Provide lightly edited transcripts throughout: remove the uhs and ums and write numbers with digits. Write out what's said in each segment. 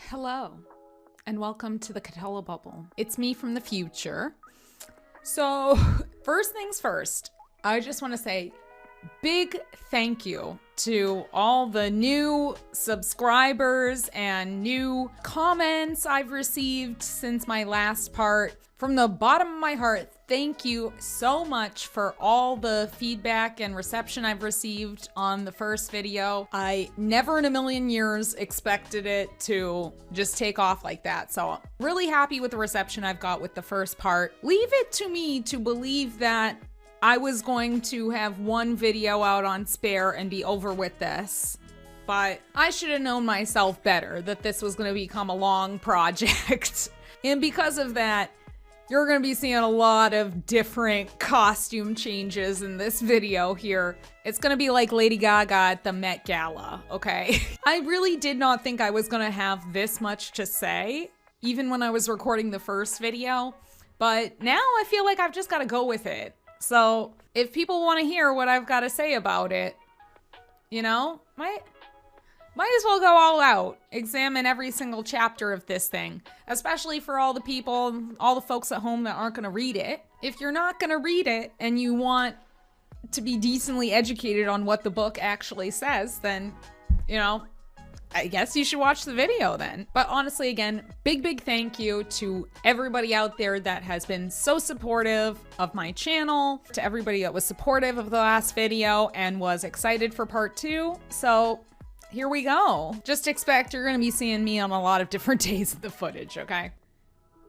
Hello, and welcome to the Atilla bubble. It's me from the future. So, first things first, I just want to say big thank you to all the new subscribers and new comments I've received since my last part. From the bottom of my heart, thank you so much for all the feedback and reception I've received on the first video. I never in a million years expected it to just take off like that. So really happy with the reception I've got with the first part. Leave it to me to believe that I was going to have one video out on Spare and be over with this. But I should have known myself better that this was going to become a long project. And because of that, you're going to be seeing a lot of different costume changes in this video here. It's going to be like Lady Gaga at the Met Gala, okay? I really did not think I was going to have this much to say, even when I was recording the first video. But now I feel like I've just got to go with it. So if people want to hear what I've got to say about it, you know, might as well go all out, examine every single chapter of this thing, especially for all the people, all the folks at home that aren't going to read it. If you're not going to read it and you want to be decently educated on what the book actually says, then, you know, I guess you should watch the video then. But honestly, again, big thank you to everybody out there that has been so supportive of my channel, to everybody that was supportive of the last video and was excited for part 2. So here we go. Just expect you're gonna be seeing me on a lot of different days of the footage, okay?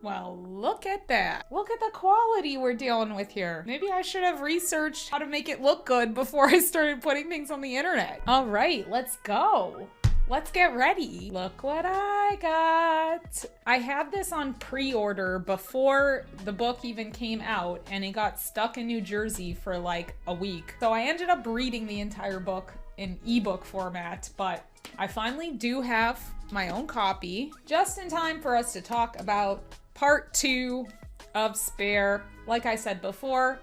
Well, look at that. Look at the quality we're dealing with here. Maybe I should have researched how to make it look good before I started putting things on the internet. All right, let's go. Let's get ready. Look what I got. I had this on pre-order before the book even came out, and it got stuck in New Jersey for like a week. So I ended up reading the entire book in ebook format, but I finally do have my own copy just in time for us to talk about part 2 of Spare. Like I said before,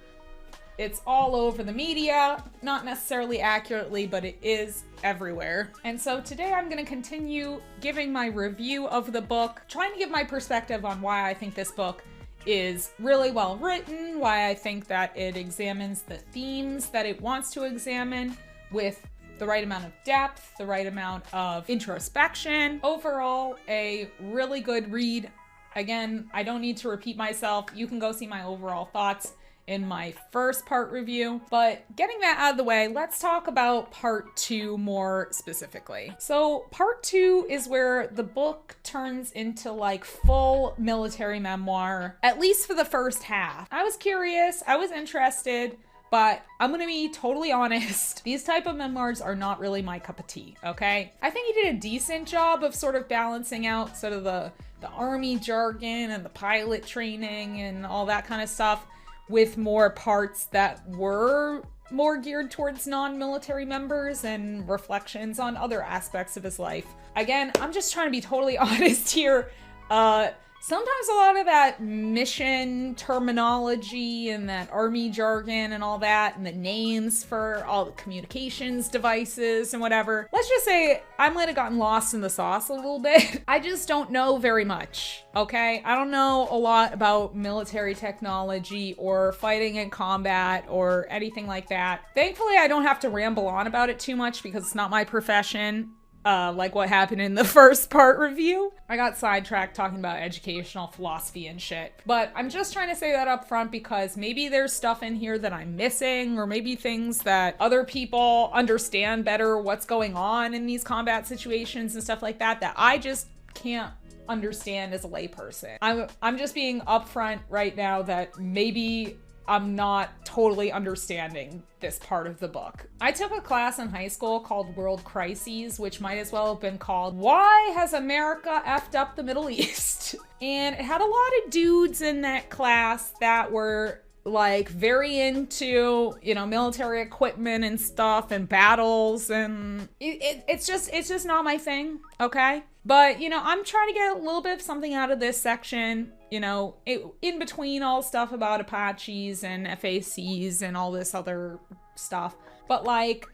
it's all over the media, not necessarily accurately, but it is everywhere. And so today I'm going to continue giving my review of the book, trying to give my perspective on why I think this book is really well written, why I think that it examines the themes that it wants to examine with the right amount of depth, the right amount of introspection. Overall, a really good read. Again, I don't need to repeat myself. You can go see my overall thoughts in my first part review, but getting that out of the way, let's talk about part 2 more specifically. So part 2 is where the book turns into like full military memoir, at least for the first half. I was curious, I was interested, but I'm gonna be totally honest. These type of memoirs are not really my cup of tea, okay? I think he did a decent job of sort of balancing out sort of the army jargon and the pilot training and all that kind of stuff with more parts that were more geared towards non-military members and reflections on other aspects of his life. Again, I'm just trying to be totally honest here. Sometimes a lot of that mission terminology and that army jargon and all that, and the names for all the communications devices and whatever. Let's just say I might have gotten lost in the sauce a little bit. I just don't know very much, okay? I don't know a lot about military technology or fighting in combat or anything like that. Thankfully, I don't have to ramble on about it too much because it's not my profession. Like what happened in the first part review. I got sidetracked talking about educational philosophy and shit. But I'm just trying to say that up front because maybe there's stuff in here that I'm missing, or maybe things that other people understand better what's going on in these combat situations and stuff like that, that I just can't understand as a layperson. I'm just being upfront right now that maybe I'm not totally understanding this part of the book. I took a class in high school called World Crises, which might as well have been called Why Has America Effed Up the Middle East? And it had a lot of dudes in that class that were like very into, you know, military equipment and stuff and battles, and it's just not my thing, okay? But, you know, I'm trying to get a little bit of something out of this section, you know, in between all stuff about Apaches and FACs and all this other stuff. But like,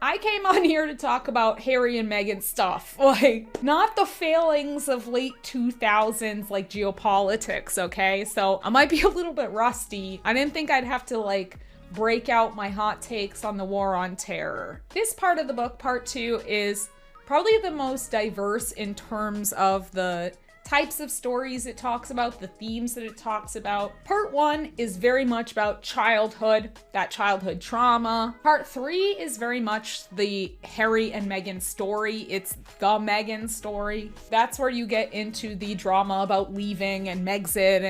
I came on here to talk about Harry and Meghan stuff, like not the failings of late 2000s like geopolitics, okay? So I might be a little bit rusty. I didn't think I'd have to like break out my hot takes on the War on Terror. This part of the book, part 2, is probably the most diverse in terms of the types of stories it talks about, the themes that it talks about. Part 1 is very much about childhood, that childhood trauma. Part 3 is very much the Harry and Meghan story. It's the Meghan story. That's where you get into the drama about leaving and Megxit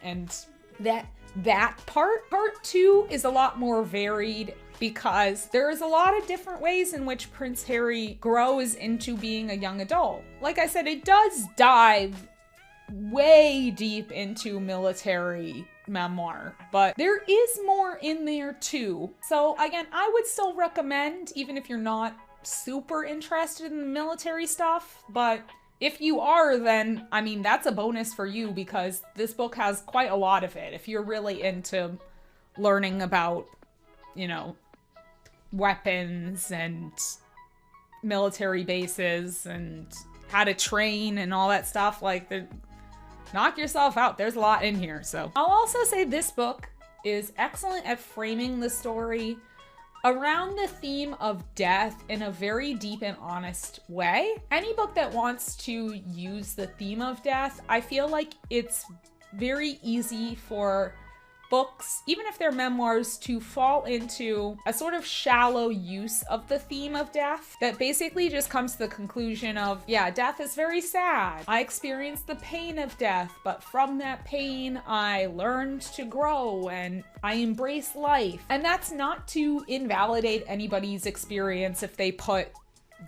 and that part. Part 2 is a lot more varied because there's a lot of different ways in which Prince Harry grows into being a young adult. Like I said, it does dive way deep into military memoir, but there is more in there too. So again, I would still recommend, even if you're not super interested in the military stuff, but if you are, then I mean, that's a bonus for you because this book has quite a lot of it. If you're really into learning about, you know, weapons and military bases and how to train and all that stuff, like, knock yourself out. There's a lot in here. So I'll also say this book is excellent at framing the story around the theme of death in a very deep and honest way. Any book that wants to use the theme of death, I feel like it's very easy for books, even if they're memoirs, to fall into a sort of shallow use of the theme of death that basically just comes to the conclusion of, yeah, death is very sad. I experienced the pain of death, but from that pain, I learned to grow and I embrace life. And that's not to invalidate anybody's experience if they put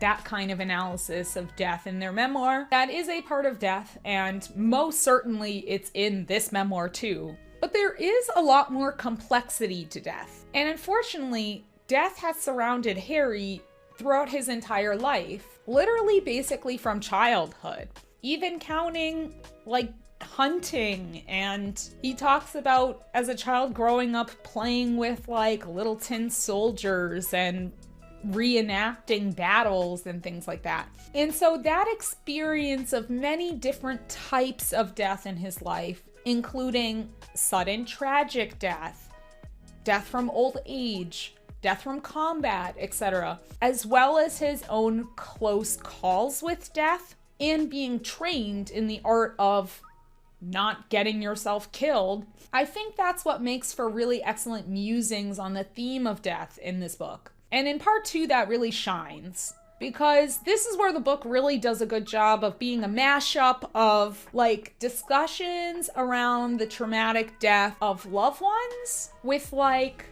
that kind of analysis of death in their memoir. That is a part of death, and most certainly it's in this memoir too. But there is a lot more complexity to death. And unfortunately, death has surrounded Harry throughout his entire life, literally basically from childhood, even counting like hunting. And he talks about as a child growing up playing with like little tin soldiers and reenacting battles and things like that. And so that experience of many different types of death in his life, including sudden tragic death, death from old age, death from combat, etc., as well as his own close calls with death and being trained in the art of not getting yourself killed. I think that's what makes for really excellent musings on the theme of death in this book. And in part 2, that really shines, because this is where the book really does a good job of being a mashup of like discussions around the traumatic death of loved ones with like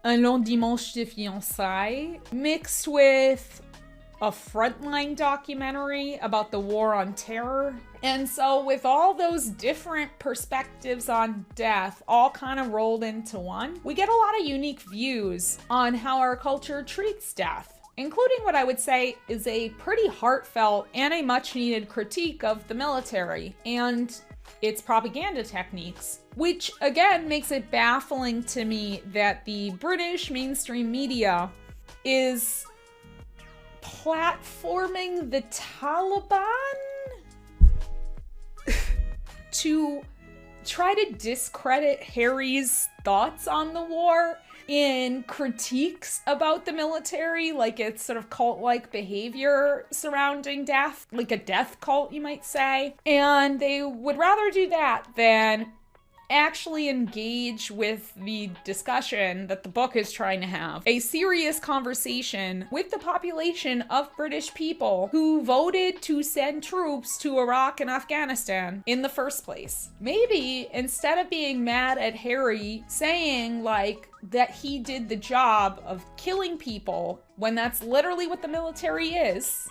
Un long dimanche de fiançailles mixed with a Frontline documentary about the War on Terror. And so with all those different perspectives on death all kind of rolled into one, we get a lot of unique views on how our culture treats death, including what I would say is a pretty heartfelt and a much needed critique of the military and its propaganda techniques, which again makes it baffling to me that the British mainstream media is platforming the Taliban to try to discredit Harry's thoughts on the war in critiques about the military, like it's sort of cult-like behavior surrounding death, like a death cult, you might say. And they would rather do that than actually engage with the discussion that the book is trying to have. A serious conversation with the population of British people who voted to send troops to Iraq and Afghanistan in the first place. Maybe instead of being mad at Harry saying like that he did the job of killing people when that's literally what the military is,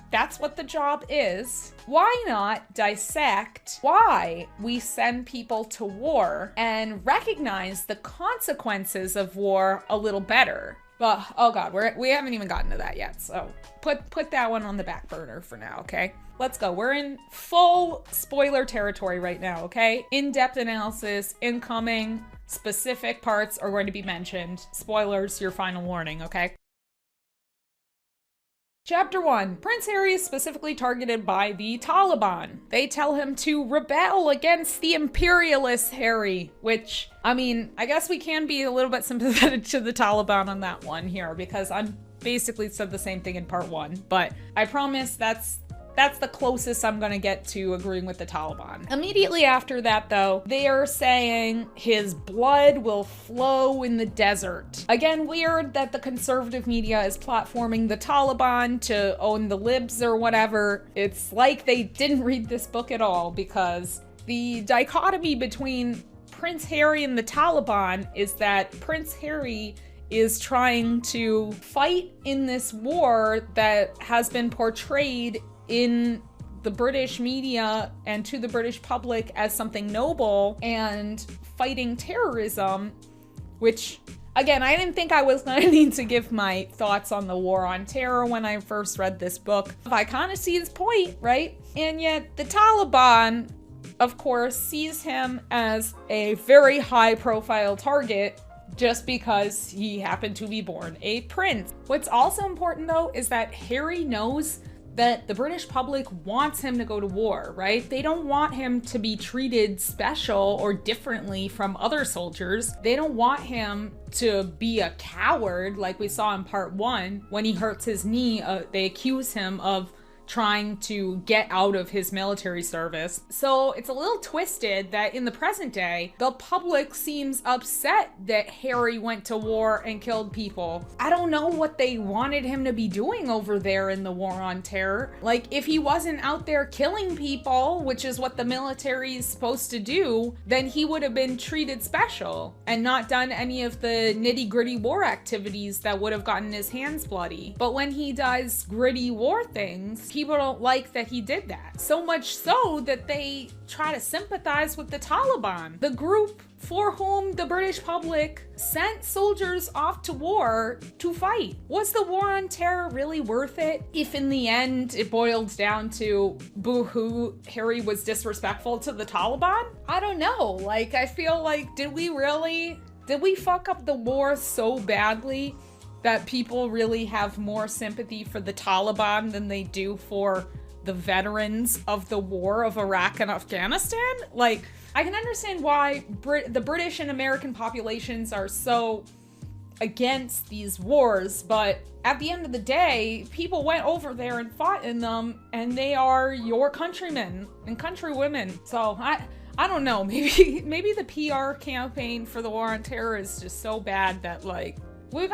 that's what the job is, why not dissect why we send people to war and recognize the consequences of war a little better? But oh god, we haven't even gotten to that yet, so put that one on the back burner for now, okay? Let's go. We're in full spoiler territory right now, okay? In-depth analysis, incoming, specific parts are going to be mentioned. Spoilers, your final warning, okay? Chapter 1. Prince Harry is specifically targeted by the Taliban. They tell him to rebel against the imperialist Harry, which, I mean, I guess we can be a little bit sympathetic to the Taliban on that one here, because I'm basically said the same thing in part 1, but I promise that's the closest I'm gonna get to agreeing with the Taliban. Immediately after that, though, they are saying his blood will flow in the desert. Again, weird that the conservative media is platforming the Taliban to own the libs or whatever. It's like they didn't read this book at all, because the dichotomy between Prince Harry and the Taliban is that Prince Harry is trying to fight in this war that has been portrayed in the British media and to the British public as something noble and fighting terrorism, which, again, I didn't think I was gonna need to give my thoughts on the war on terror when I first read this book. I kind of see his point, right? And yet the Taliban, of course, sees him as a very high-profile target just because he happened to be born a prince. What's also important, though, is that Harry knows that the British public wants him to go to war, right? They don't want him to be treated special or differently from other soldiers. They don't want him to be a coward like we saw in part 1 when he hurts his knee. They accuse him of trying to get out of his military service. So it's a little twisted that in the present day, the public seems upset that Harry went to war and killed people. I don't know what they wanted him to be doing over there in the war on terror. Like, if he wasn't out there killing people, which is what the military is supposed to do, then he would have been treated special and not done any of the nitty-gritty war activities that would have gotten his hands bloody. But when he does gritty war things, people don't like that he did that. So much so that they try to sympathize with the Taliban, the group for whom the British public sent soldiers off to war to fight. Was the war on terror really worth it if in the end it boiled down to boo-hoo, Harry was disrespectful to the Taliban? I don't know. Like, I feel like, did we fuck up the war so badly that people really have more sympathy for the Taliban than they do for the veterans of the war of Iraq and Afghanistan? Like, I can understand why the British and American populations are so against these wars, but at the end of the day, people went over there and fought in them, and they are your countrymen and countrywomen. So I don't know, maybe the PR campaign for the war on terror is just so bad that, like, we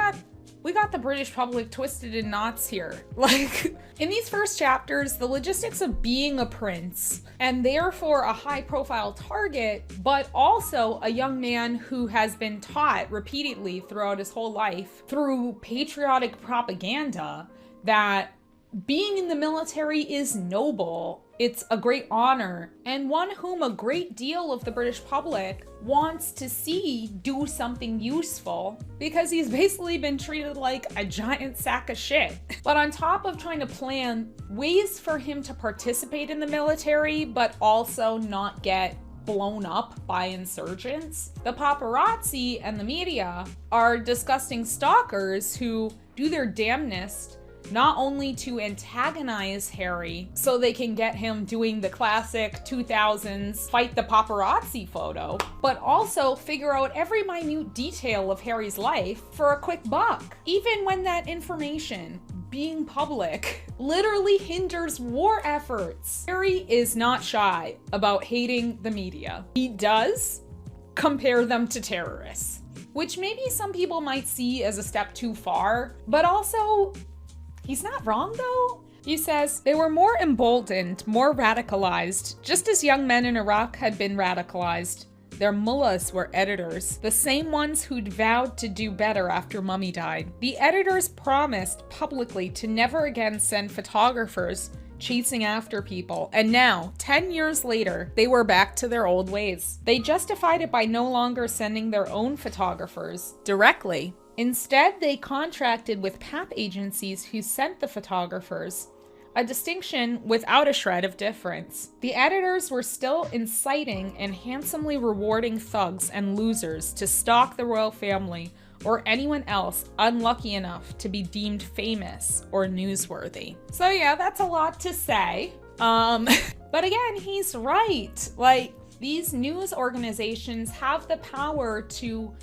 got the British public twisted in knots here. Like, in these first chapters, the logistics of being a prince and therefore a high-profile target, but also a young man who has been taught repeatedly throughout his whole life through patriotic propaganda that being in the military is noble. It's a great honor, and one whom a great deal of the British public wants to see do something useful, because he's basically been treated like a giant sack of shit. But on top of trying to plan ways for him to participate in the military, but also not get blown up by insurgents, the paparazzi and the media are disgusting stalkers who do their damnedest not only to antagonize Harry so they can get him doing the classic 2000s fight the paparazzi photo, but also figure out every minute detail of Harry's life for a quick buck, even when that information, being public, literally hinders war efforts. Harry is not shy about hating the media. He does compare them to terrorists, which maybe some people might see as a step too far, but also he's not wrong, though. He says, they were more emboldened, more radicalized, just as young men in Iraq had been radicalized. Their mullahs were editors, the same ones who'd vowed to do better after Mummy died. The editors promised publicly to never again send photographers chasing after people, and now, 10 years later, they were back to their old ways. They justified it by no longer sending their own photographers directly. Instead, they contracted with pap agencies who sent the photographers, a distinction without a shred of difference. The editors were still inciting and handsomely rewarding thugs and losers to stalk the royal family or anyone else unlucky enough to be deemed famous or newsworthy. So yeah, that's a lot to say. But again, he's right. Like, these news organizations have the power to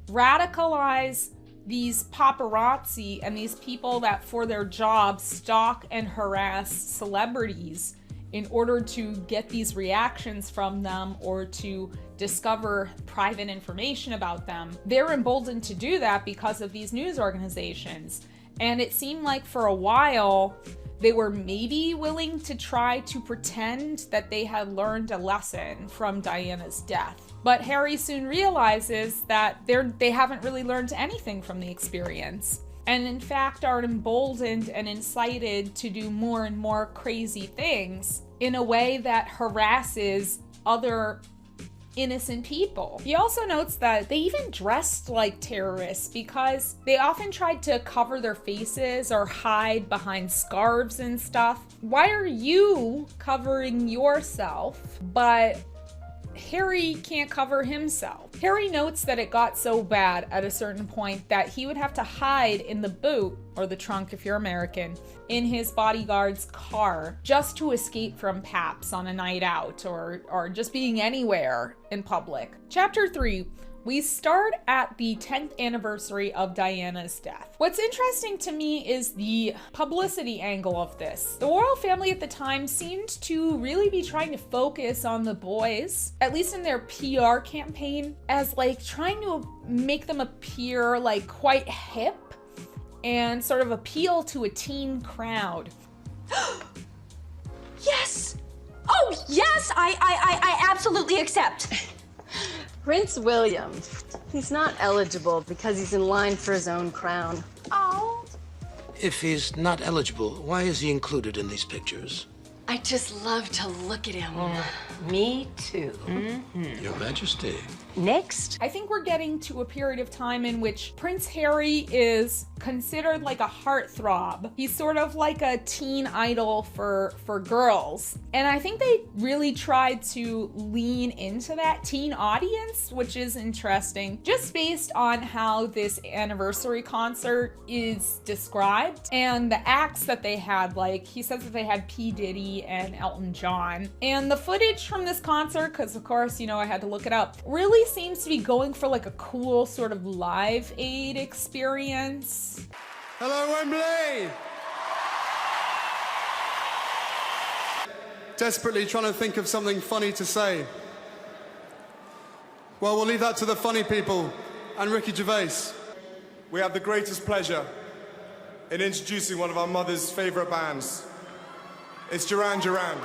radicalize these paparazzi and these people that for their job stalk and harass celebrities in order to get these reactions from them or to discover private information about them. They're emboldened to do that because of these news organizations. And it seemed like for a while, they were maybe willing to try to pretend that they had learned a lesson from Diana's death. But Harry soon realizes that they haven't really learned anything from the experience, and in fact are emboldened and incited to do more and more crazy things in a way that harasses other innocent people. He also notes that they even dressed like terrorists because they often tried to cover their faces or hide behind scarves and stuff. Why are you covering yourself, but Harry can't cover himself? Harry notes that it got so bad at a certain point that he would have to hide in the boot, or the trunk if you're American, in his bodyguard's car just to escape from Paps on a night out or just being anywhere in public. Chapter 3. We start at the 10th anniversary of Diana's death. What's interesting to me is the publicity angle of this. The royal family at the time seemed to really be trying to focus on the boys, at least in their PR campaign, as like trying to make them appear like quite hip and sort of appeal to a teen crowd. Yes! Oh, yes! I absolutely accept. Prince William. He's not eligible because he's in line for his own crown. Oh. If he's not eligible, why is he included in these pictures? I just love to look at him. Me too. Your Majesty. Next. I think we're getting to a period of time in which Prince Harry is considered like a heartthrob. He's sort of like a teen idol for girls. And I think they really tried to lean into that teen audience, which is interesting, just based on how this anniversary concert is described and the acts that they had. Like, he says that they had P. Diddy and Elton John. And the footage from this concert, because of course, you know, I had to look it up, really seems to be going for like a cool sort of Live Aid experience. Hello, Wembley! Desperately trying to think of something funny to say. Well, we'll leave that to the funny people and Ricky Gervais. We have the greatest pleasure in introducing one of our mother's favorite bands. It's Duran Duran.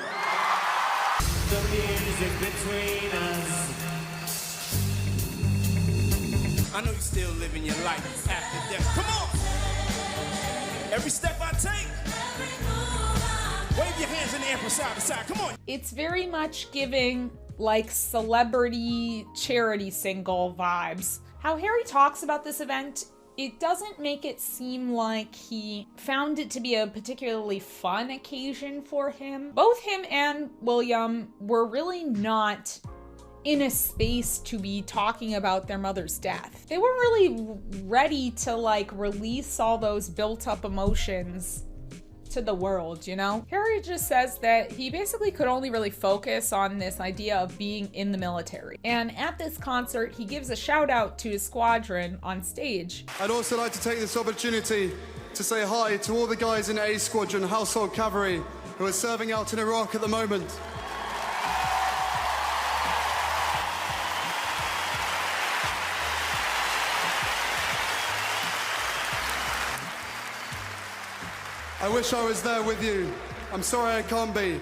The music between us. I know you're still living your life after death. Come on! Every step I take, wave your hands in the air from side to side. Come on! It's very much giving like celebrity charity single vibes. How Harry talks about this event, it doesn't make it seem like he found it to be a particularly fun occasion for him. Both him and William were really not in a space to be talking about their mother's death. They weren't really ready to like release all those built up emotions to the world, you know? Harry just says that he basically could only really focus on this idea of being in the military. And at this concert, he gives a shout out to his squadron on stage. I'd also like to take this opportunity to say hi to all the guys in A Squadron Household Cavalry who are serving out in Iraq at the moment. I wish I was there with you. I'm sorry I can't be.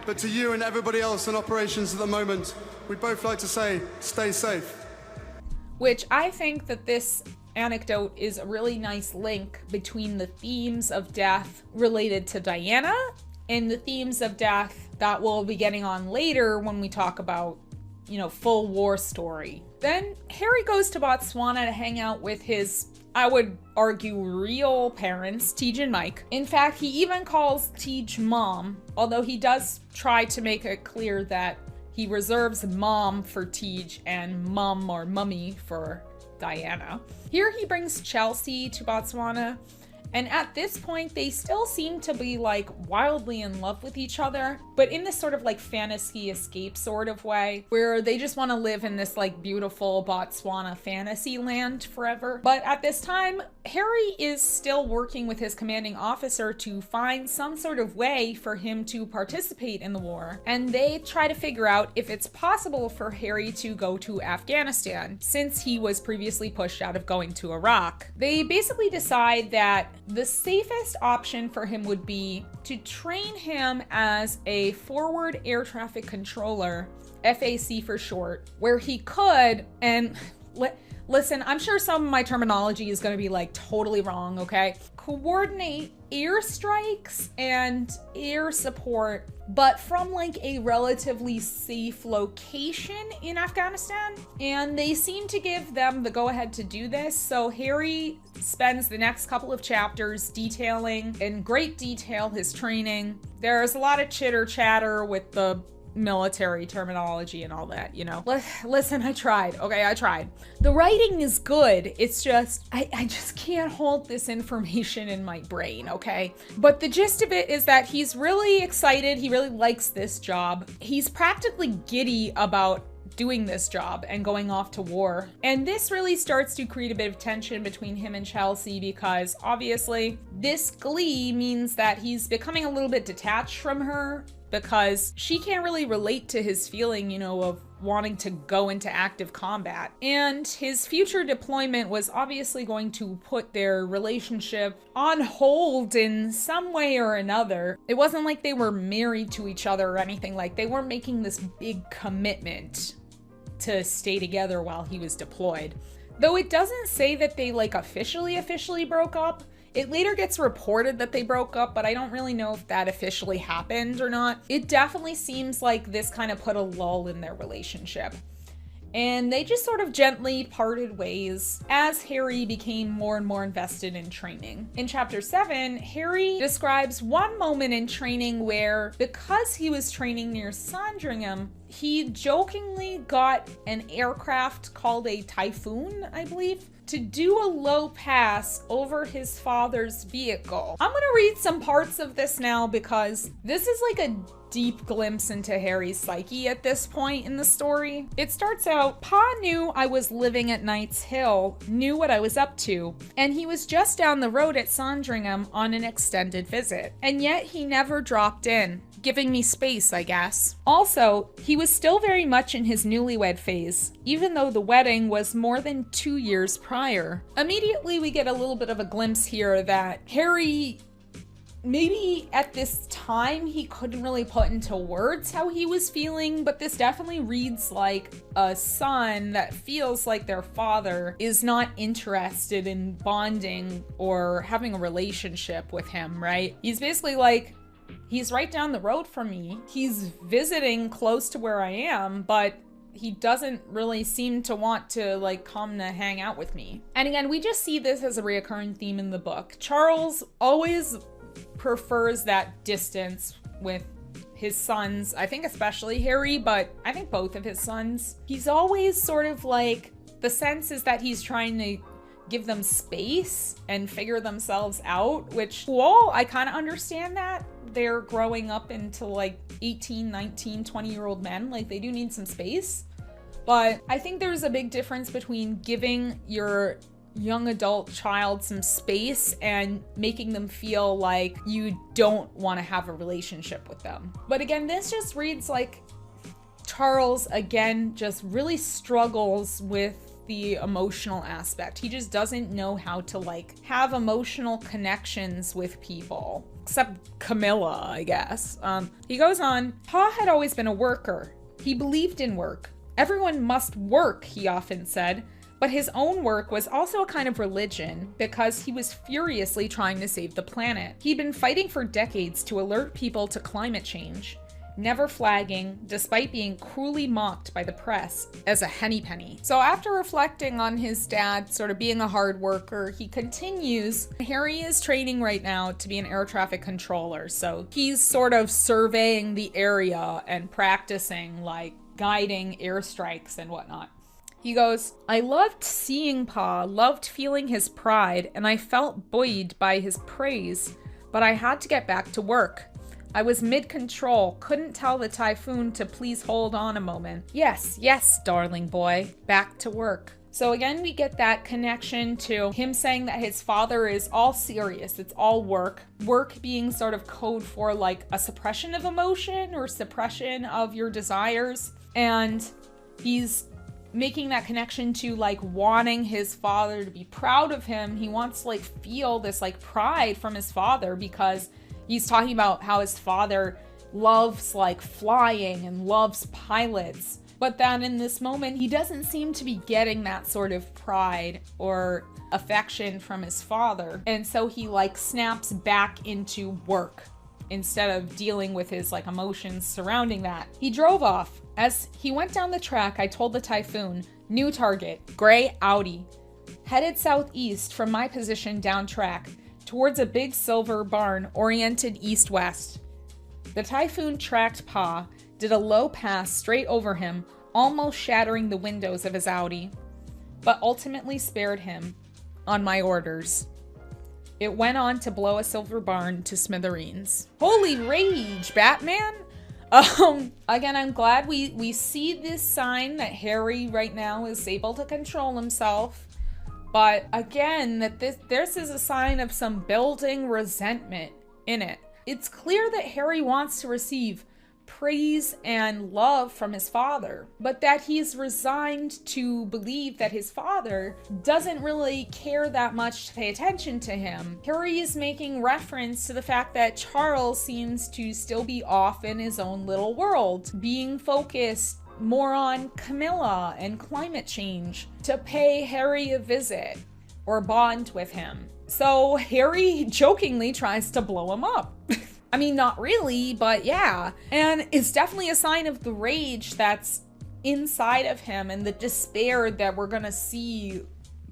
But to you and everybody else in operations at the moment, we'd both like to say, stay safe. Which I think that this anecdote is a really nice link between the themes of death related to Diana and the themes of death that we'll be getting on later when we talk about, you know, full war story. Then Harry goes to Botswana to hang out with his, I would argue, real parents, Tej and Mike. In fact, he even calls Tej mom, although he does try to make it clear that he reserves mom for Tej and mum or mummy for Diana. Here he brings Chelsea to Botswana. And at this point, they still seem to be like wildly in love with each other, but in this sort of like fantasy escape sort of way, where they just want to live in this like beautiful Botswana fantasy land forever. But at this time, Harry is still working with his commanding officer to find some sort of way for him to participate in the war. And they try to figure out if it's possible for Harry to go to Afghanistan, since he was previously pushed out of going to Iraq. They basically decide that the safest option for him would be to train him as a forward air traffic controller, FAC for short, where he could, and listen, I'm sure some of my terminology is going to be like totally wrong, okay? Coordinate airstrikes and air support, but from like a relatively safe location in Afghanistan. And they seem to give them the go-ahead to do this. So Harry spends the next couple of chapters detailing in great detail his training. There's a lot of chitter chatter with the military terminology and all that, you know. Listen, I tried. Okay, I tried. The writing is good. It's just, I just can't hold this information in my brain, okay? But the gist of it is that he's really excited. He really likes this job. He's practically giddy about doing this job and going off to war. And this really starts to create a bit of tension between him and Chelsea, because obviously this glee means that he's becoming a little bit detached from her, because she can't really relate to his feeling, you know, of wanting to go into active combat. And his future deployment was obviously going to put their relationship on hold in some way or another. It wasn't like they were married to each other or anything. Like, they weren't making this big commitment to stay together while he was deployed. Though it doesn't say that they like officially broke up. It later gets reported that they broke up, but I don't really know if that officially happened or not. It definitely seems like this kind of put a lull in their relationship. And they just sort of gently parted ways as Harry became more and more invested in training. In chapter 7, Harry describes one moment in training where, because he was training near Sandringham, he jokingly got an aircraft called a Typhoon, I believe, to do a low pass over his father's vehicle. I'm gonna read some parts of this now because this is like a deep glimpse into Harry's psyche at this point in the story. It starts out, Pa knew I was living at Knight's Hill, knew what I was up to, and he was just down the road at Sandringham on an extended visit. And yet he never dropped in, giving me space, I guess. Also, he was still very much in his newlywed phase, even though the wedding was more than 2 years prior. Immediately, we get a little bit of a glimpse here that Harry, maybe at this time, he couldn't really put into words how he was feeling, but this definitely reads like a son that feels like their father is not interested in bonding or having a relationship with him, right? He's basically like, he's right down the road from me. He's visiting close to where I am, but he doesn't really seem to want to like come to hang out with me. And again, we just see this as a reoccurring theme in the book. Charles always prefers that distance with his sons. I think especially Harry, but I think both of his sons. He's always sort of like, the sense is that he's trying to give them space and figure themselves out, which, well, I kind of understand that. They're growing up into like 18, 19, 20-year-old men. Like, they do need some space. But I think there's a big difference between giving your young adult child some space and making them feel like you don't want to have a relationship with them. But again, this just reads like Charles, again, just really struggles with the emotional aspect. He just doesn't know how to like have emotional connections with people, except Camilla, I guess. He goes on, Pa had always been a worker. He believed in work. Everyone must work, he often said, but his own work was also a kind of religion because he was furiously trying to save the planet. He'd been fighting for decades to alert people to climate change, never flagging, despite being cruelly mocked by the press as a henny penny. So after reflecting on his dad sort of being a hard worker, he continues, Harry is training right now to be an air traffic controller. So he's sort of surveying the area and practicing like guiding airstrikes and whatnot. He goes, I loved seeing Pa, loved feeling his pride, and I felt buoyed by his praise, but I had to get back to work. I was mid-control, couldn't tell the typhoon to please hold on a moment. Yes, yes, darling boy, back to work. So again, we get that connection to him saying that his father is all serious, it's all work. Work being sort of code for like a suppression of emotion or suppression of your desires. And he's making that connection to like wanting his father to be proud of him. He wants to like feel this like pride from his father because he's talking about how his father loves like flying and loves pilots. But then in this moment, he doesn't seem to be getting that sort of pride or affection from his father. And so he like snaps back into work instead of dealing with his like emotions surrounding that. He drove off. As he went down the track, I told the typhoon, new target, gray Audi. Headed southeast from my position down track towards a big silver barn oriented east-west. The typhoon tracked Pa, did a low pass straight over him, almost shattering the windows of his Audi, but ultimately spared him on my orders. It went on to blow a silver barn to smithereens. Holy rage, Batman! Again, I'm glad we see this sign that Harry right now is able to control himself, but again, that this is a sign of some building resentment in it. It's clear that Harry wants to receive praise and love from his father, but that he's resigned to believe that his father doesn't really care that much to pay attention to him. Harry is making reference to the fact that Charles seems to still be off in his own little world, being focused more on Camilla and climate change, to pay Harry a visit or bond with him. So Harry jokingly tries to blow him up. I mean, not really, but yeah. And it's definitely a sign of the rage that's inside of him and the despair that we're gonna see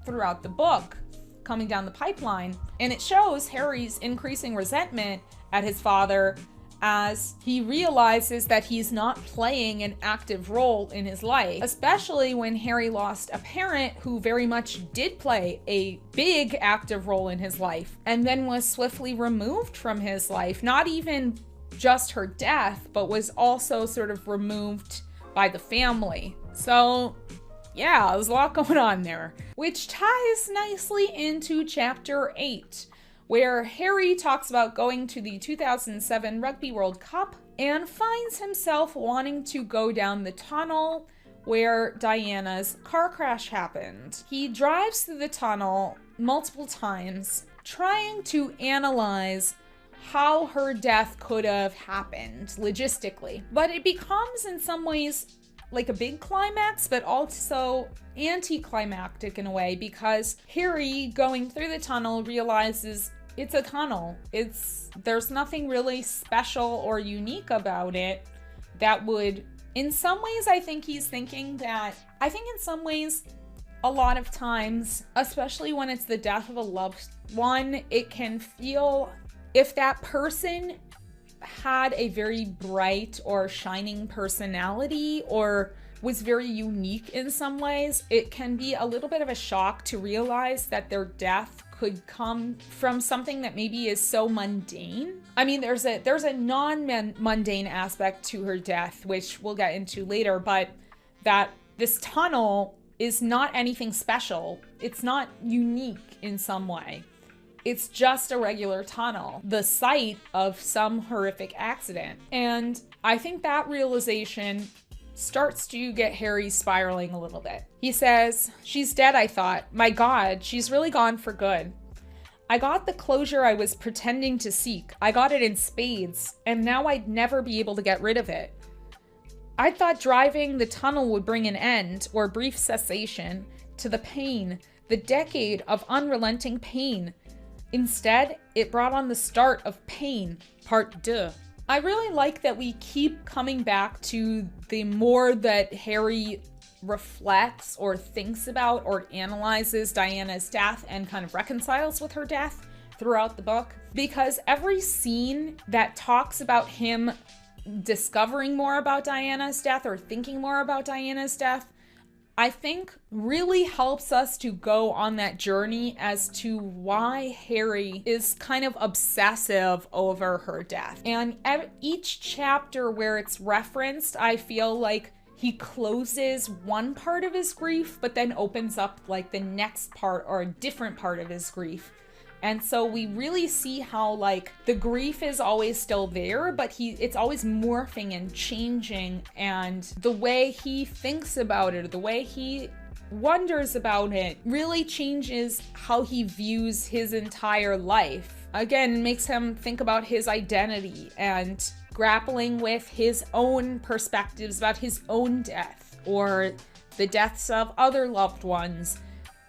throughout the book coming down the pipeline. And it shows Harry's increasing resentment at his father as he realizes that he's not playing an active role in his life, especially when Harry lost a parent who very much did play a big active role in his life and then was swiftly removed from his life. Not even just her death, but was also sort of removed by the family. So yeah, there's a lot going on there, which ties nicely into chapter 8. Where Harry talks about going to the 2007 Rugby World Cup and finds himself wanting to go down the tunnel where Diana's car crash happened. He drives through the tunnel multiple times, trying to analyze how her death could have happened logistically. But it becomes in some ways like a big climax, but also anticlimactic in a way, because Harry going through the tunnel realizes it's a tunnel. There's nothing really special or unique about it that would, in some ways, I think he's thinking that, I think in some ways, a lot of times, especially when it's the death of a loved one, it can feel, if that person had a very bright or shining personality or was very unique in some ways, it can be a little bit of a shock to realize that their death could come from something that maybe is so mundane. I mean, there's a non-mundane aspect to her death, which we'll get into later, but that this tunnel is not anything special. It's not unique in some way. It's just a regular tunnel, the site of some horrific accident. And I think that realization starts to get Harry spiraling a little bit. He says, she's dead, I thought. My God, she's really gone for good. I got the closure I was pretending to seek. I got it in spades, and now I'd never be able to get rid of it. I thought driving the tunnel would bring an end, or brief cessation, to the pain, the decade of unrelenting pain. Instead, it brought on the start of pain, part 2. I really like that we keep coming back to the more that Harry reflects or thinks about or analyzes Diana's death and kind of reconciles with her death throughout the book. Because every scene that talks about him discovering more about Diana's death or thinking more about Diana's death, I think really helps us to go on that journey as to why Harry is kind of obsessive over her death. And each chapter where it's referenced, I feel like he closes one part of his grief, but then opens up like the next part or a different part of his grief. And so we really see how like the grief is always still there, but it's always morphing and changing, and the way he thinks about it, or the way he wonders about it, really changes how he views his entire life. Again, makes him think about his identity and grappling with his own perspectives about his own death, or the deaths of other loved ones,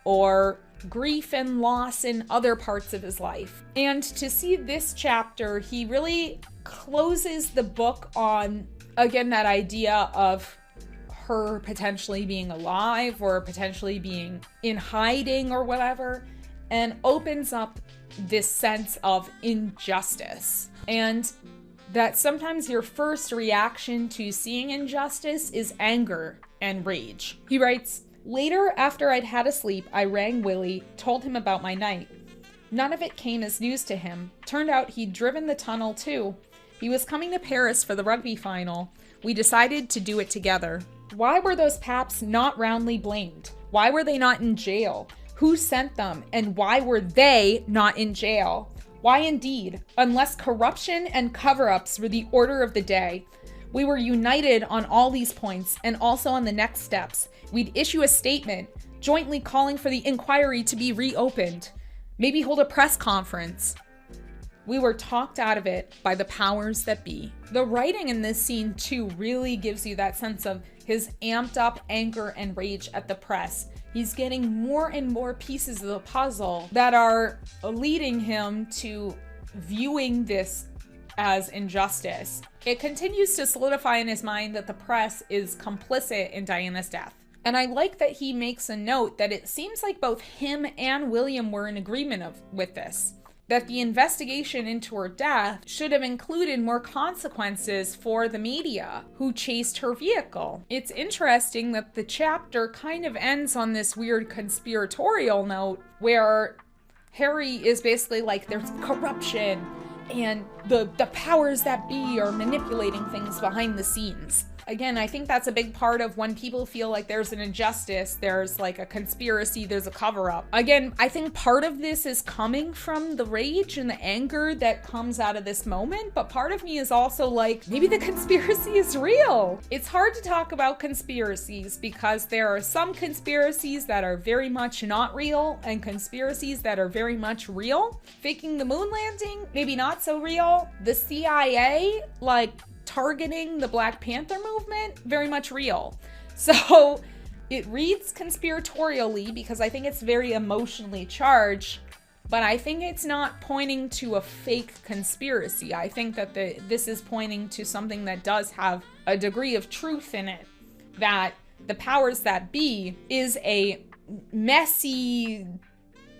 or grief and loss in other parts of his life. And to see this chapter, he really closes the book on, again, that idea of her potentially being alive or potentially being in hiding or whatever, and opens up this sense of injustice. And that sometimes your first reaction to seeing injustice is anger and rage. He writes, "Later, after I'd had a sleep, I rang Willie, told him about my night. None of it came as news to him. Turned out he'd driven the tunnel too. He was coming to Paris for the rugby final. We decided to do it together. Why were those paps not roundly blamed? Why were they not in jail? Who sent them? And why were they not in jail? Why indeed, unless corruption and cover-ups were the order of the day. We were united on all these points and also on the next steps. We'd issue a statement, jointly calling for the inquiry to be reopened. Maybe hold a press conference. We were talked out of it by the powers that be." The writing in this scene too really gives you that sense of his amped up anger and rage at the press. He's getting more and more pieces of the puzzle that are leading him to viewing this as injustice. It continues to solidify in his mind that the press is complicit in Diana's death. And I like that he makes a note that it seems like both him and William were in agreement with this. That the investigation into her death should have included more consequences for the media who chased her vehicle. It's interesting that the chapter kind of ends on this weird conspiratorial note where Harry is basically like, there's corruption and the powers that be are manipulating things behind the scenes. Again, I think that's a big part of when people feel like there's an injustice, there's like a conspiracy, there's a cover-up. Again, I think part of this is coming from the rage and the anger that comes out of this moment, but part of me is also like, maybe the conspiracy is real. It's hard to talk about conspiracies because there are some conspiracies that are very much not real and conspiracies that are very much real. Faking the moon landing, maybe not so real. The CIA, like, targeting the Black Panther movement, very much real. So it reads conspiratorially because I think it's very emotionally charged, but I think it's not pointing to a fake conspiracy. I think that this is pointing to something that does have a degree of truth in it, that the powers that be is a messy,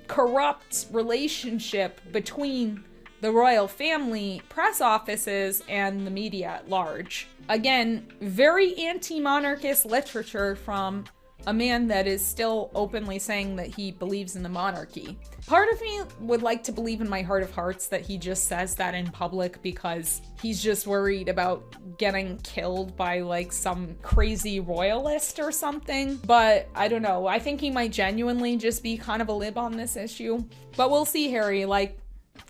corrupt relationship between the royal family, press offices, and the media at large. Again, very anti-monarchist literature from a man that is still openly saying that he believes in the monarchy. Part of me would like to believe in my heart of hearts that he just says that in public because he's just worried about getting killed by like some crazy royalist or something. But I don't know. I think he might genuinely just be kind of a lib on this issue. But we'll see, Harry. Like,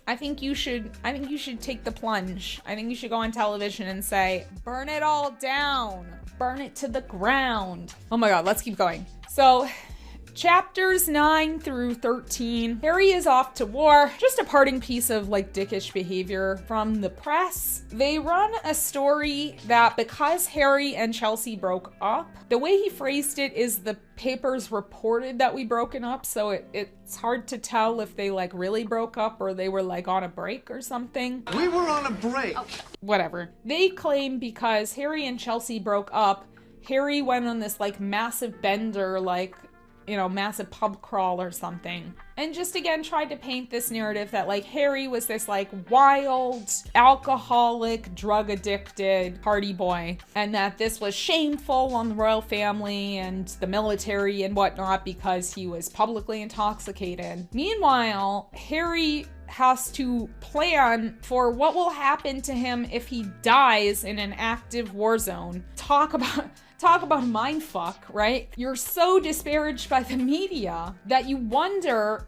I think you should take the plunge. I think you should go on television and say, burn it all down. Burn it to the ground. Oh my God, let's keep going. So, chapters 9 through 13. Harry is off to war. Just a parting piece of like dickish behavior from the press. They run a story that because Harry and Chelsea broke up, the way he phrased it is the papers reported that we broken up, so it's hard to tell if they like really broke up or they were like on a break or something. We were on a break. Whatever. They claim because Harry and Chelsea broke up, Harry went on this like massive bender, like massive pub crawl or something. And just again tried to paint this narrative that like Harry was this like wild, alcoholic, drug addicted party boy, and that this was shameful on the royal family and the military and whatnot because he was publicly intoxicated. Meanwhile, Harry has to plan for what will happen to him if he dies in an active war zone. Talk about a mindfuck, right? You're so disparaged by the media that you wonder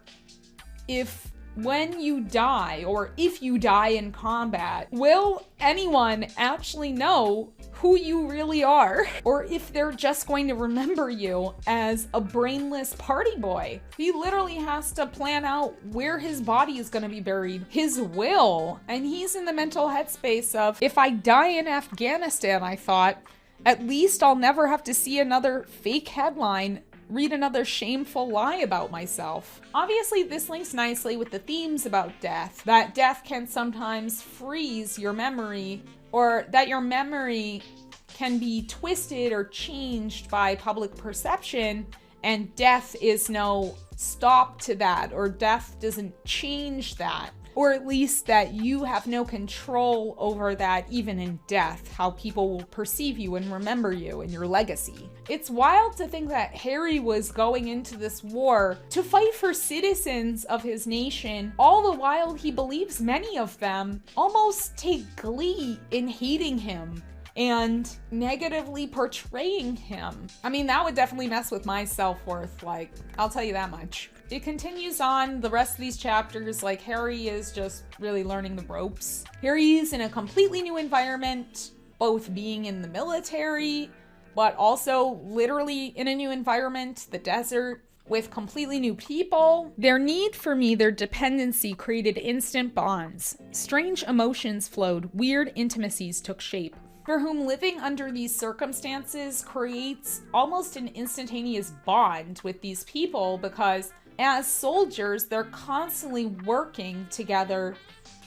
if when you die, or if you die in combat, will anyone actually know who you really are? Or if they're just going to remember you as a brainless party boy. He literally has to plan out where his body is going to be buried, his will. And he's in the mental headspace of, if I die in Afghanistan, I thought, at least I'll never have to see another fake headline, read another shameful lie about myself. Obviously, this links nicely with the themes about death, that death can sometimes freeze your memory, or that your memory can be twisted or changed by public perception, and death is no stop to that, or death doesn't change that. Or at least that you have no control over that even in death, how people will perceive you and remember you and your legacy. It's wild to think that Harry was going into this war to fight for citizens of his nation, all the while he believes many of them almost take glee in hating him and negatively portraying him. I mean, that would definitely mess with my self-worth, like, I'll tell you that much. It continues on the rest of these chapters, like Harry is just really learning the ropes. Harry's in a completely new environment, both being in the military, but also literally in a new environment, the desert, with completely new people. Their need for me, their dependency created instant bonds. Strange emotions flowed, weird intimacies took shape. For whom living under these circumstances creates almost an instantaneous bond with these people, because as soldiers, they're constantly working together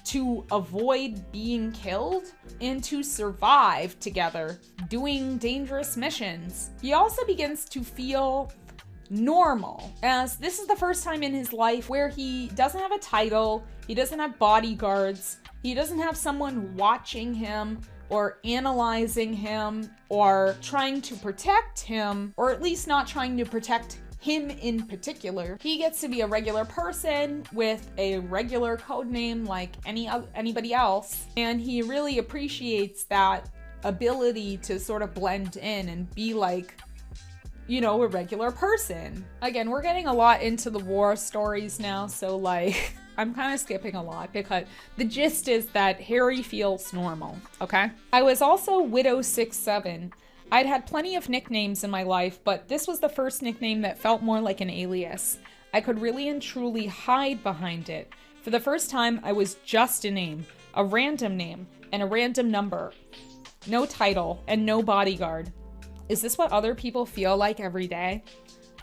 to avoid being killed and to survive together, doing dangerous missions. He also begins to feel normal, as this is the first time in his life where he doesn't have a title, he doesn't have bodyguards, he doesn't have someone watching him or analyzing him or trying to protect him, or at least not trying to protect him in particular. He gets to be a regular person with a regular code name like anybody else, and he really appreciates that ability to sort of blend in and be like, a regular person. Again, we're getting a lot into the war stories now, so like I'm kind of skipping a lot because the gist is that Harry feels normal, okay? I was also Widow 6'7". I'd had plenty of nicknames in my life, but this was the first nickname that felt more like an alias. I could really and truly hide behind it. For the first time, I was just a name, a random name, and a random number. No title, and no bodyguard. Is this what other people feel like every day?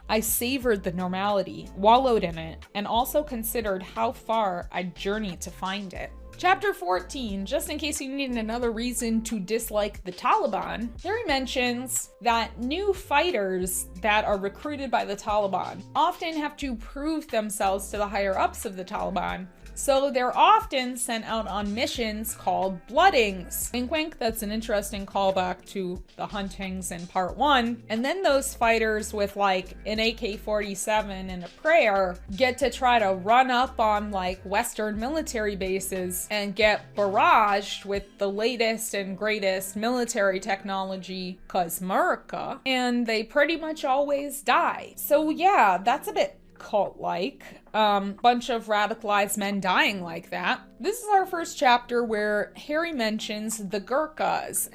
I savored the normality, wallowed in it, and also considered how far I'd journey to find it. Chapter 14, just in case you needed another reason to dislike the Taliban, Harry mentions that new fighters that are recruited by the Taliban often have to prove themselves to the higher-ups of the Taliban. So they're often sent out on missions called bloodings. Wink wink, that's an interesting callback to the huntings in part 1. And then those fighters with like an AK-47 and a prayer get to try to run up on like Western military bases and get barraged with the latest and greatest military technology, 'cause America, and they pretty much always die. So yeah, that's a bit cult-like. Bunch of radicalized men dying like that. This is our first chapter where Harry mentions the Gurkhas.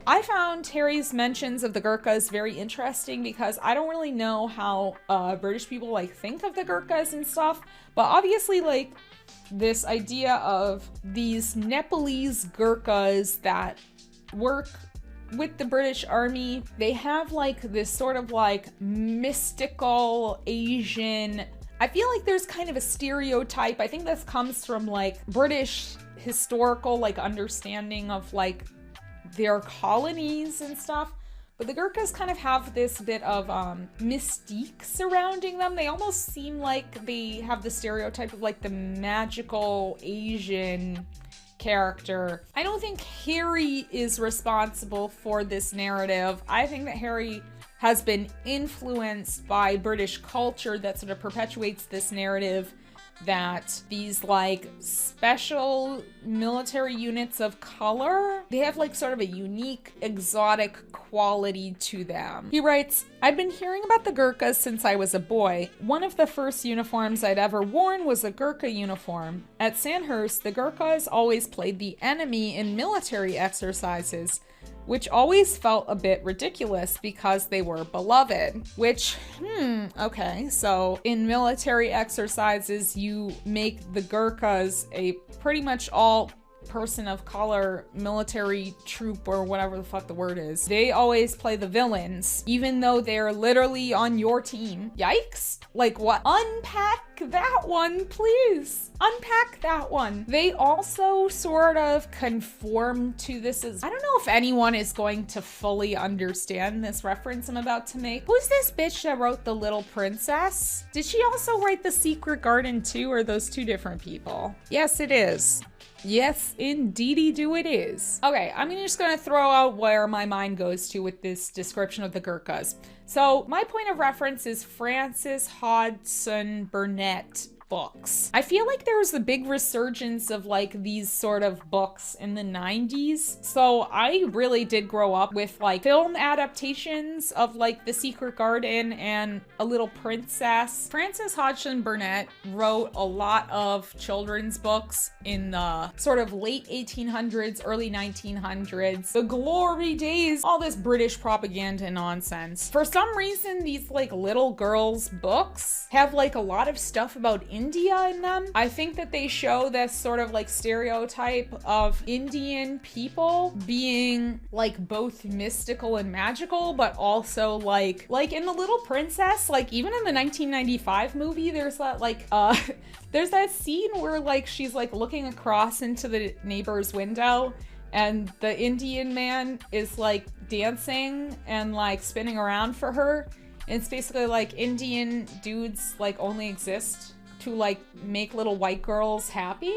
I found Harry's mentions of the Gurkhas very interesting because I don't really know how British people like think of the Gurkhas and stuff, but obviously like this idea of these Nepalese Gurkhas that work with the British Army, they have like this sort of like mystical Asian, I feel like there's kind of a stereotype. I think this comes from like British historical like understanding of like their colonies and stuff. But the Gurkhas kind of have this bit of mystique surrounding them. They almost seem like they have the stereotype of like the magical Asian character. I don't think Harry is responsible for this narrative. I think that Harry has been influenced by British culture that sort of perpetuates this narrative that these like special military units of color, they have like sort of a unique exotic quality to them. He writes, I'd been hearing about the Gurkhas since I was a boy. One of the first uniforms I'd ever worn was a Gurkha uniform. At Sandhurst, the Gurkhas always played the enemy in military exercises, which always felt a bit ridiculous because they were beloved. Which, okay, so in military exercises, you make the Gurkhas a pretty much all person of color military troop or whatever the fuck the word is. They always play the villains, even though they're literally on your team. Yikes. Like what? Unpack that one, please. Unpack that one. They also sort of conform to this as, I don't know if anyone is going to fully understand this reference I'm about to make. Who's this bitch that wrote The Little Princess? Did she also write The Secret Garden too, or are those two different people? Yes, it is. Yes, indeedy do it is. Okay, I'm just gonna throw out where my mind goes to with this description of the Gurkhas. So my point of reference is Frances Hodgson Burnett books. I feel like there was a big resurgence of like these sort of books in the 90s. So I really did grow up with like film adaptations of like The Secret Garden and A Little Princess. Frances Hodgson Burnett wrote a lot of children's books in the sort of late 1800s, early 1900s. The glory days, all this British propaganda nonsense. For some reason, these like little girls' books have like a lot of stuff about India in them. I think that they show this sort of like stereotype of Indian people being like both mystical and magical, but also like in The Little Princess, like even in the 1995 movie, there's that like there's that scene where like she's like looking across into the neighbor's window and the Indian man is like dancing and like spinning around for her. And it's basically like Indian dudes like only exist to like make little white girls happy.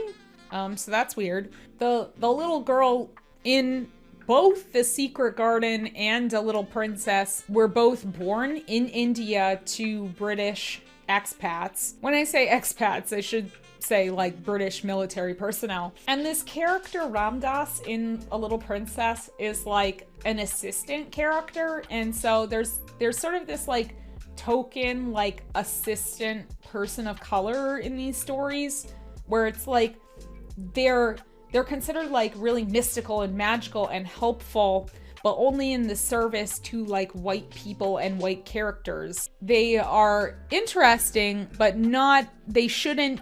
So that's weird. The little girl in both The Secret Garden and A Little Princess were both born in India to British expats. When I say expats, I should say like British military personnel. And this character Ramdas in A Little Princess is like an assistant character. And so there's sort of this like token like assistant person of color in these stories where it's like they're considered like really mystical and magical and helpful, but only in the service to like white people and white characters. They are interesting, but they shouldn't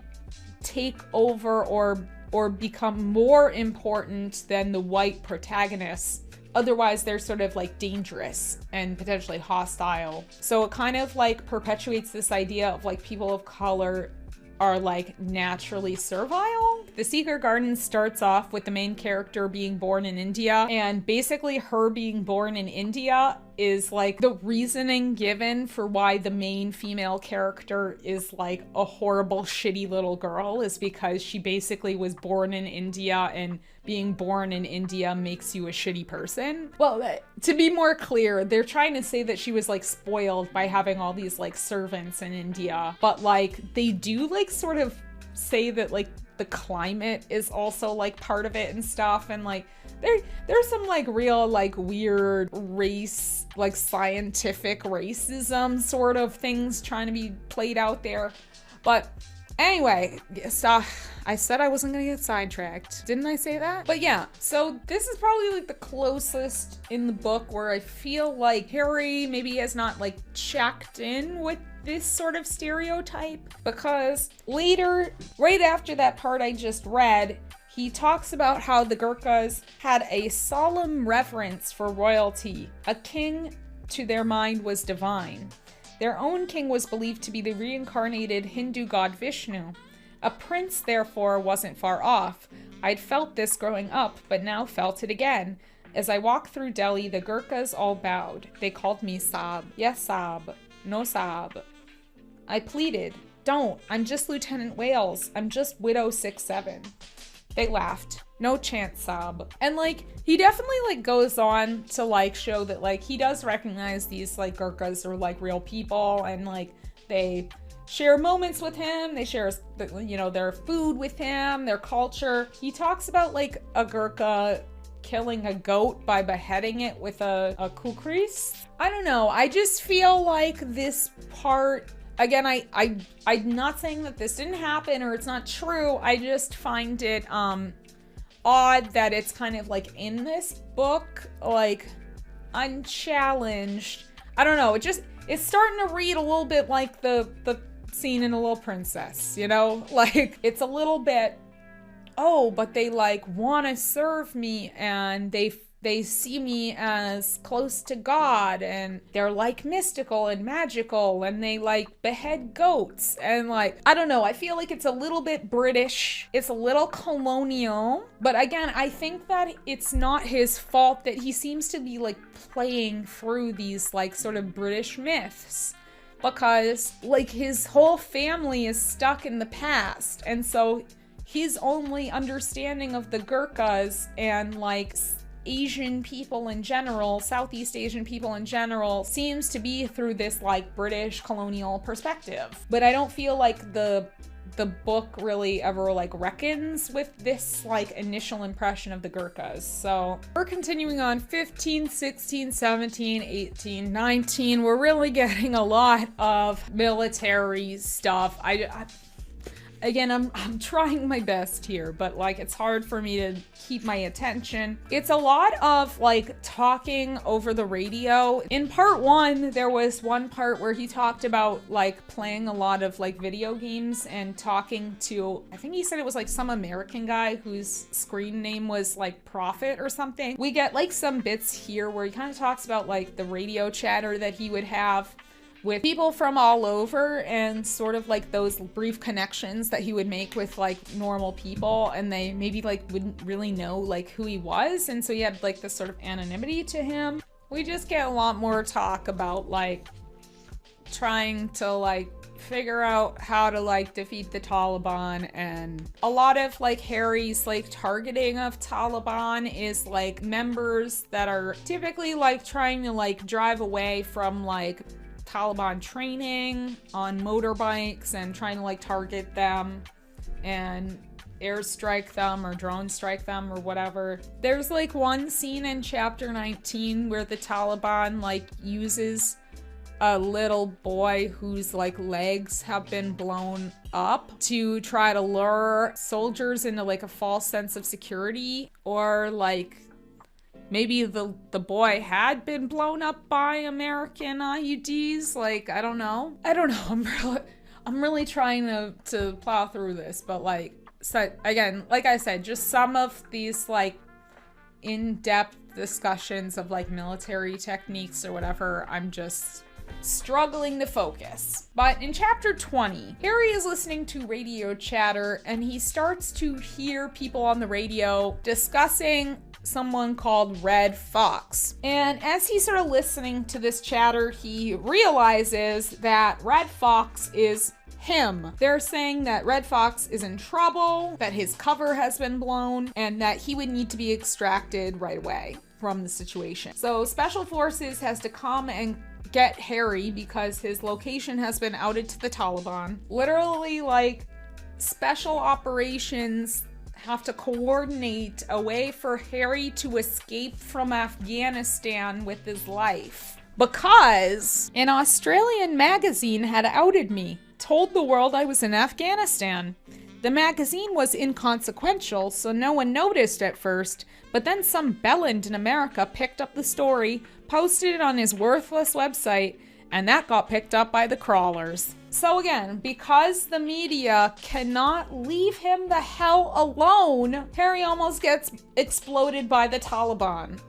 take over or become more important than the white protagonists. Otherwise, they're sort of like dangerous and potentially hostile. So it kind of like perpetuates this idea of like people of color are like naturally servile. The Secret Garden starts off with the main character being born in India, and basically her being born in India is like the reasoning given for why the main female character is like a horrible, shitty little girl is because she basically was born in India, and being born in India makes you a shitty person. Well, to be more clear, they're trying to say that she was like spoiled by having all these like servants in India, but like they do like sort of say that like the climate is also like part of it and stuff, and like there's some like real like weird race, like scientific racism sort of things trying to be played out there. But anyway, so I said I wasn't gonna get sidetracked. Didn't I say that? But yeah, so this is probably like the closest in the book where I feel like Harry maybe has not like checked in with this sort of stereotype, because later, right after that part I just read, he talks about how the Gurkhas had a solemn reverence for royalty. A king, to their mind, was divine. Their own king was believed to be the reincarnated Hindu god Vishnu. A prince, therefore, wasn't far off. I'd felt this growing up, but now felt it again. As I walked through Delhi, the Gurkhas all bowed. They called me Saab. Yes, Saab. No, Saab. I pleaded, don't. I'm just Lieutenant Walz. I'm just Widow 6'7". They laughed. No chance, Saab. And like, he definitely like goes on to like show that like he does recognize these like Gurkhas are like real people, and like they share moments with him. They share, you know, their food with him, their culture. He talks about like a Gurkha killing a goat by beheading it with a kukris. I don't know. I just feel like this part, again, I'm not saying that this didn't happen or it's not true. I just find it odd that it's kind of like in this book, like unchallenged. I don't know. It's starting to read a little bit like the scene in A Little Princess, you know? Like, it's a little bit, oh, but they like want to serve me, and they see me as close to God, and they're like mystical and magical, and they like behead goats, and like, I don't know, I feel like it's a little bit British, it's a little colonial, but again, I think that it's not his fault that he seems to be like playing through these like sort of British myths, because like his whole family is stuck in the past, and so his only understanding of the Gurkhas and like Asian people in general, Southeast Asian people in general, seems to be through this like British colonial perspective. But I don't feel like the book really ever like reckons with this like initial impression of the Gurkhas. So we're continuing on 15, 16, 17, 18, 19. We're really getting a lot of military stuff. Again, I'm trying my best here, but like it's hard for me to keep my attention. It's a lot of like talking over the radio. In part 1, there was one part where he talked about like playing a lot of like video games and talking to, I think he said it was like some American guy whose screen name was like Prophet or something. We get like some bits here where he kind of talks about like the radio chatter that he would have with people from all over, and sort of like those brief connections that he would make with like normal people, and they maybe like wouldn't really know like who he was, and so he had like this sort of anonymity to him. We just get a lot more talk about like trying to like figure out how to like defeat the Taliban, and a lot of like Harry's like targeting of Taliban is like members that are typically like trying to like drive away from like Taliban training on motorbikes and trying to like target them and airstrike them or drone strike them or whatever. There's like one scene in chapter 19 where the Taliban like uses a little boy whose like legs have been blown up to try to lure soldiers into like a false sense of security, or like maybe the boy had been blown up by American IUDs. Like, I don't know. I'm really trying to plow through this, but like, so again, like I said, just some of these like in-depth discussions of like military techniques or whatever, I'm just struggling to focus. But in chapter 20, Harry is listening to radio chatter, and he starts to hear people on the radio discussing someone called Red Fox. And as he's sort of listening to this chatter, he realizes that Red Fox is him. They're saying that Red Fox is in trouble, that his cover has been blown, and that he would need to be extracted right away from the situation. So Special Forces has to come and get Harry because his location has been outed to the Taliban. Literally, like, special operations have to coordinate a way for Harry to escape from Afghanistan with his life, because an Australian magazine had outed me, told the world I was in Afghanistan. The magazine was inconsequential, so no one noticed at first, but then some bellend in America picked up the story, posted it on his worthless website, and that got picked up by the crawlers. So again, because the media cannot leave him the hell alone, Harry almost gets exploded by the Taliban.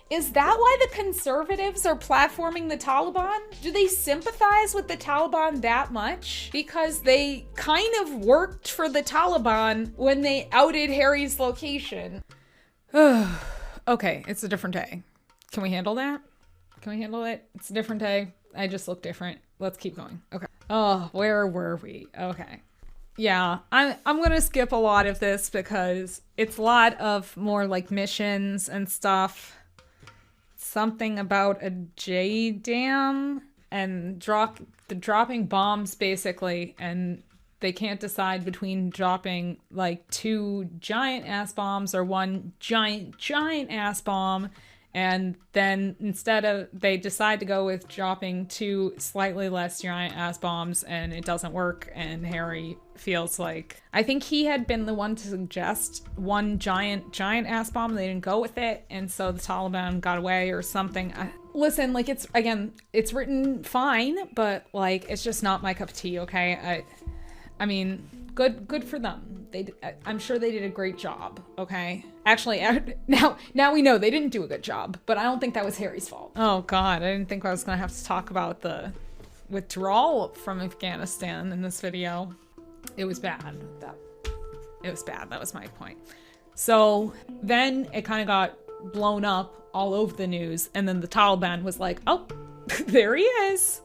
Is that why the conservatives are platforming the Taliban? Do they sympathize with the Taliban that much? Because they kind of worked for the Taliban when they outed Harry's location. Okay, it's a different day. Can we handle that? Can we handle it? It's a different day. I just look different. Let's keep going. Okay. Oh, where were we? Okay. Yeah, I'm going to skip a lot of this because it's a lot of more like missions and stuff. Something about a J dam and dropping bombs basically, and they can't decide between dropping like 2 giant ass bombs or 1 giant ass bomb. And then they decide to go with dropping 2 slightly less giant ass bombs, and it doesn't work. And Harry feels like, I think he had been the one to suggest 1 giant ass bomb. They didn't go with it. And so the Taliban got away or something. Listen, like it's written fine, but like, it's just not my cup of tea. Okay. I mean, good for them. I'm sure they did a great job. Okay. Actually, now we know they didn't do a good job, but I don't think that was Harry's fault. Oh God, I didn't think I was gonna have to talk about the withdrawal from Afghanistan in this video. It was bad. It was bad. That was my point. So then it kind of got blown up all over the news, and then the Taliban was like, oh, there he is.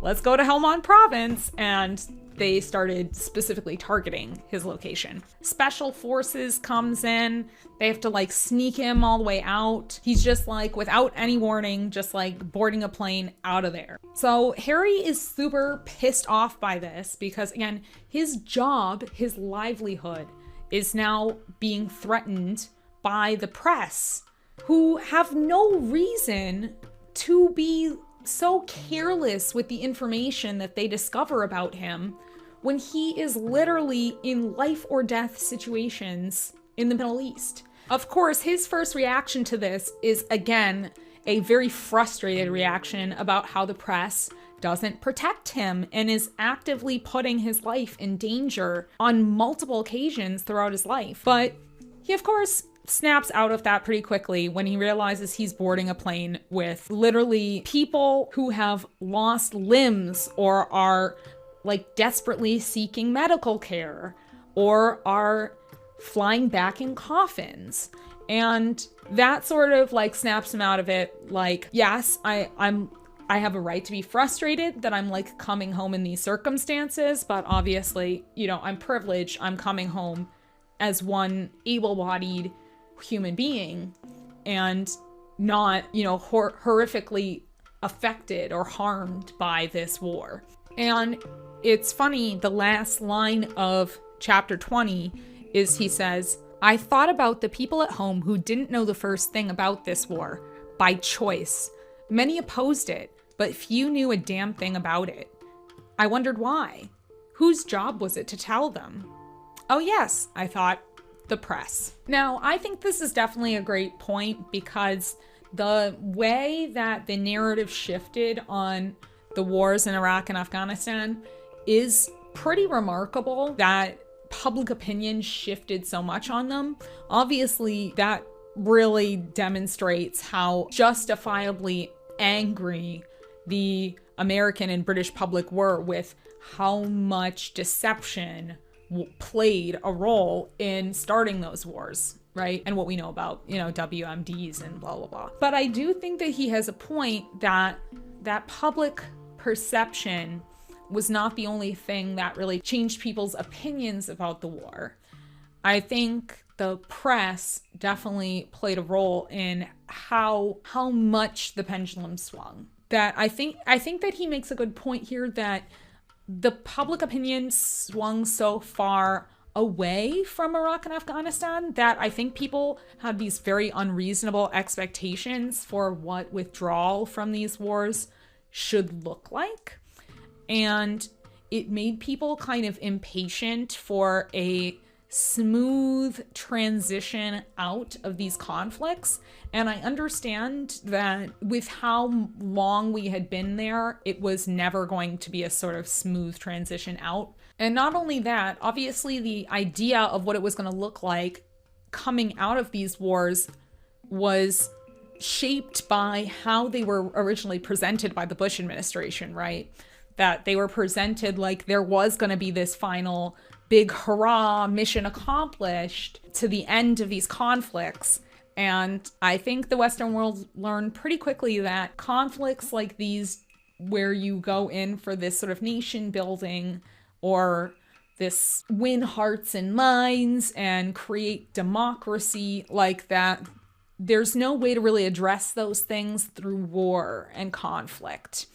Let's go to Helmand province, and they started specifically targeting his location. Special forces comes in. They have to like sneak him all the way out. He's just like, without any warning, just like boarding a plane out of there. So Harry is super pissed off by this because, again, his job, his livelihood is now being threatened by the press, who have no reason to be so careless with the information that they discover about him when he is literally in life or death situations in the Middle East. Of course, his first reaction to this is, again, a very frustrated reaction about how the press doesn't protect him and is actively putting his life in danger on multiple occasions throughout his life. But he, of course, snaps out of that pretty quickly when he realizes he's boarding a plane with literally people who have lost limbs or are like desperately seeking medical care or are flying back in coffins. And that sort of like snaps him out of it. Like, yes, I have a right to be frustrated that I'm like coming home in these circumstances, but obviously, you know, I'm privileged. I'm coming home as one able-bodied human being and not, you know, horrifically affected or harmed by this war. And it's funny, the last line of chapter 20 is he says, I thought about the people at home who didn't know the first thing about this war by choice. Many opposed it, but few knew a damn thing about it. I wondered why. Whose job was it to tell them? Oh yes, I thought, the press. Now, I think this is definitely a great point because the way that the narrative shifted on the wars in Iraq and Afghanistan is pretty remarkable, that public opinion shifted so much on them. Obviously, that really demonstrates how justifiably angry the American and British public were with how much deception played a role in starting those wars, right? And what we know about, you know, WMDs and blah, blah, blah. But I do think that he has a point that public perception was not the only thing that really changed people's opinions about the war. I think the press definitely played a role in how much the pendulum swung. That I think that he makes a good point here, that the public opinion swung so far away from Iraq and Afghanistan that I think people had these very unreasonable expectations for what withdrawal from these wars should look like. And it made people kind of impatient for a smooth transition out of these conflicts. And I understand that with how long we had been there, it was never going to be a sort of smooth transition out. And not only that, obviously the idea of what it was going to look like coming out of these wars was shaped by how they were originally presented by the Bush administration, right? That they were presented like there was going to be this final big hurrah, mission accomplished to the end of these conflicts. And I think the Western world learned pretty quickly that conflicts like these, where you go in for this sort of nation building or this win hearts and minds and create democracy like that, there's no way to really address those things through war and conflict.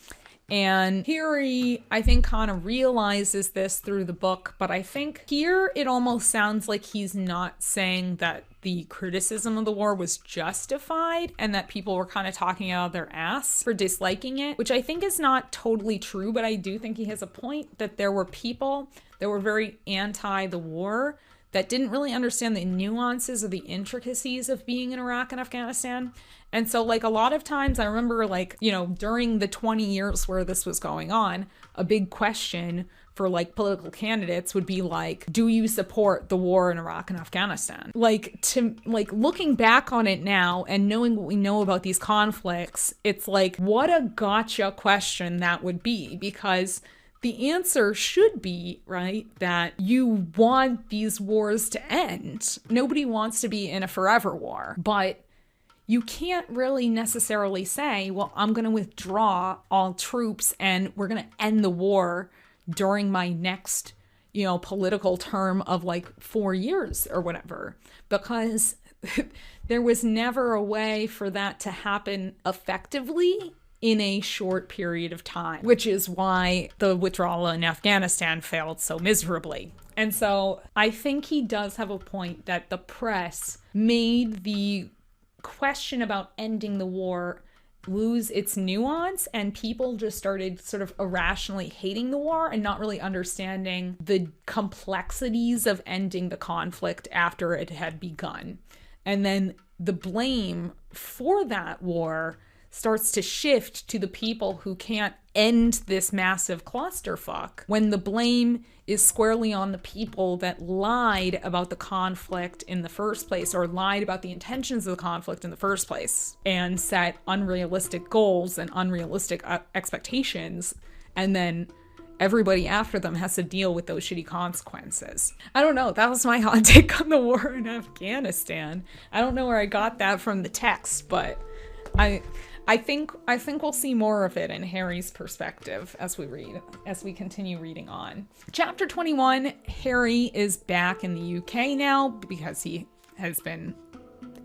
And Harry, I think, kind of realizes this through the book, but I think here it almost sounds like he's not saying that the criticism of the war was justified and that people were kind of talking out of their ass for disliking it, which I think is not totally true, but I do think he has a point that there were people that were very anti the war that didn't really understand the nuances or the intricacies of being in Iraq and Afghanistan. And so, like, a lot of times I remember, like, you know, during the 20 years where this was going on, a big question for, like, political candidates would be like, do you support the war in Iraq and Afghanistan? Like, looking back on it now and knowing what we know about these conflicts, it's like, what a gotcha question that would be, because the answer should be, right, that you want these wars to end. Nobody wants to be in a forever war, but you can't really necessarily say, well, I'm going to withdraw all troops and we're going to end the war during my next, you know, political term of like 4 years or whatever, because there was never a way for that to happen effectively in a short period of time, which is why the withdrawal in Afghanistan failed so miserably. And so I think he does have a point that the press made the question about ending the war lose its nuance, and people just started sort of irrationally hating the war and not really understanding the complexities of ending the conflict after it had begun. And then the blame for that war starts to shift to the people who can't end this massive clusterfuck, when the blame is squarely on the people that lied about the conflict in the first place, or lied about the intentions of the conflict in the first place, and set unrealistic goals and unrealistic expectations, and then everybody after them has to deal with those shitty consequences. I don't know. That was my hot take on the war in Afghanistan. I don't know where I got that from the text, but I think we'll see more of it in Harry's perspective as we continue reading on. Chapter 21, Harry is back in the UK now because he has been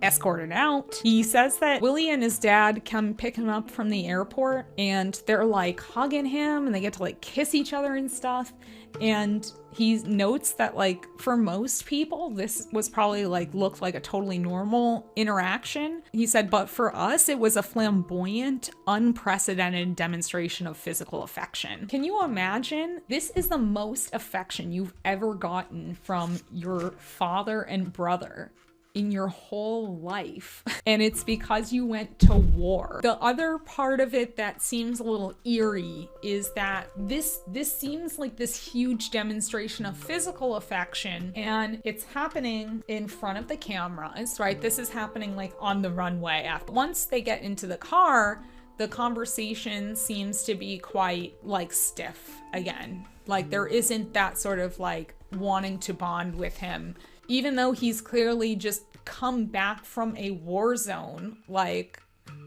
escorted out. He says that Willie and his dad come pick him up from the airport, and they're like hugging him and they get to like kiss each other and stuff. And he notes that, like, for most people, this was probably like looked like a totally normal interaction. He said, but for us, it was a flamboyant, unprecedented demonstration of physical affection. Can you imagine? This is the most affection you've ever gotten from your father and brother in your whole life. And it's because you went to war. The other part of it that seems a little eerie is that this seems like this huge demonstration of physical affection, and it's happening in front of the cameras, right? This is happening like on the runway. Once they get into the car, the conversation seems to be quite like stiff again. Like there isn't that sort of like wanting to bond with him, even though he's clearly just come back from a war zone. Like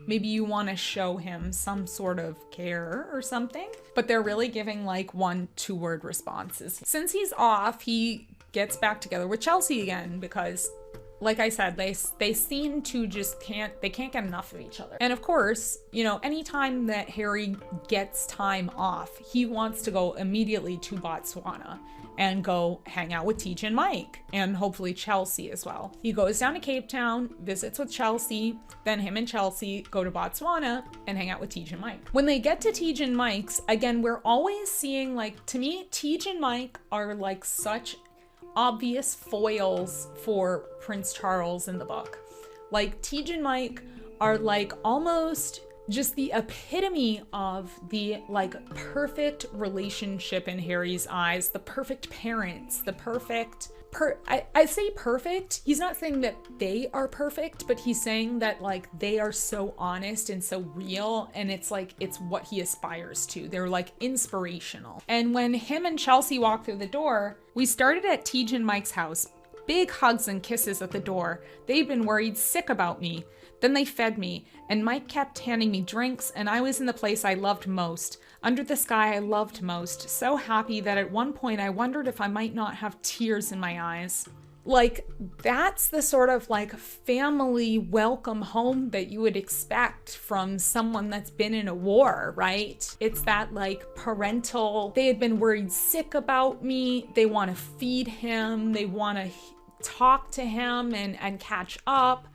maybe you want to show him some sort of care or something, but they're really giving like 1-2 word responses. Since he's off, he gets back together with Chelsea again because, like I said, they seem to just can't get enough of each other. And of course, you know, anytime that Harry gets time off, he wants to go immediately to Botswana and go hang out with TJ and Mike, and hopefully Chelsea as well. He goes down to Cape Town, visits with Chelsea, then him and Chelsea go to Botswana and hang out with TJ and Mike. When they get to TJ and Mike's, again, we're always seeing, like, to me, TJ and Mike are like such obvious foils for Prince Charles in the book. Like, TJ and Mike are like almost just the epitome of the like perfect relationship in Harry's eyes, the perfect parents, the perfect I say perfect. He's not saying that they are perfect, but he's saying that like they are so honest and so real, and it's like it's what he aspires to. They're like inspirational. And when him and Chelsea walk through the door, we started at TJ and Mike's house big hugs and kisses at the door. They'd been worried sick about me. Then they fed me, and Mike kept handing me drinks, and I was in the place I loved most, under the sky I loved most, so happy that at one point I wondered if I might not have tears in my eyes. Like, that's the sort of like family welcome home that you would expect from someone that's been in a war, right? It's that like parental, they had been worried sick about me, they want to feed him, they want to talk to him and catch up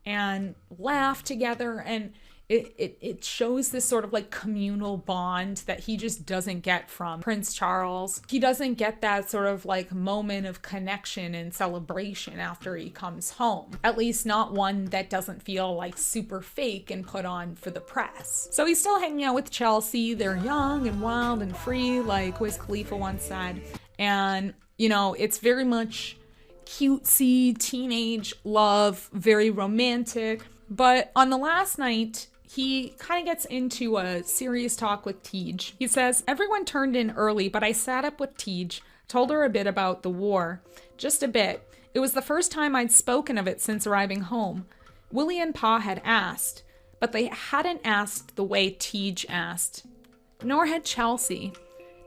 and laugh together, and it shows this sort of like communal bond that he just doesn't get from Prince Charles. He doesn't get that sort of like moment of connection and celebration after he comes home. At least not one that doesn't feel like super fake and put on for the press. So he's still hanging out with Chelsea. They're young and wild and free, like Wiz Khalifa once said. And, you know, it's very much cutesy, teenage love, very romantic. But on the last night, he kind of gets into a serious talk with Tej. He says, everyone turned in early, but I sat up with Tej, told her a bit about the war. Just a bit. It was the first time I'd spoken of it since arriving home. Willie and Pa had asked, but they hadn't asked the way Tej asked. Nor had Chelsea.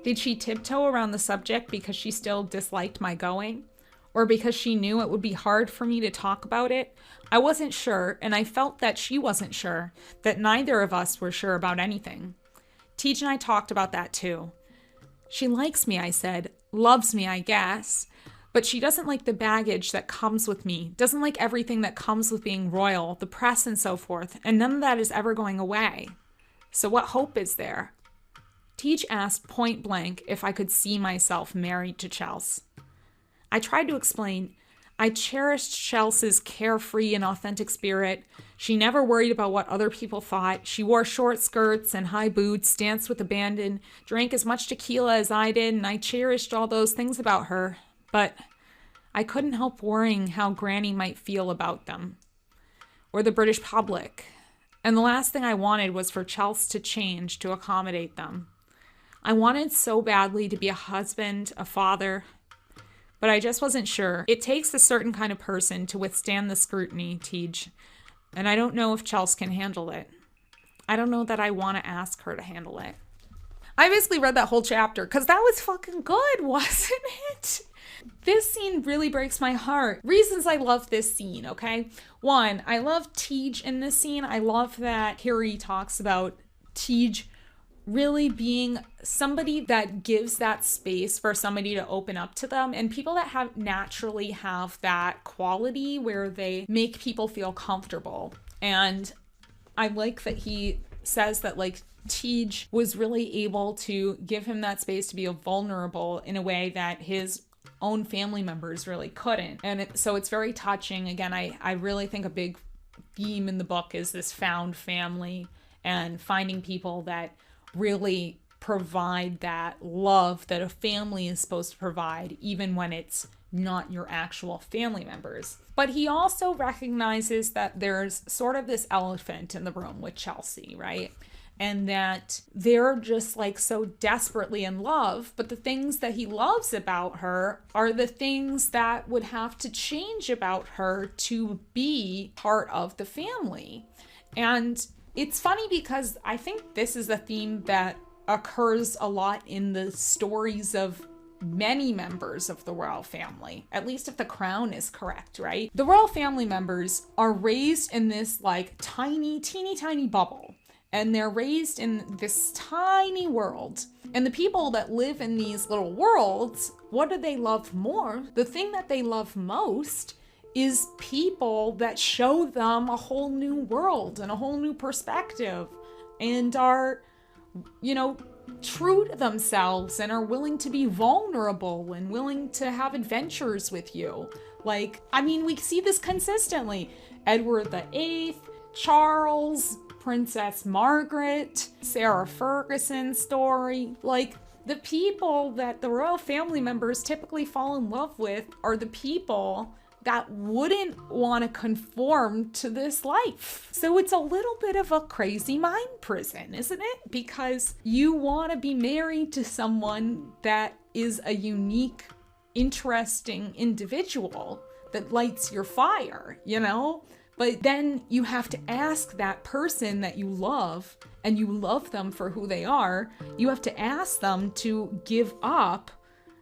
Did she tiptoe around the subject because she still disliked my going? Or because she knew it would be hard for me to talk about it? I wasn't sure, and I felt that she wasn't sure, that neither of us were sure about anything. Tej and I talked about that too. She likes me, I said, loves me, I guess, but she doesn't like the baggage that comes with me, doesn't like everything that comes with being royal, the press and so forth, and none of that is ever going away. So what hope is there? Tej asked point blank if I could see myself married to Chelsea. I tried to explain. I cherished Chelsea's carefree and authentic spirit. She never worried about what other people thought. She wore short skirts and high boots, danced with abandon, drank as much tequila as I did, and I cherished all those things about her. But I couldn't help worrying how Granny might feel about them. Or the British public. And the last thing I wanted was for Chelsea to change to accommodate them. I wanted so badly to be a husband, a father, but I just wasn't sure. It takes a certain kind of person to withstand the scrutiny, Tej, and I don't know if Chelsea can handle it. I don't know that I want to ask her to handle it. I basically read that whole chapter because that was fucking good, wasn't it? This scene really breaks my heart. Reasons I love this scene, okay? One, I love Tej in this scene. I love that Harry talks about Tej really being somebody that gives that space for somebody to open up to them, and people that have naturally have that quality where they make people feel comfortable. And I like that he says that like Tej was really able to give him that space to be vulnerable in a way that his own family members really couldn't. And so it's very touching. Again, I really think a big theme in the book is this found family and finding people that really provide that love that a family is supposed to provide, even when it's not your actual family members. But he also recognizes that there's sort of this elephant in the room with Chelsea, right? And that they're just like so desperately in love, but the things that he loves about her are the things that would have to change about her to be part of the family. And it's funny because I think this is a theme that occurs a lot in the stories of many members of the royal family, at least if the crown is correct, right? The royal family members are raised in this like teeny tiny bubble, and they're raised in this tiny world. And the people that live in these little worlds, what do they love more? The thing that they love most is people that show them a whole new world and a whole new perspective and are, you know, true to themselves and are willing to be vulnerable and willing to have adventures with you. Like, I mean, we see this consistently. Edward VIII, Charles, Princess Margaret, Sarah Ferguson's story. Like, the people that the royal family members typically fall in love with are the people that wouldn't want to conform to this life. So it's a little bit of a crazy mind prison, isn't it? Because you want to be married to someone that is a unique, interesting individual, that lights your fire, you know? But then you have to ask that person that you love, and you love them for who they are, you have to ask them to give up,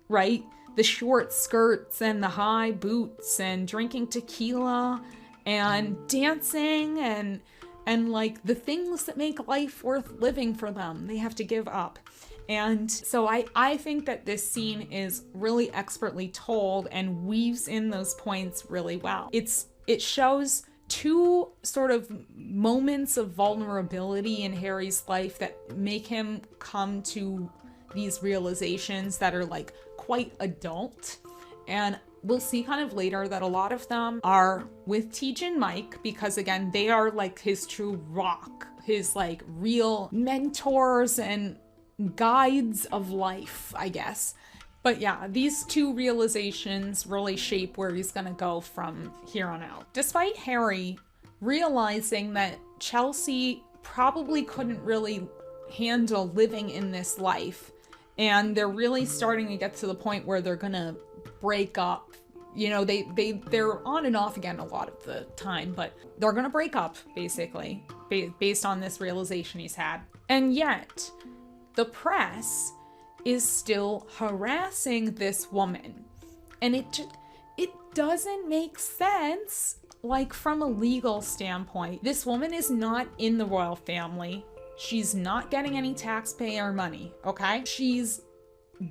right? The short skirts and the high boots and drinking tequila and dancing and like the things that make life worth living for them. They have to give up. And so I think that this scene is really expertly told and weaves in those points really well. It shows two sort of moments of vulnerability in Harry's life that make him come to these realizations that are like quite adult. And we'll see kind of later that a lot of them are with Tej and Mike, because again, they are like his true rock, his like real mentors and guides of life, I guess. But yeah, these two realizations really shape where he's gonna go from here on out. Despite Harry realizing that Chelsea probably couldn't really handle living in this life, and they're really starting to get to the point where they're gonna break up. You know, they're on and off again a lot of the time, but they're gonna break up, basically, based on this realization he's had. And yet, the press is still harassing this woman. And it doesn't make sense, like from a legal standpoint. This woman is not in the royal family. She's not getting any taxpayer money, okay? She's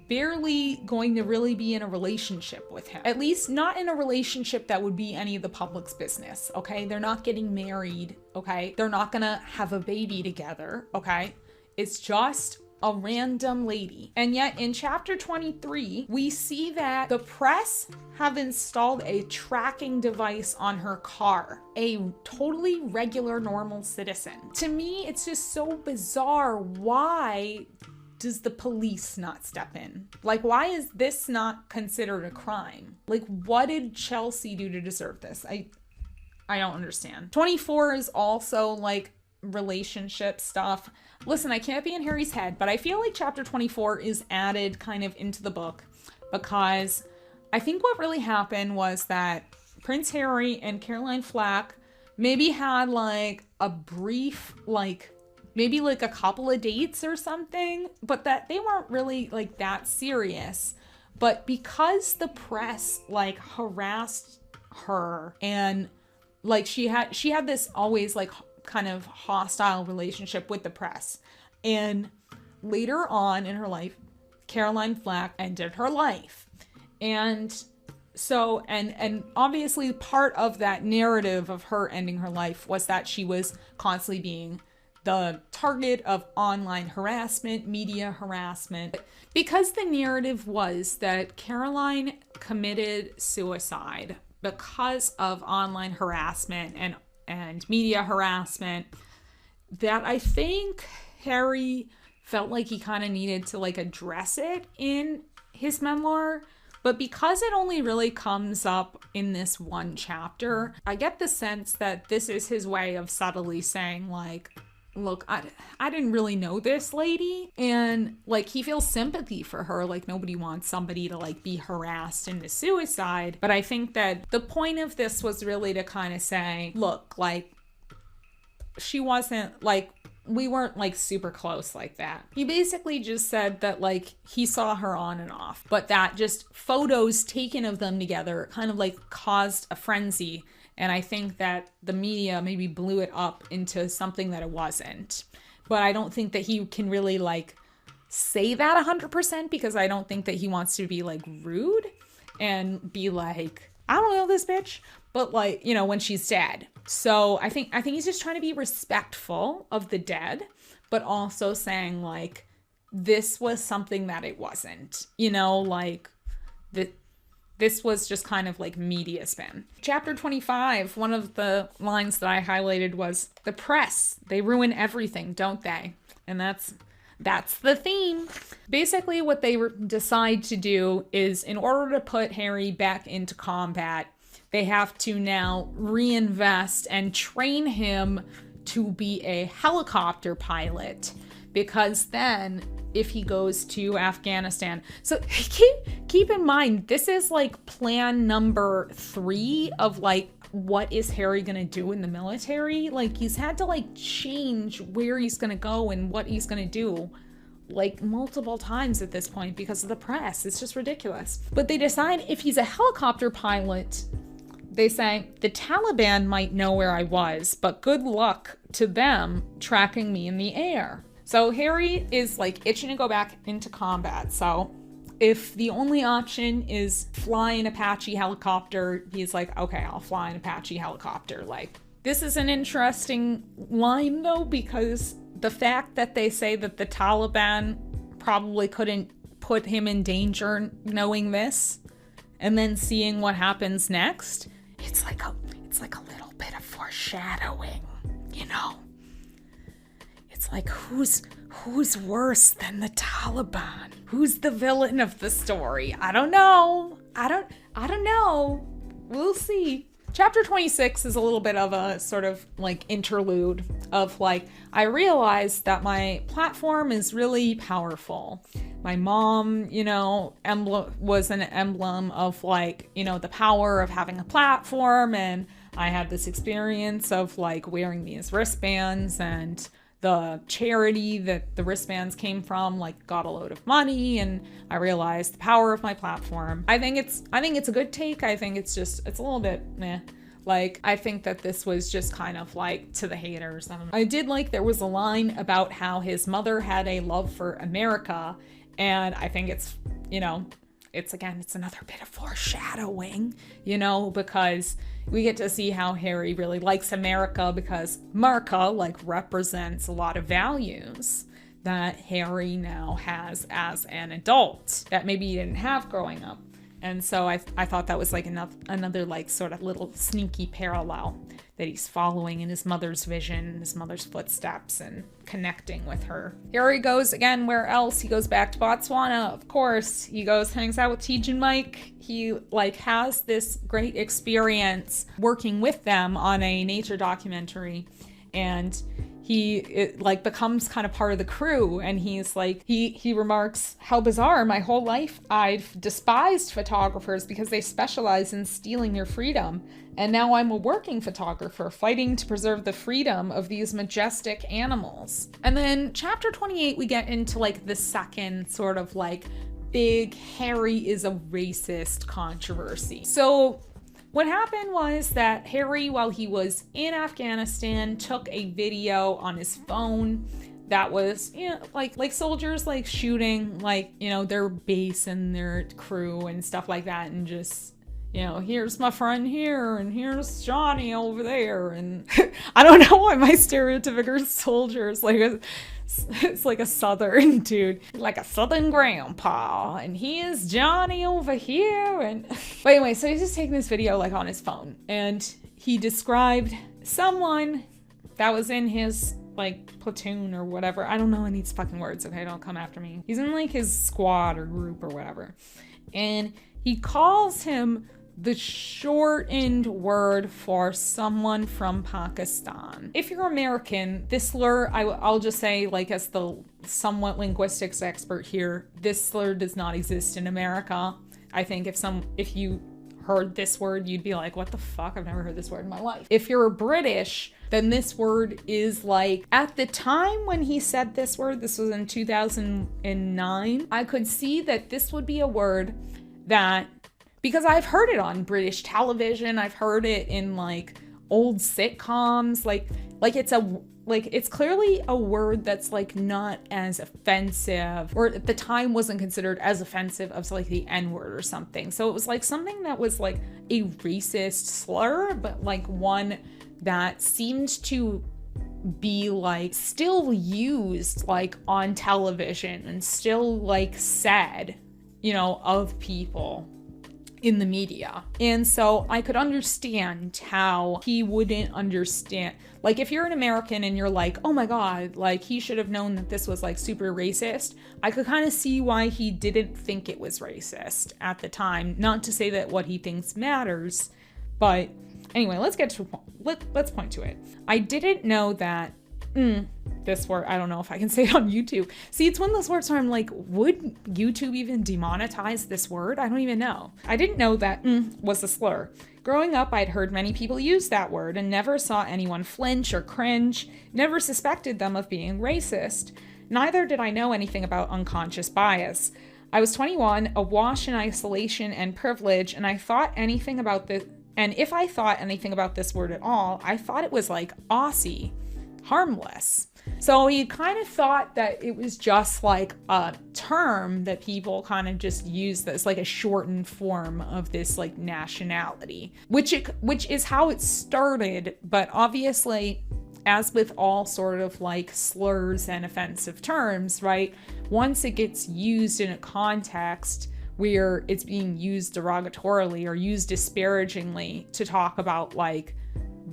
barely going to really be in a relationship with him. At least not in a relationship that would be any of the public's business, okay? They're not getting married, okay? They're not gonna have a baby together, okay? It's just a random lady. And yet in chapter 23, we see that the press have installed a tracking device on her car, a totally regular, normal citizen. To me, it's just so bizarre. Why does the police not step in? Like, why is this not considered a crime? Like, what did Chelsea do to deserve this? I don't understand. 24 is also like relationship stuff. Listen, I can't be in Harry's head, but I feel like chapter 24 is added kind of into the book because I think what really happened was that Prince Harry and Caroline Flack maybe had like a brief, like maybe like a couple of dates or something, but that they weren't really like that serious. But because the press like harassed her and like she had this always like kind of hostile relationship with the press. And later on in her life, Caroline Flack ended her life. And so, and obviously part of that narrative of her ending her life was that she was constantly being the target of online harassment, media harassment, because the narrative was that Caroline committed suicide because of online harassment and media harassment, that I think Harry felt like he kind of needed to like address it in his memoir. But because it only really comes up in this one chapter, I get the sense that this is his way of subtly saying like, look, I didn't really know this lady, and like he feels sympathy for her. Like nobody wants somebody to like be harassed into suicide. But I think that the point of this was really to kind of say, look, like she wasn't like, we weren't like super close like that. He basically just said that like he saw her on and off, but that just photos taken of them together kind of like caused a frenzy. And I think that the media maybe blew it up into something that it wasn't. But I don't think that he can really like say that 100% because I don't think that he wants to be like rude and be like, I don't know this bitch, but like, you know, when she's dead. So I think he's just trying to be respectful of the dead, but also saying like, this was something that it wasn't, you know, like this was just kind of like media spin. Chapter 25, one of the lines that I highlighted was, the press, they ruin everything, don't they? And that's the theme. Basically what they decide to do is, in order to put Harry back into combat, they have to now reinvest and train him to be a helicopter pilot, because then if he goes to Afghanistan. So keep in mind, this is like plan number 3 of like, what is Harry gonna do in the military? Like, he's had to like change where he's gonna go and what he's gonna do like multiple times at this point because of the press. It's just ridiculous. But they decide if he's a helicopter pilot, they say the Taliban might know where I was, but good luck to them tracking me in the air. So Harry is like itching to go back into combat. So if the only option is fly an Apache helicopter, he's like, okay, I'll fly an Apache helicopter. Like, this is an interesting line though, because the fact that they say that the Taliban probably couldn't put him in danger knowing this, and then seeing what happens next, it's like a little bit of foreshadowing, you know? It's like, who's worse than the Taliban? Who's the villain of the story? I don't know. I don't know. We'll see. Chapter 26 is a little bit of a sort of like interlude of like, I realized that my platform is really powerful. My mom, you know, was an emblem of like, you know, the power of having a platform. And I had this experience of like wearing these wristbands, and the charity that the wristbands came from like got a load of money, and I realized the power of my platform. I think it's a good take. I think it's a little bit meh. Like, I think that this was just kind of like to the haters. I did like there was a line about how his mother had a love for America, and I think it's, you know, it's another bit of foreshadowing, you know, because we get to see how Harry really likes America, because America like represents a lot of values that Harry now has as an adult that maybe he didn't have growing up. And so I thought that was like another like sort of little sneaky parallel that he's following in his mother's vision, his mother's footsteps, and connecting with her. Harry goes again, where else? He goes back to Botswana, of course. He goes, hangs out with Tej and Mike. He like has this great experience working with them on a nature documentary, and he like becomes kind of part of the crew. And he's like, he remarks, how bizarre, my whole life I've despised photographers because they specialize in stealing your freedom. And now I'm a working photographer fighting to preserve the freedom of these majestic animals. And then chapter 28, we get into like the second sort of like big Harry is a racist controversy. So what happened was that Harry, while he was in Afghanistan, took a video on his phone that was, you know, like soldiers like shooting like, you know, their base and their crew and stuff like that, and just, you know, here's my friend here and here's Johnny over there. And I don't know why my stereotypical soldier is like it's like a southern dude, like a southern grandpa, and he is Johnny over here. And but anyway, so he's just taking this video like on his phone, and he described someone that was in his like platoon or whatever. I don't know any of these fucking words, okay? Don't come after me. He's in like his squad or group or whatever, and he calls him the shortened word for someone from Pakistan. If you're American, this slur, I'll just say, like, as the somewhat linguistics expert here, this slur does not exist in America. I think if you heard this word, you'd be like, what the fuck? I've never heard this word in my life. If you're British, then this word is like, at the time when he said this word, this was in 2009, I could see that this would be a word that, because I've heard it on British television, I've heard it in like old sitcoms, like it's clearly a word that's like not as offensive, or at the time wasn't considered as offensive as like the N-word or something. So it was like something that was like a racist slur, but like one that seemed to be like still used like on television and still like said, you know, of people in the media. And so I could understand how he wouldn't understand. Like, if you're an American and you're like, oh my God, like he should have known that this was like super racist, I could kind of see why he didn't think it was racist at the time. Not to say that what he thinks matters, but anyway, let's point to it. I didn't know that this word, I don't know if I can say it on YouTube. See, it's one of those words where I'm like, would YouTube even demonetize this word? I don't even know. I didn't know that was a slur. Growing up, I'd heard many people use that word and never saw anyone flinch or cringe, never suspected them of being racist. Neither did I know anything about unconscious bias. I was 21, awash in isolation and privilege, and if I thought anything about this word at all, I thought it was like Aussie, harmless. So he kind of thought that it was just like a term that people kind of just use as like a shortened form of this like nationality, which is how it started. But obviously, as with all sort of like slurs and offensive terms, right? Once it gets used in a context where it's being used derogatorily or used disparagingly to talk about like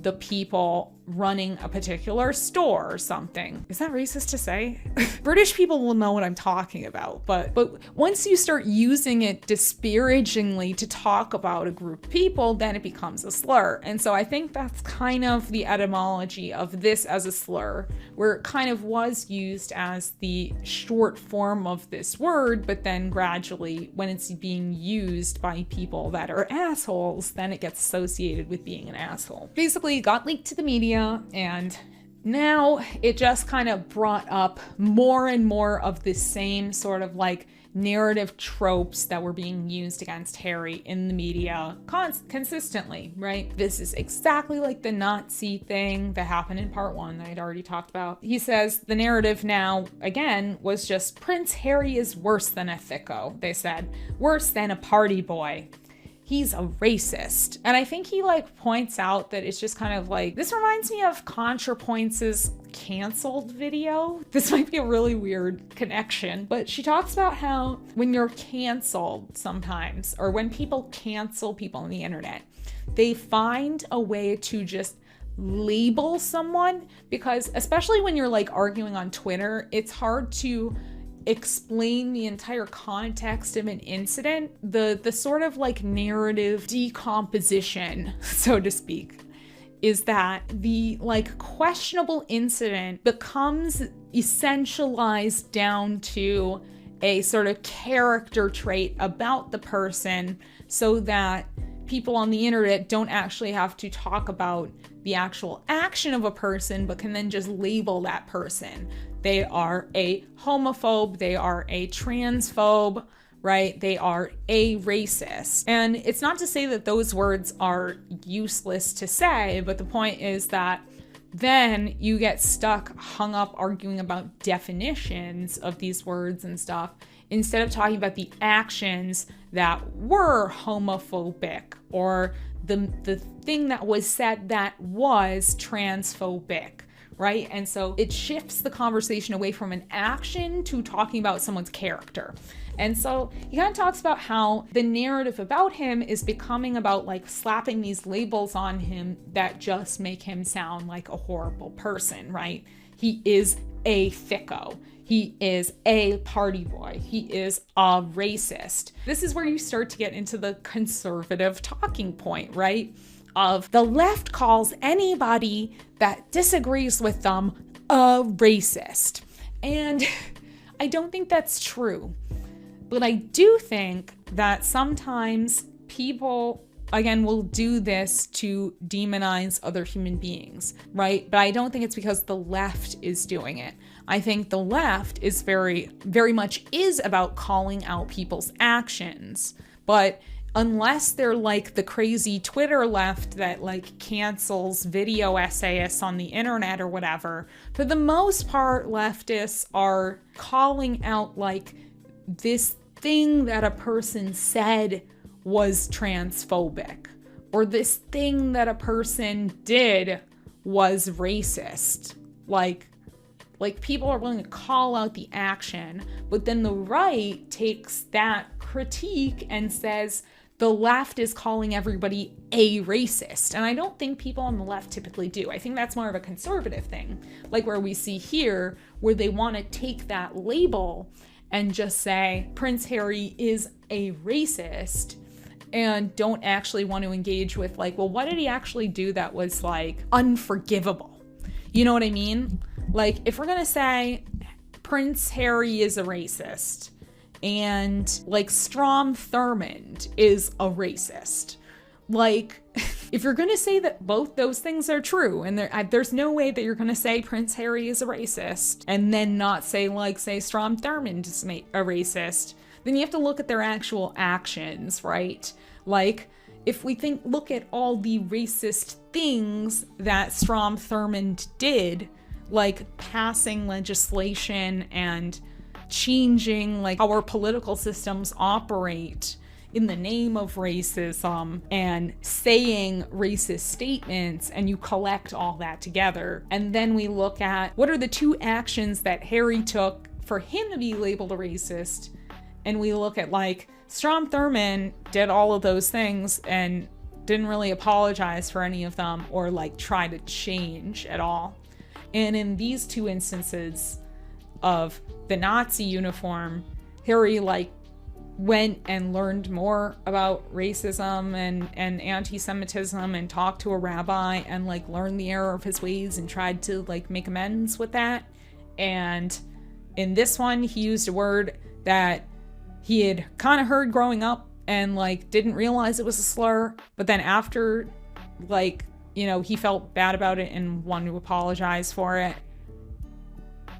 the people running a particular store or something. Is that racist to say? British people will know what I'm talking about, but once you start using it disparagingly to talk about a group of people, then it becomes a slur. And so I think that's kind of the etymology of this as a slur, where it kind of was used as the short form of this word, but then gradually when it's being used by people that are assholes, then it gets associated with being an asshole. Basically, it got leaked to the media, and now it just kind of brought up more and more of the same sort of like narrative tropes that were being used against Harry in the media consistently, right? This is exactly like the Nazi thing that happened in part 1 that I'd already talked about. He says the narrative now, again, was just Prince Harry is worse than a thicko, they said. Worse than a party boy. He's a racist. And I think he like points out that it's just kind of like, this reminds me of ContraPoints' canceled video. This might be a really weird connection, but she talks about how when you're canceled sometimes, or when people cancel people on the internet, they find a way to just label someone, because especially when you're like arguing on Twitter, it's hard to explain the entire context of an incident, the sort of like narrative decomposition, so to speak, is that the like questionable incident becomes essentialized down to a sort of character trait about the person, so that people on the internet don't actually have to talk about the actual action of a person, but can then just label that person. They are a homophobe, they are a transphobe, right? They are a racist. And it's not to say that those words are useless to say, but the point is that then you get stuck, hung up arguing about definitions of these words and stuff, instead of talking about the actions that were homophobic, or the thing that was said that was transphobic, right? And so it shifts the conversation away from an action to talking about someone's character. And so he kind of talks about how the narrative about him is becoming about like slapping these labels on him that just make him sound like a horrible person, right? He is a thicko. He is a party boy. He is a racist. This is where you start to get into the conservative talking point, right? Of the left calls anybody that disagrees with them a racist. And I don't think that's true. But I do think that sometimes people, again, will do this to demonize other human beings, right? But I don't think it's because the left is doing it. I think the left is very, very much is about calling out people's actions. But unless they're like the crazy Twitter left that like cancels video essayists on the internet or whatever, for the most part, leftists are calling out like this thing that a person said was transphobic, or this thing that a person did was racist. Like people are willing to call out the action, but then the right takes that critique and says the left is calling everybody a racist. And I don't think people on the left typically do. I think that's more of a conservative thing, like where we see here, where they want to take that label and just say Prince Harry is a racist, and don't actually want to engage with like, well, what did he actually do that was like unforgivable? You know what I mean? Like, if we're gonna say Prince Harry is a racist and like Strom Thurmond is a racist, like, if you're gonna say that both those things are true, and there's no way that you're gonna say Prince Harry is a racist and then not say, like, say Strom Thurmond is a racist, then you have to look at their actual actions, right? Like, if we look at all the racist things that Strom Thurmond did, like passing legislation and changing like how our political systems operate in the name of racism and saying racist statements, and you collect all that together, and then we look at what are the two actions that Harry took for him to be labeled a racist, and we look at like Strom Thurmond did all of those things and didn't really apologize for any of them or like try to change at all. And in these two instances of the Nazi uniform, Harry like went and learned more about racism and anti-Semitism and talked to a rabbi and like learned the error of his ways and tried to like make amends with that. And in this one, he used a word that he had kind of heard growing up and like didn't realize it was a slur, but then after, like, you know, he felt bad about it and wanted to apologize for it.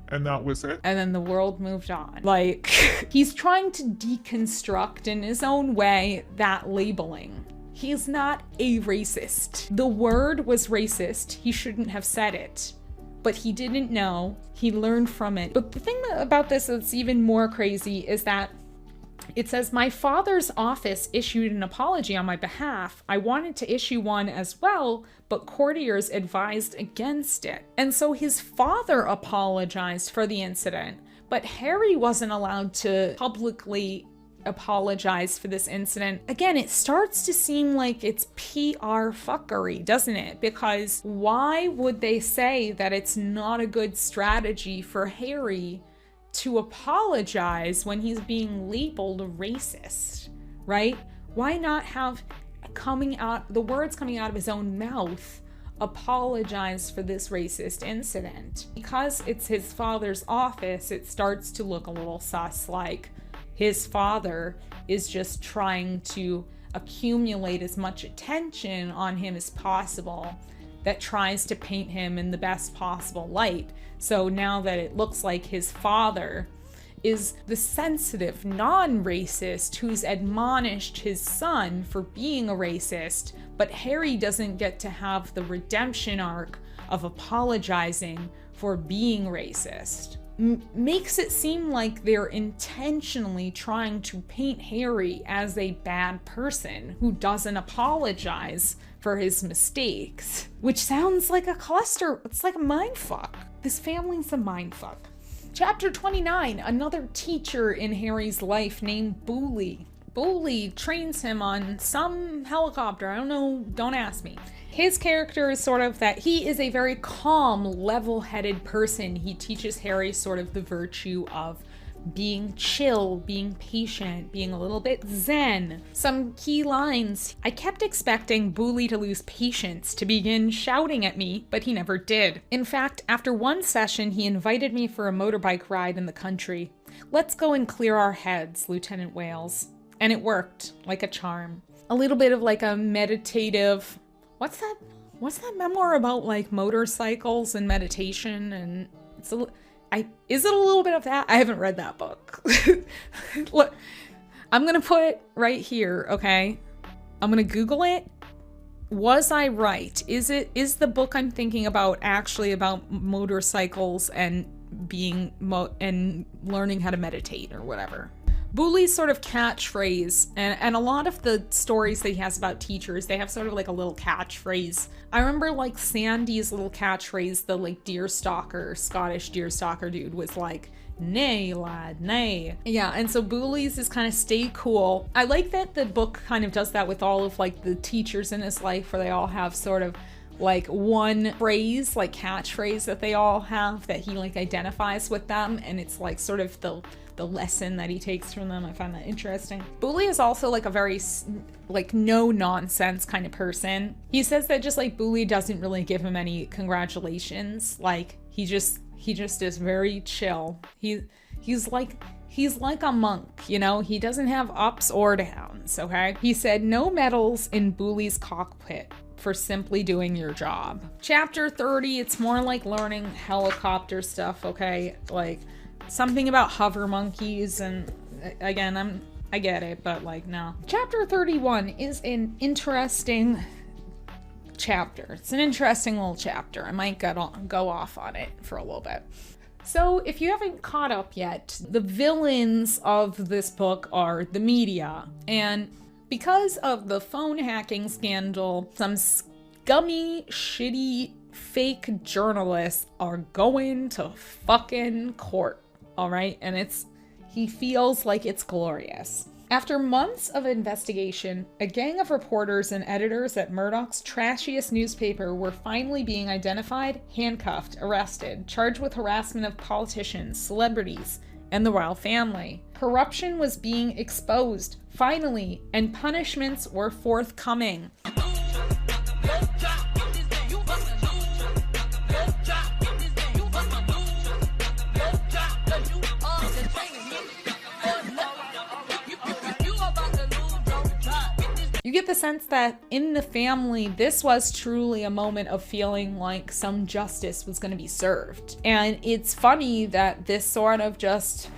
And that was it. And then the world moved on. Like, he's trying to deconstruct in his own way that labeling. He's not a racist. The word was racist. He shouldn't have said it. But he didn't know. He learned from it. But the thing about this that's even more crazy is that it says, my father's office issued an apology on my behalf. I wanted to issue one as well, but courtiers advised against it. And so his father apologized for the incident, but Harry wasn't allowed to publicly apologize for this incident. Again, it starts to seem like it's PR fuckery, doesn't it? Because why would they say that it's not a good strategy for Harry to apologize when he's being labeled a racist, right? Why not have the words coming out of his own mouth apologize for this racist incident? Because it's his father's office, it starts to look a little sus, like his father is just trying to accumulate as much attention on him as possible that tries to paint him in the best possible light. So now that it looks like his father is the sensitive, non-racist who's admonished his son for being a racist, but Harry doesn't get to have the redemption arc of apologizing for being racist. Makes it seem like they're intentionally trying to paint Harry as a bad person who doesn't apologize for his mistakes, which sounds like a cluster. It's like a mindfuck. This family's a mindfuck. Chapter 29, another teacher in Harry's life named Bully. Bully trains him on some helicopter. I don't know, don't ask me. His character is sort of that he is a very calm, level-headed person. He teaches Harry sort of the virtue of being chill, being patient, being a little bit zen. Some key lines. I kept expecting Bully to lose patience, to begin shouting at me, but he never did. In fact, after one session, he invited me for a motorbike ride in the country. Let's go and clear our heads, Lieutenant Walz. And it worked, like a charm. A little bit of like a meditative, what's that memoir about like motorcycles and meditation? And it's is it a little bit of that? I haven't read that book. Look, I'm gonna put right here, okay? I'm gonna Google it. Was I right? Is the book I'm thinking about actually about motorcycles and being and learning how to meditate or whatever? Bully's sort of catchphrase, and a lot of the stories that he has about teachers, they have sort of like a little catchphrase. I remember like Sandy's little catchphrase, the like deerstalker, Scottish deerstalker dude was like, nay lad, nay. Yeah, and so Bully's is kind of stay cool. I like that the book kind of does that with all of like the teachers in his life, where they all have sort of like one phrase, like catchphrase that they all have that he like identifies with them, and it's like sort of the lesson that he takes from them. I find that interesting. Bully is also like a very like no nonsense kind of person. He says that just like Bully doesn't really give him any congratulations. Like he He just is very chill. He's like a monk, you know? He doesn't have ups or downs, okay? He said, no medals in Booley's cockpit for simply doing your job. Chapter 30, it's more like learning helicopter stuff, okay? Like something about hover monkeys, and again, I get it, but like, no. Chapter 31 is an interesting chapter. It's an interesting little chapter. I might go off on it for a little bit. So if you haven't caught up yet, the villains of this book are the media. And because of the phone hacking scandal, some scummy, shitty, fake journalists are going to fucking court, all right? And he feels like it's glorious. After months of investigation, a gang of reporters and editors at Murdoch's trashiest newspaper were finally being identified, handcuffed, arrested, charged with harassment of politicians, celebrities, and the royal family. Corruption was being exposed, finally, and punishments were forthcoming. You get the sense that in the family, this was truly a moment of feeling like some justice was going to be served. And it's funny that this sort of just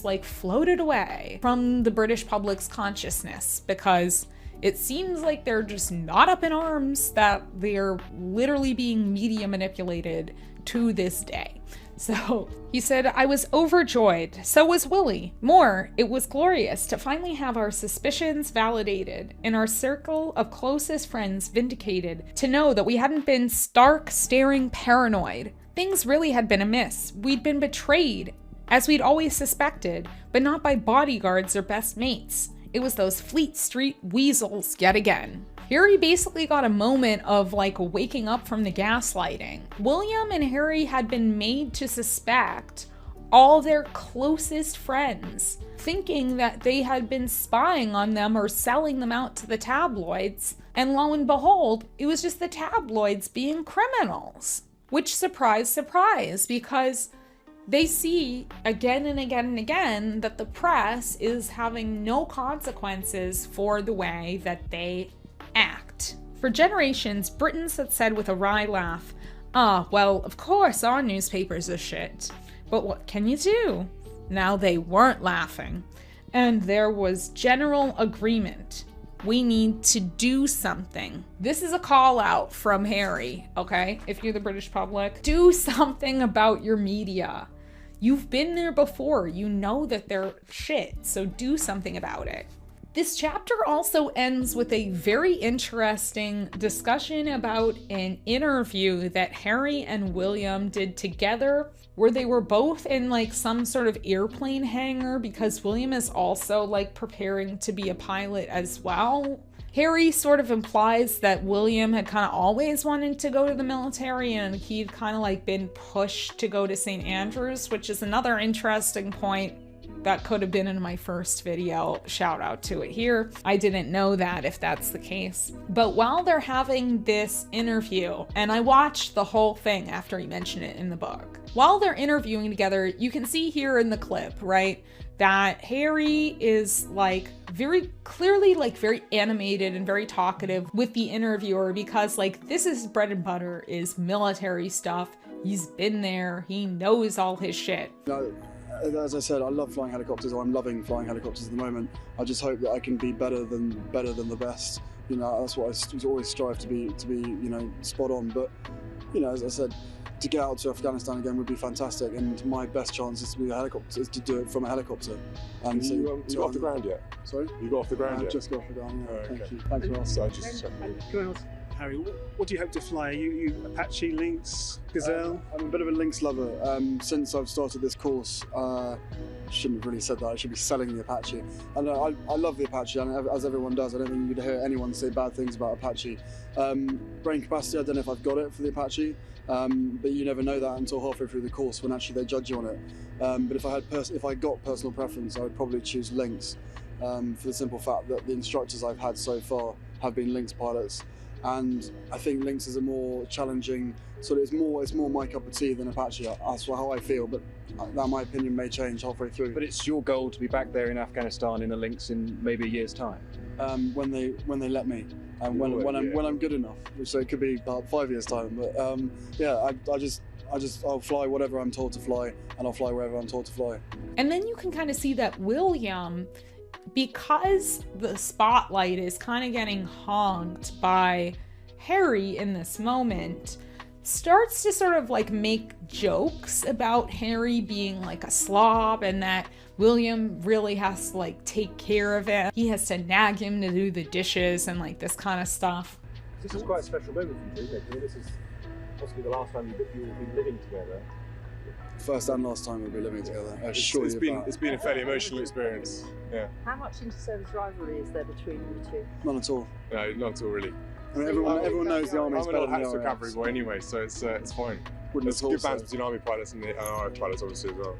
like floated away from the British public's consciousness, because it seems like they're just not up in arms, that they're literally being media manipulated to this day. So he said, I was overjoyed. So was Willie. More, it was glorious to finally have our suspicions validated and our circle of closest friends vindicated, to know that we hadn't been stark, staring paranoid. Things really had been amiss. We'd been betrayed, as we'd always suspected, but not by bodyguards or best mates. It was those Fleet Street weasels yet again. Harry basically got a moment of like waking up from the gaslighting. William and Harry had been made to suspect all their closest friends, thinking that they had been spying on them or selling them out to the tabloids. And lo and behold, it was just the tabloids being criminals. Which, surprise, surprise, because they see again and again and again that the press is having no consequences for the way that they act. For generations, Britons had said with a wry laugh, well, of course our newspapers are shit, but what can you do? Now they weren't laughing, and there was general agreement. We need to do something. This is a call out from Harry, okay? If you're the British public, do something about your media. You've been there before. You know that they're shit, so do something about it. This chapter also ends with a very interesting discussion about an interview that Harry and William did together, where they were both in like some sort of airplane hangar, because William is also like preparing to be a pilot as well. Harry sort of implies that William had kind of always wanted to go to the military, and he'd kind of like been pushed to go to St. Andrews, which is another interesting point that could have been in my first video. Shout out to it here. I didn't know that, if that's the case. But while they're having this interview, and I watched the whole thing after he mentioned it in the book, while they're interviewing together, you can see here in the clip, right, that Harry is like very clearly like very animated and very talkative with the interviewer, because like this is bread and butter, is military stuff. He's been there, he knows all his shit. No, as I said, I love flying helicopters, or I'm loving flying helicopters at the moment. I just hope that I can be better than the best. You know, that's what I always strive to be, you know, spot on. But, you know, as I said, to get out to Afghanistan again would be fantastic, and my best chance is to be a helicopter, is to do it from a helicopter. And so you got off the ground yet? Sorry? You got off the ground yet? Just got off the ground, yeah. Oh, okay. Thank you. Thanks for asking. So I just checking. Can I ask, Harry, what do you hope to fly? Are you Apache, Lynx, Gazelle? I'm a bit of a Lynx lover. Since I've started this course, shouldn't have really said that. I should be selling the Apache. And I love the Apache, and as everyone does. I don't think you'd hear anyone say bad things about Apache. Brain capacity, I don't know if I've got it for the Apache, but you never know that until halfway through the course when actually they judge you on it. But if I got personal preference, I would probably choose Lynx, for the simple fact that the instructors I've had so far have been Lynx pilots. and I think Lynx is a more challenging, sort of, it's more my cup of tea than Apache. That's how I feel, but that my opinion may change halfway through. But it's your goal to be back there in Afghanistan in a Lynx in maybe a year's time. When they let me, and when I'm good enough, which so it could be about 5 years time. But yeah, I'll fly whatever I'm told to fly, and I'll fly wherever I'm told to fly. And then you can kind of see that William, because the spotlight is kind of getting hogged by Harry in this moment, starts to sort of like make jokes about Harry being like a slob and that William really has to like take care of it. He has to nag him to do the dishes and like this kind of stuff. This is quite a special moment for you, isn't it? I mean, this is possibly the last time you'll be living together. First and last time we'll be living together. It's been a fairly emotional experience. Yeah. How much inter-service rivalry is there between you two? None at all. No, not at all really. I mean, everyone knows the army's better than the I'm a cavalry boy anyway, so it's fine. There's good bands between army pilots and RAF pilots obviously as well.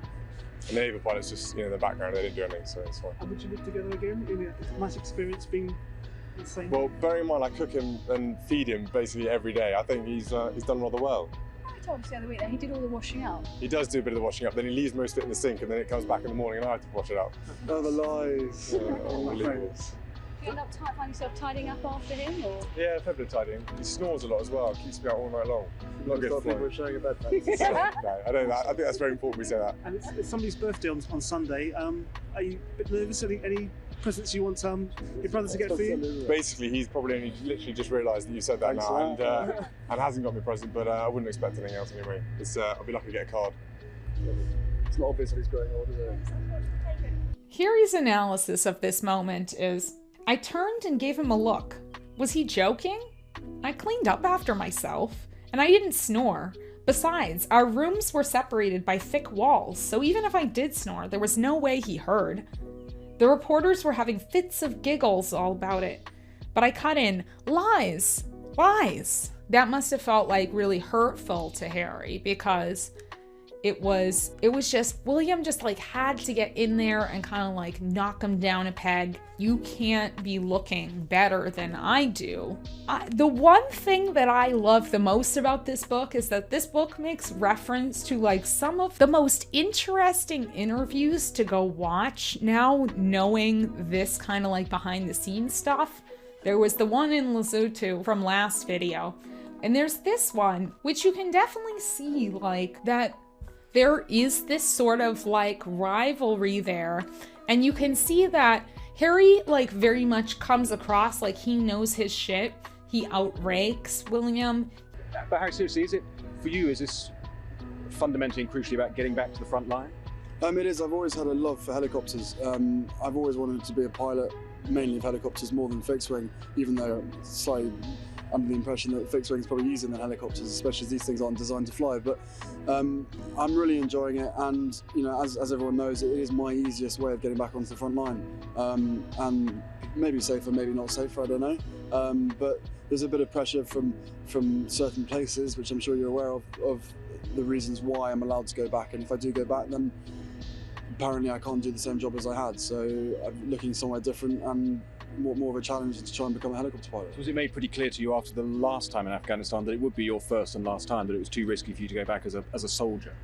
And the naval pilots just, in the background, they didn't do anything, so it's fine. And would you live together again? A nice experience being the same? Well, bearing in mind I cook him and feed him basically every day, I think he's done rather well. I told him the other week that he did all the washing up. He does do a bit of the washing up, then he leaves most of it in the sink and then it comes back in the morning and I have to wash it up. Oh, the lies. Unbelievable. Do you end up find yourself tidying up after him, or? Yeah, a fair bit of tidying. He snores a lot as well, keeps me out all night long. Not good for people showing a bed. No, I don't. I think that's very important we say that. And it's somebody's birthday on Sunday. Are you a bit nervous? Any presents you want your brother to get for you? Basically, he's probably only literally just realised that you said that now, and hasn't got me a present. But I wouldn't expect anything else anyway. I'll be lucky to get a card. It's not obvious that he's growing old, is it? Harry's analysis of this moment is, I turned and gave him a look. Was he joking? I cleaned up after myself, and I didn't snore. Besides, our rooms were separated by thick walls, so even if I did snore, there was no way he heard. The reporters were having fits of giggles all about it, but I cut in, lies, lies. That must have felt like really hurtful to Harry, because it was just, William just like had to get in there and kind of like knock him down a peg. You can't be looking better than I do. The one thing that I love the most about this book is that this book makes reference to like some of the most interesting interviews to go watch now, knowing this kind of like behind the scenes stuff. There was the one in Lesotho from last video, and there's this one, which you can definitely see like that there is this sort of like rivalry there, and you can see that Harry like very much comes across like he knows his shit. He outranks William. But Harry, seriously, is it for you, is this fundamentally and crucially about getting back to the front line? It is. I've always had a love for helicopters. I've always wanted to be a pilot, mainly of helicopters more than fixed wing, even though I'm slightly under the impression that fixed wing is probably easier than helicopters, especially as these things aren't designed to fly. But I'm really enjoying it, and as everyone knows, it is my easiest way of getting back onto the front line. And maybe safer, maybe not safer, I don't know. But there's a bit of pressure from certain places, which I'm sure you're aware of the reasons why I'm allowed to go back. And if I do go back, then apparently I can't do the same job as I had. So I'm looking somewhere different and more of a challenge to try and become a helicopter pilot. So was it made pretty clear to you after the last time in Afghanistan that it would be your first and last time, that it was too risky for you to go back as a soldier?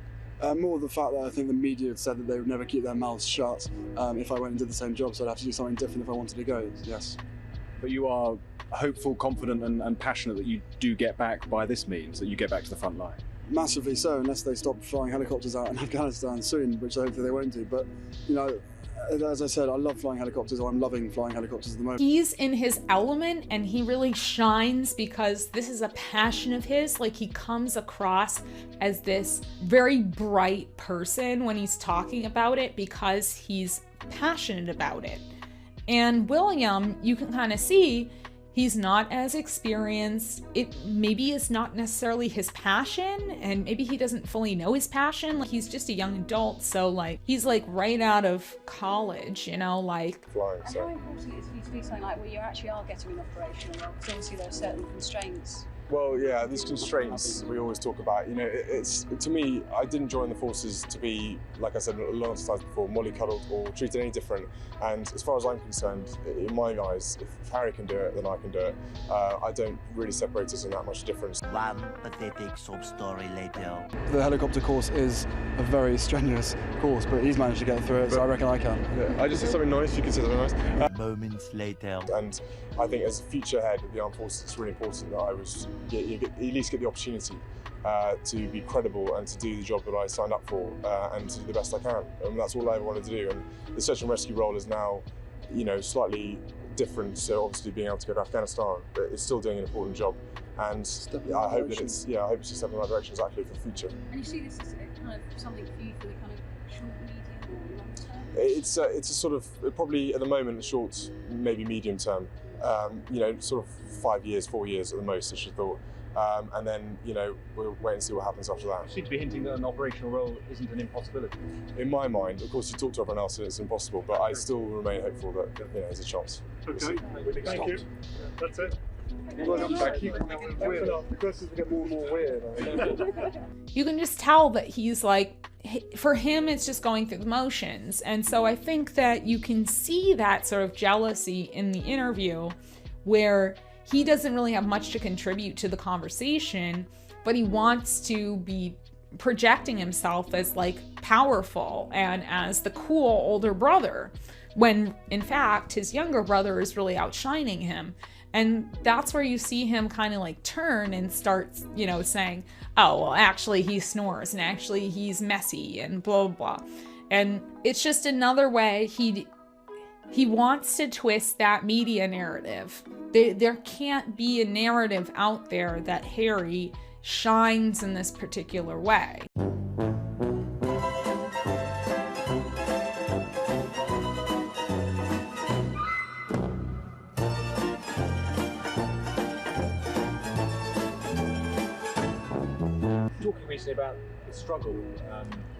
More the fact that I think the media had said that they would never keep their mouths shut if I went and did the same job, so I'd have to do something different if I wanted to go, yes. But you are hopeful, confident and passionate that you do get back by this means, that you get back to the front line? Massively so, unless they stop flying helicopters out in Afghanistan soon, which hopefully they won't do. But, as I said, I love flying helicopters, or I'm loving flying helicopters at the moment. He's in his element and he really shines because this is a passion of his. Like, he comes across as this very bright person when he's talking about it because he's passionate about it. And William, you can kind of see he's not as experienced. It maybe is not necessarily his passion, and maybe he doesn't fully know his passion. Like, he's just a young adult, so like he's like right out of college, like flying. And how important it is for you to do something like where you actually are getting an operational role? Because obviously there are certain constraints Well, yeah, these constraints we always talk about. You know, it's to me, I didn't join the forces to be, like I said a lot of times before, mollycoddled or treated any different. And as far as I'm concerned, in my eyes, if Harry can do it, then I can do it. I don't really separate us in that much difference. One pathetic sub-story later. The helicopter course is a very strenuous course, but he's managed to get through it, so I reckon I can. Yeah, I just said something nice. You can say something nice. Moments later. And I think as a future head of the armed forces, it's really important that I was at least get the opportunity to be credible and to do the job that I signed up for and to do the best I can. And that's all I ever wanted to do. And the search and rescue role is now, you know, slightly different. So obviously being able to go to Afghanistan, but it's still doing an important job. And I hope that it's a step in the right direction exactly for the future. And you see this as kind of something for you for the kind of short, medium, or long term? It's a sort of, probably at the moment, short, maybe medium term. You know, sort of 5 years, 4 years at the most, I should have thought. And then, you know, we'll wait and see what happens after that. You seem to be hinting that an operational role isn't an impossibility. In my mind, of course, you talk to everyone else and it's impossible, but I still remain hopeful that, you know, there's a chance. Okay, thank you. That's it. Thank you. The questions get more and more weird. You can just tell that he's like, for him, it's just going through the motions. And so I think that you can see that sort of jealousy in the interview where he doesn't really have much to contribute to the conversation, but he wants to be projecting himself as like powerful and as the cool older brother, when in fact his younger brother is really outshining him. And that's where you see him kind of like turn and start, you know, saying, oh, well, actually he snores and actually he's messy and blah, blah, blah. And it's just another way he wants to twist that media narrative. There can't be a narrative out there that Harry shines in this particular way. Talking recently about the struggle,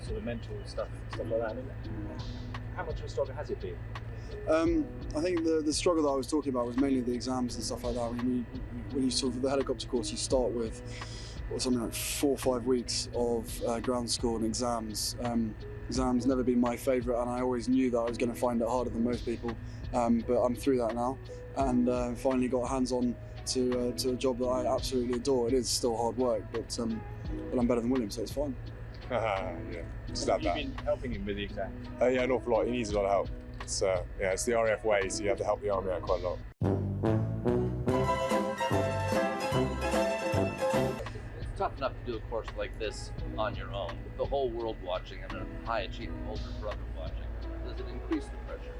sort of mental stuff like that. I mean, how much of a struggle has it been? I think the struggle that I was talking about was mainly the exams and stuff like that. When you sort of the helicopter course, you start with something like 4 or 5 weeks of ground school and exams. Exams never been my favourite, and I always knew that I was going to find it harder than most people. But I'm through that now, and finally got hands-on to a job that I absolutely adore. It is still hard work, but I'm better than William, so it's fine. Yeah, just Have you been helping him with the exam? Yeah, an awful lot. He needs a lot of help. It's it's the RAF way, so you have to help the army out quite a lot. It's tough enough to do a course like this on your own, with the whole world watching and a high-achieving older brother watching. Does it increase the pressure?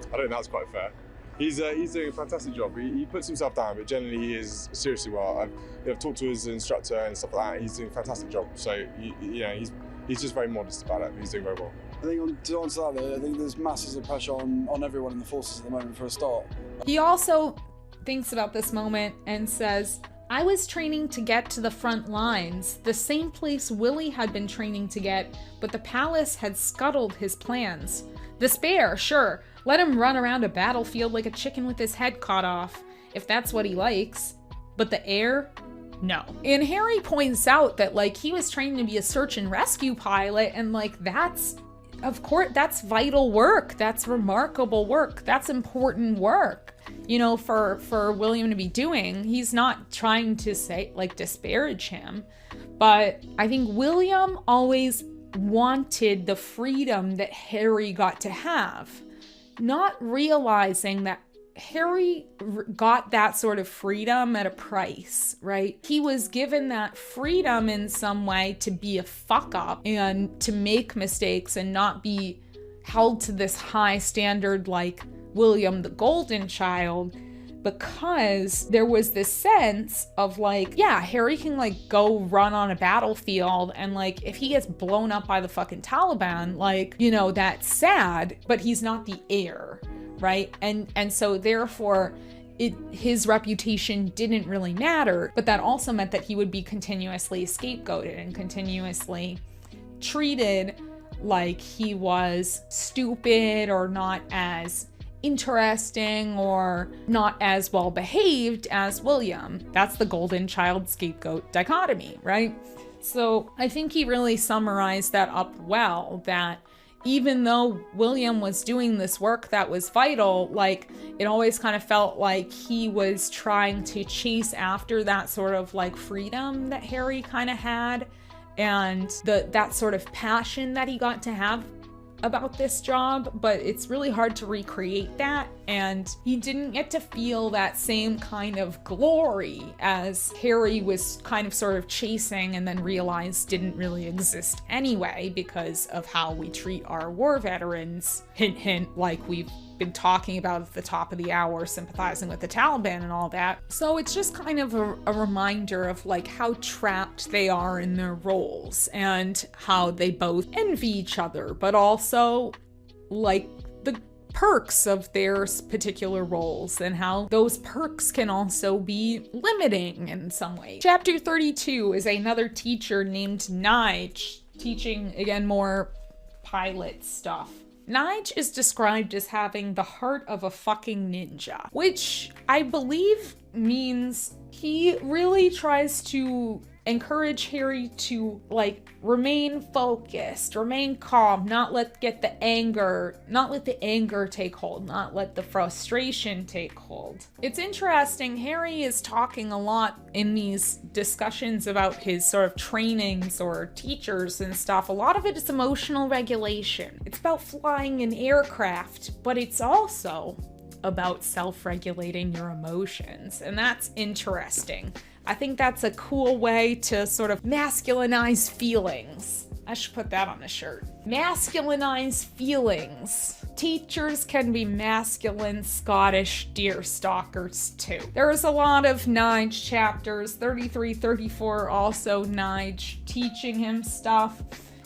I don't think that's quite fair. He's doing a fantastic job. He puts himself down, but generally he is seriously well. I've talked to his instructor and stuff like that. He's doing a fantastic job. So you know, he's just very modest about it. But he's doing very well. I think to answer that, though, I think there's masses of pressure on everyone in the forces at the moment for a start. He also thinks about this moment and says, I was training to get to the front lines, the same place Willie had been training to get, but the palace had scuttled his plans. The spare, sure, let him run around a battlefield like a chicken with his head cut off, if that's what he likes. But the air? No. And Harry points out that, like, he was trained to be a search and rescue pilot, and, like, that's, of course, that's vital work. That's remarkable work. That's important work, you know, for William to be doing. He's not trying to say, like, disparage him, but I think William always wanted the freedom that Harry got to have, not realizing that Harry got that sort of freedom at a price, right? He was given that freedom in some way to be a fuck up and to make mistakes and not be held to this high standard like William the Golden Child, because there was this sense of like, yeah, Harry can like go run on a battlefield and like if he gets blown up by the fucking Taliban, like, you know, that's sad, but he's not the heir. Right? And so therefore his reputation didn't really matter, but that also meant that he would be continuously scapegoated and continuously treated like he was stupid or not as interesting or not as well behaved as William. That's the golden child scapegoat dichotomy, right? So I think he really summarized that up well, that even though William was doing this work that was vital, like, it always kind of felt like he was trying to chase after that sort of like freedom that Harry kind of had, and that sort of passion that he got to have about this job, but it's really hard to recreate that, and he didn't get to feel that same kind of glory as Harry was kind of sort of chasing and then realized didn't really exist anyway because of how we treat our war veterans. Hint, hint, like we've been talking about at the top of the hour, sympathizing with the Taliban and all that. So it's just kind of a reminder of like how trapped they are in their roles and how they both envy each other, but also like the perks of their particular roles and how those perks can also be limiting in some way. Chapter 32 is another teacher named Nige, teaching again more pilot stuff. Nige is described as having the heart of a fucking ninja, which I believe means he really tries to encourage Harry to like remain focused, remain calm, not let the anger take hold, not let the frustration take hold. It's interesting, Harry is talking a lot in these discussions about his sort of trainings or teachers and stuff. A lot of it is emotional regulation. It's about flying an aircraft, but it's also about self-regulating your emotions, and that's interesting. I think that's a cool way to sort of masculinize feelings. I should put that on a shirt. Masculinize feelings. Teachers can be masculine Scottish deer stalkers too. There's a lot of Nige chapters, 33, 34, also Nige teaching him stuff.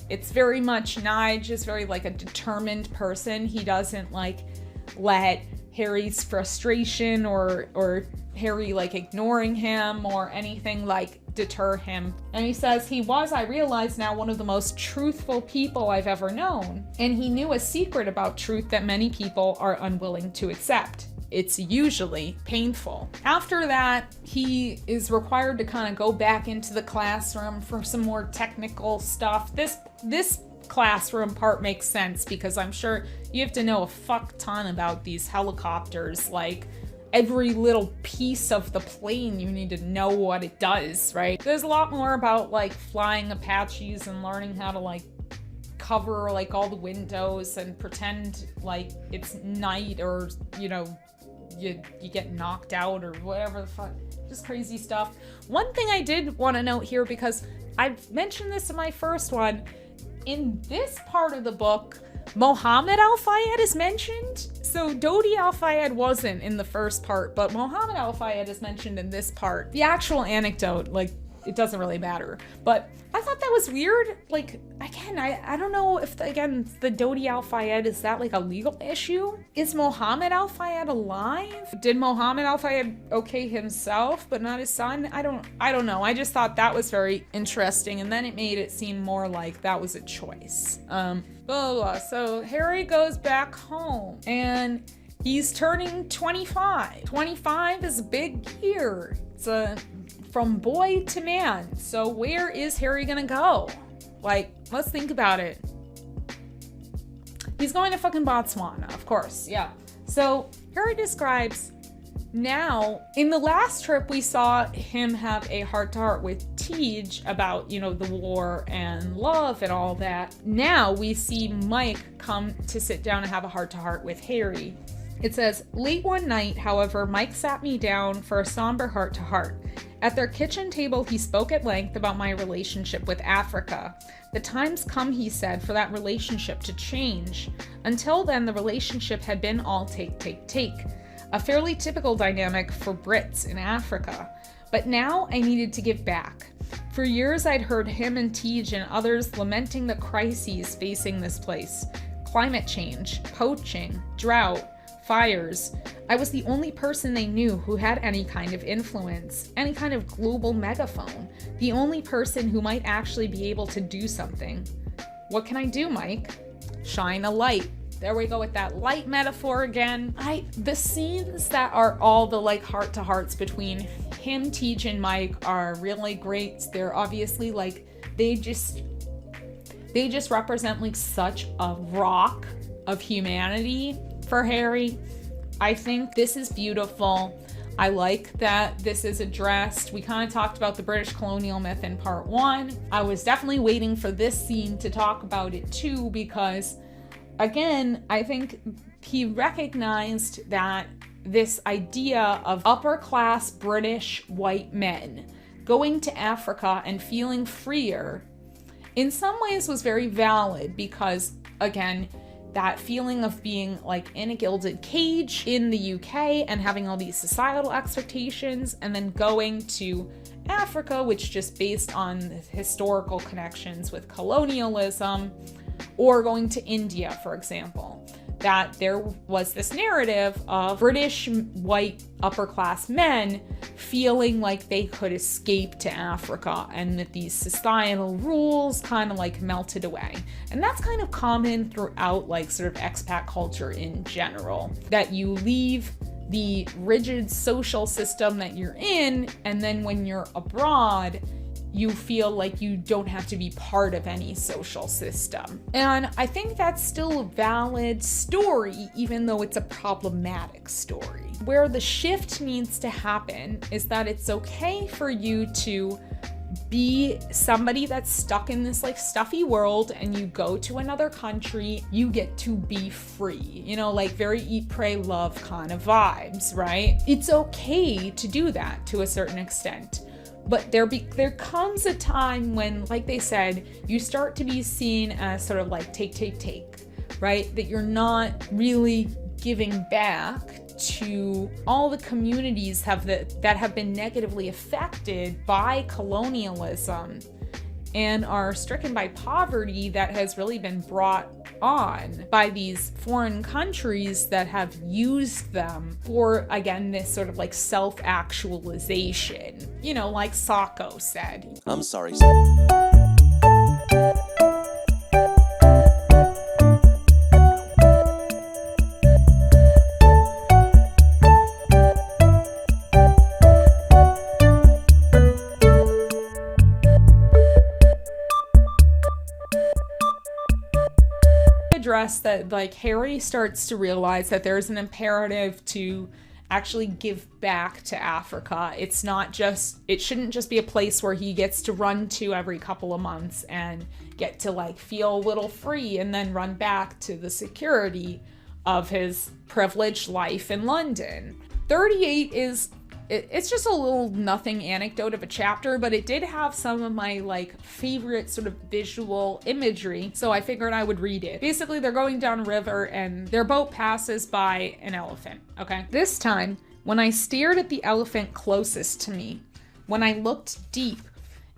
It's very much, Nige is very like a determined person. He doesn't like let Harry's frustration or Harry like ignoring him or anything like deter him. And he says he was, I realize now, one of the most truthful people I've ever known. And he knew a secret about truth that many people are unwilling to accept. It's usually painful. After that, he is required to kind of go back into the classroom for some more technical stuff. This classroom part makes sense because I'm sure you have to know a fuck ton about these helicopters, like every little piece of the plane you need to know what it does, right? There's a lot more about like flying Apaches and learning how to like cover like all the windows and pretend like it's night, or you know, you get knocked out or whatever the fuck. Just crazy stuff. One thing I did want to note here, because I've mentioned this in my first one, in this part of the book, Mohammed Al-Fayed is mentioned. So Dodi Al-Fayed wasn't in the first part, but Mohammed Al-Fayed is mentioned in this part. The actual anecdote, like, it doesn't really matter. But I thought that was weird. Like, again, I don't know if, the Dodi Al-Fayed, is that like a legal issue? Is Mohammed Al-Fayed alive? Did Mohammed Al-Fayed okay himself, but not his son? I don't know. I just thought that was very interesting, and then it made it seem more like that was a choice. Blah, blah, blah. So Harry goes back home, and he's turning 25. 25 is a big year. It's from boy to man. So where is Harry gonna go? Like, let's think about it. He's going to fucking Botswana, of course, yeah. So Harry describes now, in the last trip we saw him have a heart-to-heart with Tige about, you know, the war and love and all that. Now we see Mike come to sit down and have a heart-to-heart with Harry. It says, late one night, however, Mike sat me down for a somber heart-to-heart. At their kitchen table, he spoke at length about my relationship with Africa. The time's come, he said, for that relationship to change. Until then, the relationship had been all take, take, take. A fairly typical dynamic for Brits in Africa. But now I needed to give back. For years, I'd heard him and Tige and others lamenting the crises facing this place. Climate change, poaching, drought, fires. I was the only person they knew who had any kind of influence, any kind of global megaphone, the only person who might actually be able to do something. What can I do, Mike? Shine a light. There we go with that light metaphor again. The scenes that are all the like heart-to-hearts between him, Tej, and Mike are really great. They're obviously like, they just represent like such a rock of humanity for Harry. I think this is beautiful. I like that this is addressed. We kind of talked about the British colonial myth in part 1. I was definitely waiting for this scene to talk about it too, because again, I think he recognized that this idea of upper class British white men going to Africa and feeling freer in some ways was very valid, because again, that feeling of being like in a gilded cage in the UK and having all these societal expectations, and then going to Africa, which just based on historical connections with colonialism, or going to India, for example, that there was this narrative of British white upper class men feeling like they could escape to Africa, and that these societal rules kind of like melted away. And that's kind of common throughout like sort of expat culture in general, that you leave the rigid social system that you're in, and then when you're abroad, you feel like you don't have to be part of any social system. And I think that's still a valid story, even though it's a problematic story. Where the shift needs to happen is that it's okay for you to be somebody that's stuck in this like stuffy world, and you go to another country, you get to be free, you know, like very eat, pray, love kind of vibes, right? It's okay to do that to a certain extent. But there comes a time when, like they said, you start to be seen as sort of like take, right? That you're not really giving back to all the communities that have been negatively affected by colonialism and are stricken by poverty that has really been brought on by these foreign countries that have used them for, again, this sort of like self-actualization. You know, like Sacco said. I'm sorry. Address that like Harry starts to realize that there's an imperative to actually give back to Africa. It shouldn't just be a place where he gets to run to every couple of months and get to like feel a little free and then run back to the security of his privileged life in London. 38 it's just a little nothing anecdote of a chapter, but it did have some of my like favorite sort of visual imagery, so I figured I would read it. Basically, they're going down a river and their boat passes by an elephant, okay? This time, when I stared at the elephant closest to me, when I looked deep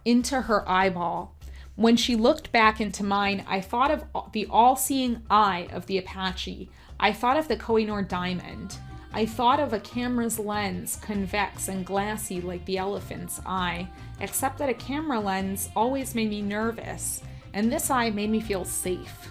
into her eyeball, when she looked back into mine, I thought of the all-seeing eye of the Apache. I thought of the Koh-i-Noor diamond. I thought of a camera's lens, convex and glassy like the elephant's eye, except that a camera lens always made me nervous, and this eye made me feel safe.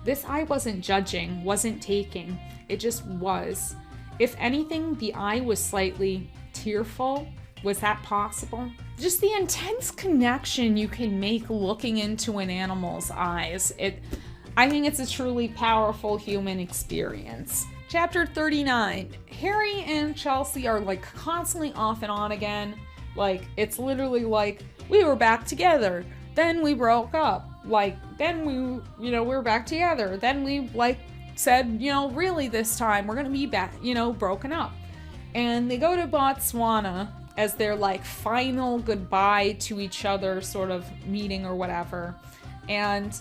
This eye wasn't judging, wasn't taking, it just was. If anything, the eye was slightly tearful. Was that possible? Just the intense connection you can make looking into an animal's eyes. I think it's a truly powerful human experience. Chapter 39. Harry and Chelsea are like constantly off and on again. Like, it's literally like, we were back together, then we broke up. Like, then we were back together. Then we like said, really this time we're gonna be back, broken up. And they go to Botswana as their like final goodbye to each other sort of meeting or whatever. And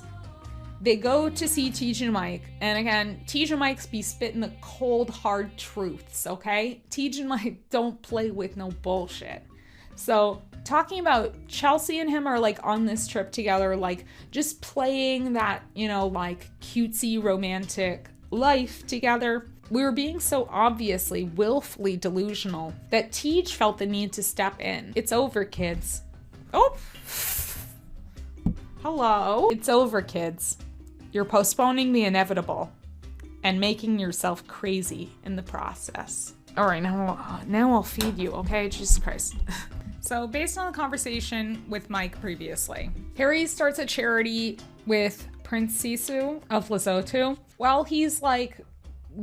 they go to see Tej and Mike, and again, Tej and Mike's be spitting the cold, hard truths, okay? Tej and Mike don't play with no bullshit. So, talking about Chelsea and him are like on this trip together, like just playing that, like cutesy romantic life together. We were being so obviously, willfully delusional that Tej felt the need to step in. It's over, kids. Oh! Hello? It's over, kids. You're postponing the inevitable. and making yourself crazy in the process. All right, now I'll feed you, okay? Jesus Christ. So based on the conversation with Mike previously, Harry starts a charity with Prince Sisu of Lesotho. While he's like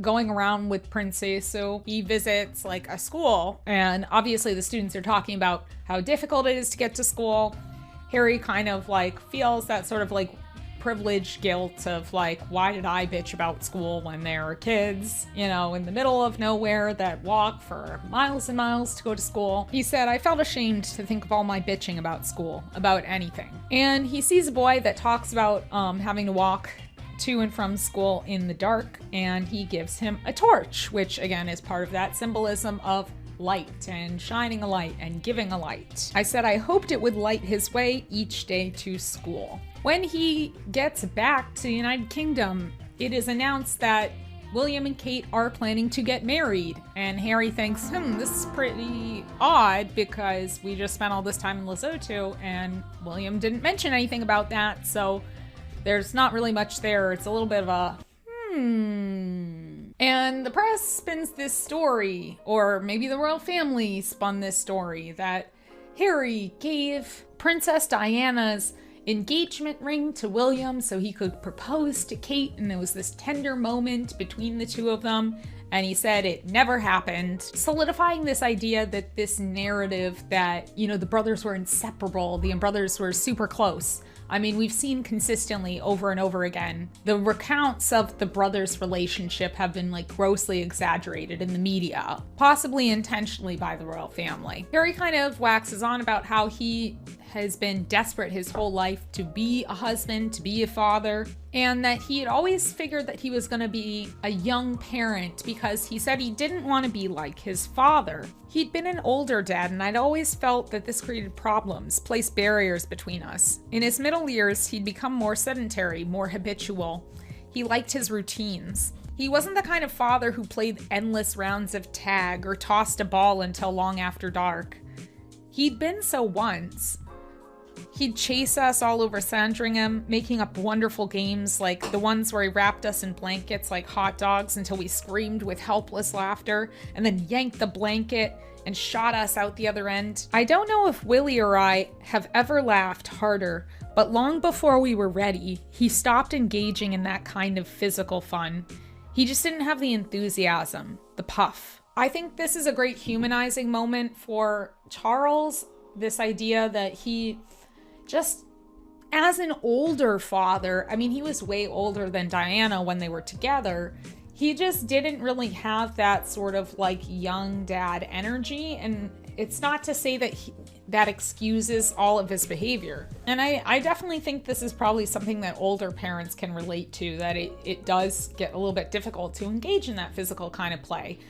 going around with Prince Sisu, he visits like a school, and obviously the students are talking about how difficult it is to get to school. Harry kind of like feels that sort of like privilege guilt of like, why did I bitch about school when there are kids, you know, in the middle of nowhere that walk for miles and miles to go to school. He said, I felt ashamed to think of all my bitching about school, about anything. And he sees a boy that talks about having to walk to and from school in the dark, and he gives him a torch, which again is part of that symbolism of light and shining a light and giving a light. I said I hoped it would light his way each day to school. When he gets back to the United Kingdom, it is announced that William and Kate are planning to get married. And Harry thinks, this is pretty odd because we just spent all this time in Lesotho and William didn't mention anything about that. So there's not really much there. It's a little bit of a And the press spins this story, or maybe the royal family spun this story, that Harry gave Princess Diana's engagement ring to William so he could propose to Kate, and it was this tender moment between the two of them, and he said it never happened, solidifying this idea that this narrative that, you know, the brothers were inseparable, the brothers were super close. I mean, we've seen consistently over and over again, the recounts of the brothers' relationship have been like grossly exaggerated in the media, possibly intentionally by the royal family. Harry kind of waxes on about how he has been desperate his whole life to be a husband, to be a father, and that he had always figured that he was going to be a young parent because he said he didn't want to be like his father. He'd been an older dad, and I'd always felt that this created problems, placed barriers between us. In his middle years, he'd become more sedentary, more habitual. He liked his routines. He wasn't the kind of father who played endless rounds of tag or tossed a ball until long after dark. He'd been so once. He'd chase us all over Sandringham, making up wonderful games like the ones where he wrapped us in blankets like hot dogs until we screamed with helpless laughter, and then yanked the blanket and shot us out the other end. I don't know if Willie or I have ever laughed harder, but long before we were ready, he stopped engaging in that kind of physical fun. He just didn't have the enthusiasm, the puff. I think this is a great humanizing moment for Charles, this idea that he just, as an older father, I mean, he was way older than Diana when they were together, he just didn't really have that sort of like young dad energy. And it's not to say that that excuses all of his behavior. And I definitely think this is probably something that older parents can relate to, that it does get a little bit difficult to engage in that physical kind of play.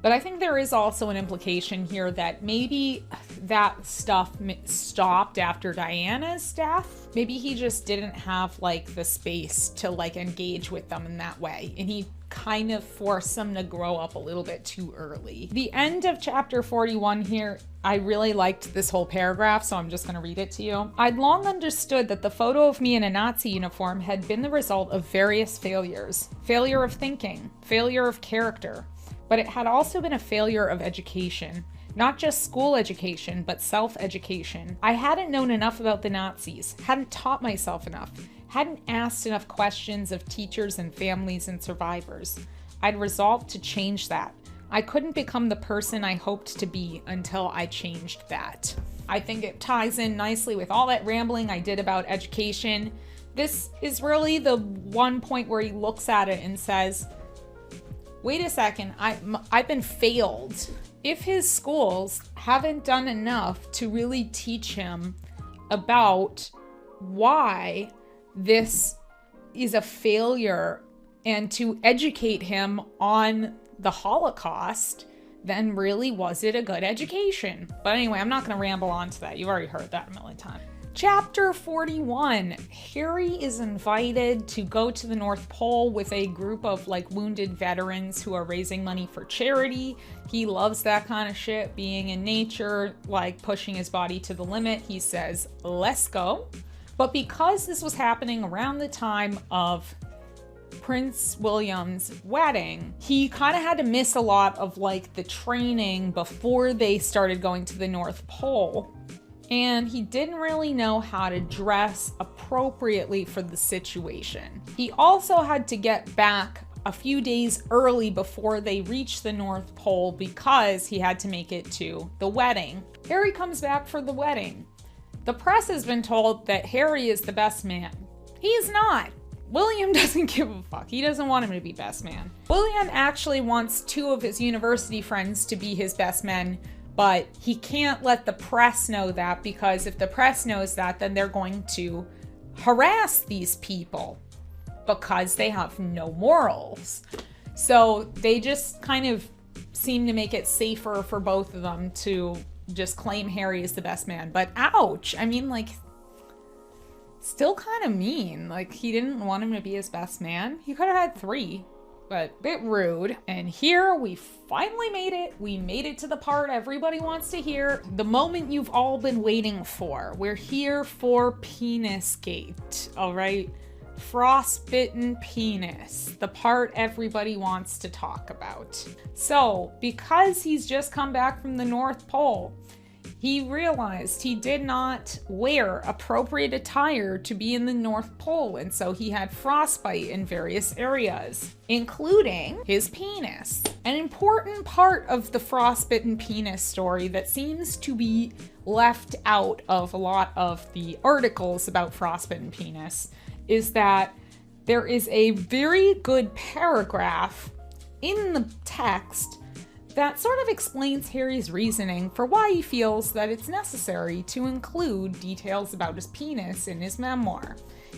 But I think there is also an implication here that maybe that stuff stopped after Diana's death. Maybe he just didn't have like the space to like engage with them in that way. And he kind of forced them to grow up a little bit too early. The end of chapter 41 here, I really liked this whole paragraph, so I'm just going to read it to you. I'd long understood that the photo of me in a Nazi uniform had been the result of various failures. Failure of thinking, failure of character. But it had also been a failure of education. Not just school education, but self-education. I hadn't known enough about the Nazis, hadn't taught myself enough, hadn't asked enough questions of teachers and families and survivors. I'd resolved to change that. I couldn't become the person I hoped to be until I changed that. I think it ties in nicely with all that rambling I did about education. This is really the one point where he looks at it and says, wait a second, I've been failed. If his schools haven't done enough to really teach him about why this is a failure and to educate him on the Holocaust, then really was it a good education? But anyway, I'm not going to ramble on to that. You've already heard that a million times. Chapter 41, Harry is invited to go to the North Pole with a group of like wounded veterans who are raising money for charity. He loves that kind of shit, being in nature, like pushing his body to the limit. He says, let's go. But because this was happening around the time of Prince William's wedding, he kind of had to miss a lot of like the training before they started going to the North Pole. And he didn't really know how to dress appropriately for the situation. He also had to get back a few days early before they reached the North Pole because he had to make it to the wedding. Harry comes back for the wedding. The press has been told that Harry is the best man. He is not. William doesn't give a fuck. He doesn't want him to be best man. William actually wants 2 of his university friends to be his best men, but he can't let the press know that, because if the press knows that, then they're going to harass these people because they have no morals. So they just kind of seem to make it safer for both of them to just claim Harry is the best man. But ouch, I mean, like, still kind of mean. Like, he didn't want him to be his best man. He could have had 3, but a bit rude. And here we finally made it. We made it to the part everybody wants to hear. The moment you've all been waiting for. We're here for Penisgate, all right? Frostbitten penis, the part everybody wants to talk about. So, because he's just come back from the North Pole, he realized he did not wear appropriate attire to be in the North Pole, and so he had frostbite in various areas, including his penis. An important part of the frostbitten penis story that seems to be left out of a lot of the articles about frostbitten penis is that there is a very good paragraph in the text that sort of explains Harry's reasoning for why he feels that it's necessary to include details about his penis in his memoir.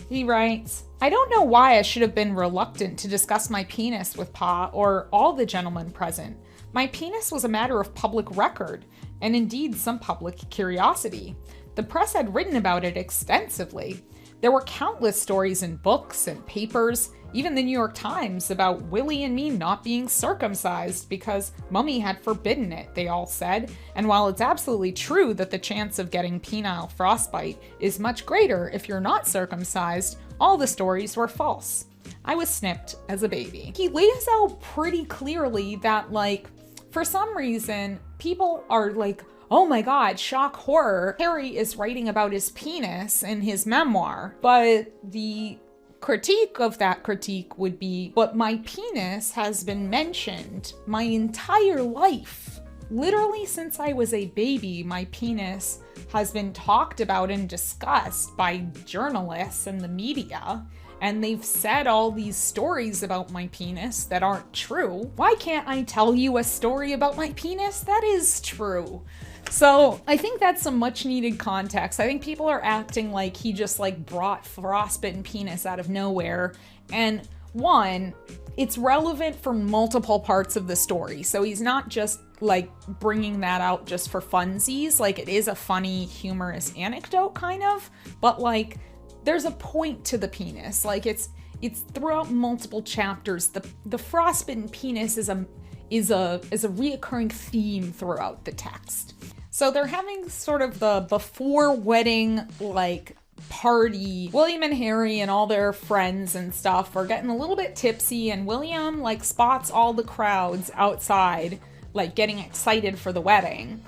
He writes, "I don't know why I should have been reluctant to discuss my penis with Pa or all the gentlemen present. My penis was a matter of public record, and indeed some public curiosity. The press had written about it extensively. There were countless stories in books and papers, even the New York Times, about Willie and me not being circumcised because Mummy had forbidden it, they all said. And while it's absolutely true that the chance of getting penile frostbite is much greater if you're not circumcised, all the stories were false. I was snipped as a baby." He lays out pretty clearly that, like, for some reason, people are like, oh my god, shock horror, Harry is writing about his penis in his memoir. But the critique of that critique would be, but my penis has been mentioned my entire life. Literally since I was a baby, my penis has been talked about and discussed by journalists and the media. And they've said all these stories about my penis that aren't true. Why can't I tell you a story about my penis that is true? So I think that's some much needed context. I think people are acting like he just like brought frostbitten penis out of nowhere. And one, it's relevant for multiple parts of the story. So he's not just like bringing that out just for funsies. Like, it is a funny, humorous anecdote kind of, but like there's a point to the penis. Like it's throughout multiple chapters. The frostbitten penis is a reoccurring theme throughout the text. So they're having sort of the before wedding like party. William and Harry and all their friends and stuff are getting a little bit tipsy, and William like spots all the crowds outside like getting excited for the wedding.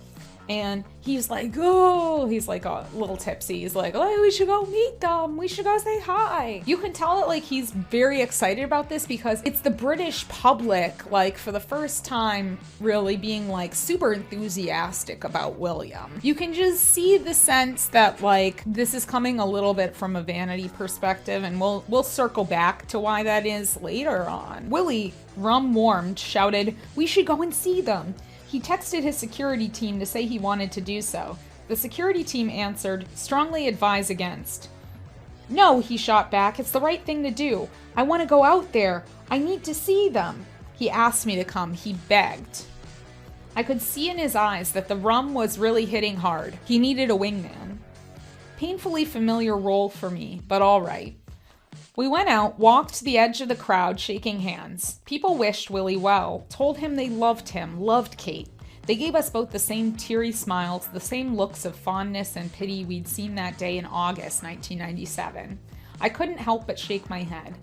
And he's like, oh, he's like a little tipsy. He's like, oh, we should go meet them. We should go say hi. You can tell that like he's very excited about this because it's the British public, like for the first time really being like super enthusiastic about William. You can just see the sense that like this is coming a little bit from a vanity perspective, and we'll circle back to why that is later on. Willie, rum-warmed, shouted, we should go and see them. He texted his security team to say he wanted to do so. The security team answered, strongly advise against. No, he shot back, it's the right thing to do. I want to go out there. I need to see them. He asked me to come, he begged. I could see in his eyes that the rum was really hitting hard. He needed a wingman. Painfully familiar role for me, but all right. We went out, walked to the edge of the crowd, shaking hands. People wished Willie well, told him they loved him, loved Kate. They gave us both the same teary smiles, the same looks of fondness and pity we'd seen that day in August 1997. I couldn't help but shake my head.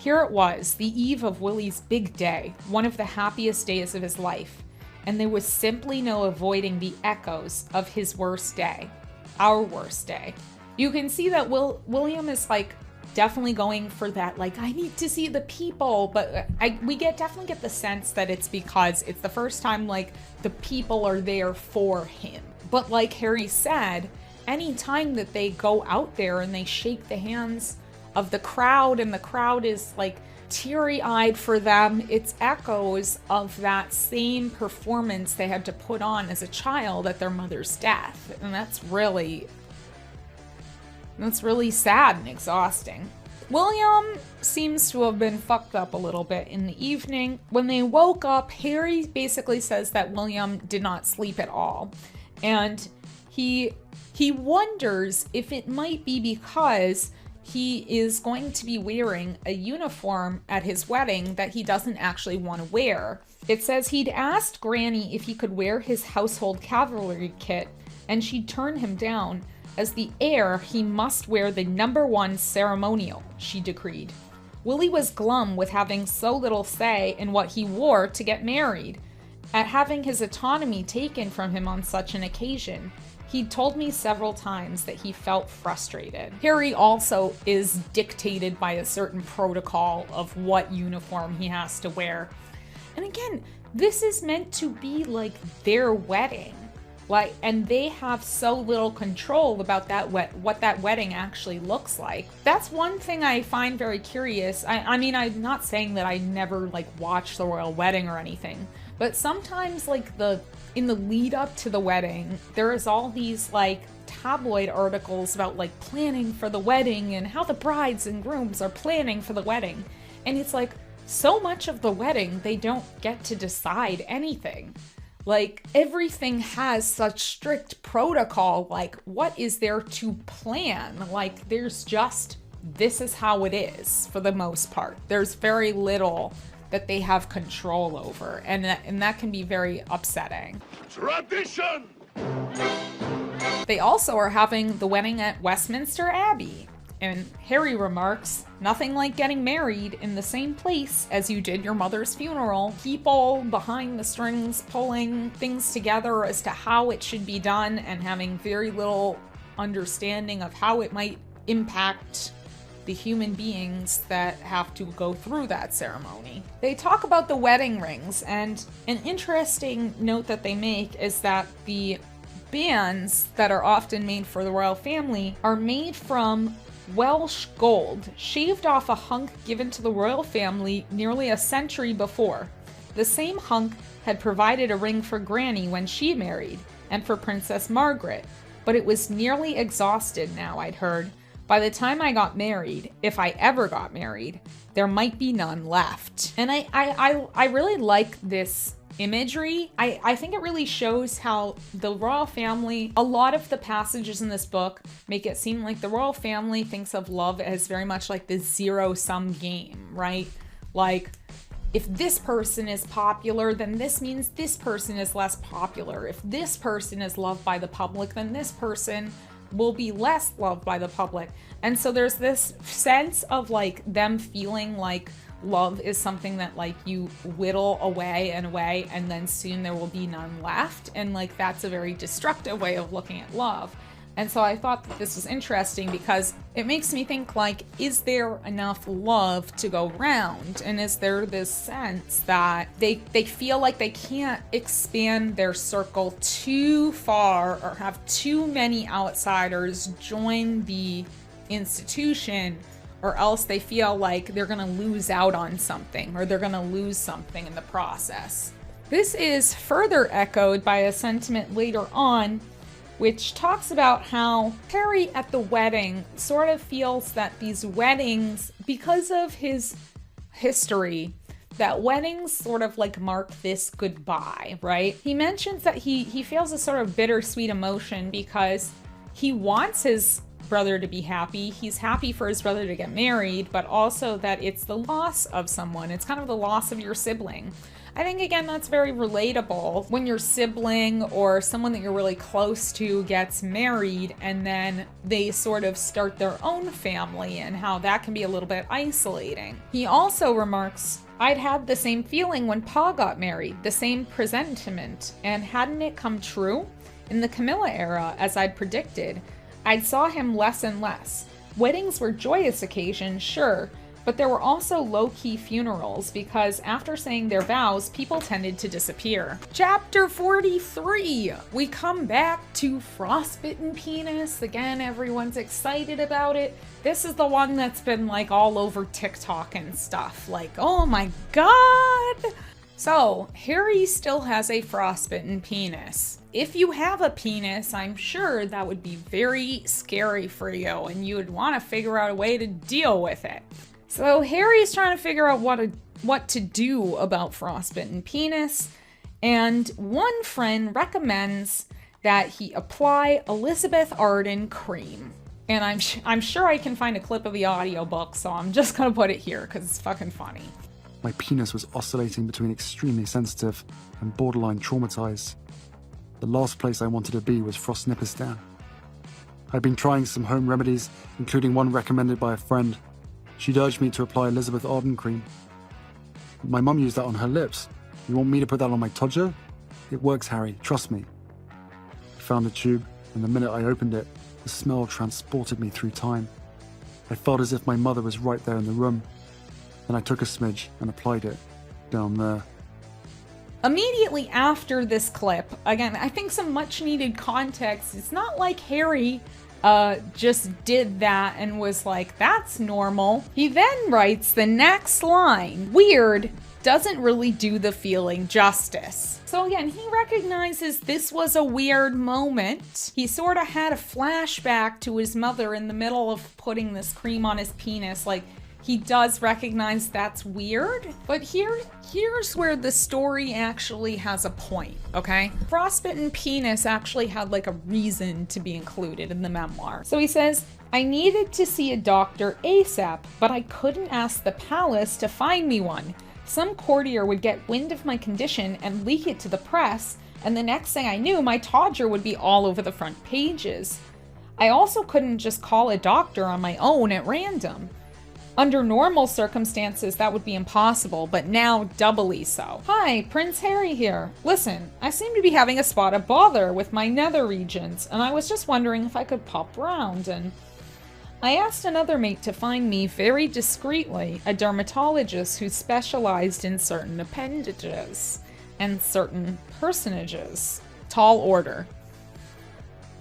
Here it was, the eve of Willie's big day, one of the happiest days of his life, and there was simply no avoiding the echoes of his worst day, our worst day. You can see that William is like definitely going for that, like, I need to see the people, but we definitely get the sense that it's because it's the first time like the people are there for him. But like Harry said, any time that they go out there and they shake the hands of the crowd and the crowd is like teary-eyed for them, it's echoes of that same performance they had to put on as a child at their mother's death. And that's really sad and exhausting. William seems to have been fucked up a little bit in the evening. When they woke up, Harry basically says that William did not sleep at all. And he wonders if it might be because he is going to be wearing a uniform at his wedding that he doesn't actually want to wear. It says he'd asked Granny if he could wear his household cavalry kit, and she'd turn him down. As the heir, he must wear the #1 ceremonial, she decreed. Willie was glum with having so little say in what he wore to get married, at having his autonomy taken from him on such an occasion. He'd told me several times that he felt frustrated. Harry also is dictated by a certain protocol of what uniform he has to wear. And again, this is meant to be like their wedding. Like, and they have so little control about that what that wedding actually looks like. That's one thing I find very curious. I mean, I'm not saying that I never like watched the royal wedding or anything, but sometimes like in the lead up to the wedding, there is all these like tabloid articles about like planning for the wedding and how the brides and grooms are planning for the wedding. And it's like so much of the wedding, they don't get to decide anything. Like, everything has such strict protocol. Like, what is there to plan? Like, there's just, this is how it is for the most part. There's very little that they have control over, and that can be very upsetting. Tradition! They also are having the wedding at Westminster Abbey. And Harry remarks, nothing like getting married in the same place as you did your mother's funeral. People behind the strings pulling things together as to how it should be done and having very little understanding of how it might impact the human beings that have to go through that ceremony. They talk about the wedding rings, and an interesting note that they make is that the bands that are often made for the royal family are made from Welsh gold, shaved off a hunk given to the royal family nearly a century before. The same hunk had provided a ring for Granny when she married, and for Princess Margaret, but it was nearly exhausted now, I'd heard. By the time I got married, if I ever got married, there might be none left. And I really like this imagery. I think it really shows how the royal family, a lot of the passages in this book make it seem like the royal family thinks of love as very much like the zero-sum game, right? Like, if this person is popular, then this means this person is less popular. If this person is loved by the public, then this person will be less loved by the public. And so there's this sense of like them feeling like love is something that like you whittle away and then soon there will be none left, and like that's a very destructive way of looking at love. And so I thought that this was interesting because it makes me think, like, is there enough love to go round? And is there this sense that they feel like they can't expand their circle too far or have too many outsiders join the institution, or else they feel like they're gonna lose out on something, or they're gonna lose something in the process. This is further echoed by a sentiment later on, which talks about how Harry at the wedding sort of feels that these weddings, because of his history, that weddings sort of like mark this goodbye, right? He mentions that he feels a sort of bittersweet emotion because he wants his brother to be happy. He's happy for his brother to get married, but also that it's the loss of someone. It's kind of the loss of your sibling. I think, again, that's very relatable when your sibling or someone that you're really close to gets married and then they sort of start their own family and how that can be a little bit isolating. He also remarks, I'd had the same feeling when Pa got married, the same presentiment, and hadn't it come true? In the Camilla era, as I'd predicted, I'd saw him less and less. Weddings were joyous occasions, sure, but there were also low-key funerals because after saying their vows, people tended to disappear. Chapter 43! We come back to Frostbitten Penis. Again, everyone's excited about it. This is the one that's been like all over TikTok and stuff. Like, oh my god! So, Harry still has a frostbitten penis. If you have a penis, I'm sure that would be very scary for you and you would want to figure out a way to deal with it. So Harry's trying to figure out what to do about frostbitten penis, and one friend recommends that he apply Elizabeth Arden cream. And I'm sure I can find a clip of the audiobook, so I'm just gonna put it here because it's fucking funny. My penis was oscillating between extremely sensitive and borderline traumatized. The last place I wanted to be was Frostnipistan. I'd been trying some home remedies, including one recommended by a friend. She'd urged me to apply Elizabeth Arden cream. My mum used that on her lips. You want me to put that on my todger? It works, Harry, trust me. I found a tube, and the minute I opened it, the smell transported me through time. I felt as if my mother was right there in the room. Then I took a smidge and applied it down there. Immediately after this clip, again, I think some much needed context. It's not like Harry just did that and was like, that's normal. He then writes the next line. Weird doesn't really do the feeling justice. So again, he recognizes this was a weird moment. He sort of had a flashback to his mother in the middle of putting this cream on his penis. Like, he does recognize that's weird, but here's where the story actually has a point, okay? Frostbitten Penis actually had like a reason to be included in the memoir. So he says, I needed to see a doctor ASAP, but I couldn't ask the palace to find me one. Some courtier would get wind of my condition and leak it to the press, and the next thing I knew, my todger would be all over the front pages. I also couldn't just call a doctor on my own at random. Under normal circumstances, that would be impossible, but now doubly so. Hi, Prince Harry here. Listen, I seem to be having a spot of bother with my nether regions, and I was just wondering if I could pop round, and I asked another mate to find me very discreetly a dermatologist who specialized in certain appendages and certain personages. Tall order.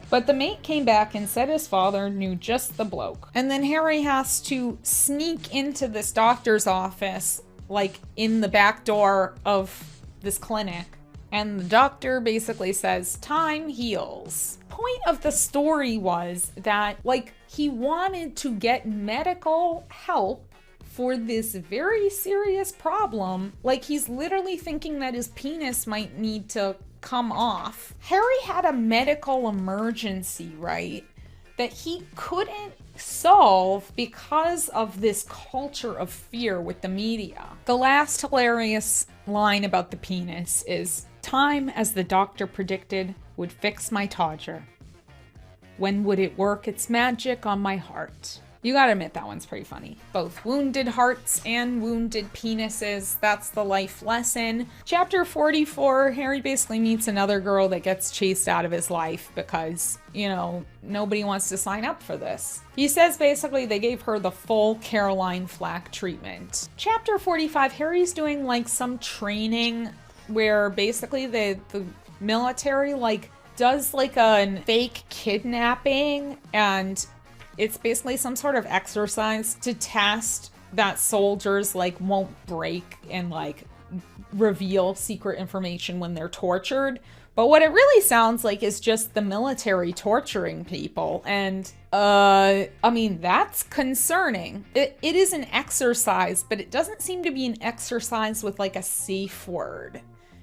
But the mate came back and said his father knew just the bloke. And then Harry has to sneak into this doctor's office, like in the back door of this clinic. And the doctor basically says, time heals. Point of the story was that, like, he wanted to get medical help for this very serious problem. Like, he's literally thinking that his penis might need to come off. Harry had a medical emergency, right, that he couldn't solve because of this culture of fear with the media. The last hilarious line about the penis is, time, as the doctor predicted, would fix my todger. When would it work its magic on my heart? You gotta admit that one's pretty funny. Both wounded hearts and wounded penises. That's the life lesson. Chapter 44, Harry basically meets another girl that gets chased out of his life because, you know, nobody wants to sign up for this. He says basically they gave her the full Caroline Flack treatment. Chapter 45, Harry's doing like some training where basically the military like does like a fake kidnapping, and it's basically some sort of exercise to test that soldiers like won't break and like reveal secret information when they're tortured. But what it really sounds like is just the military torturing people. And I mean, that's concerning. It is an exercise, but it doesn't seem to be an exercise with like a safe word.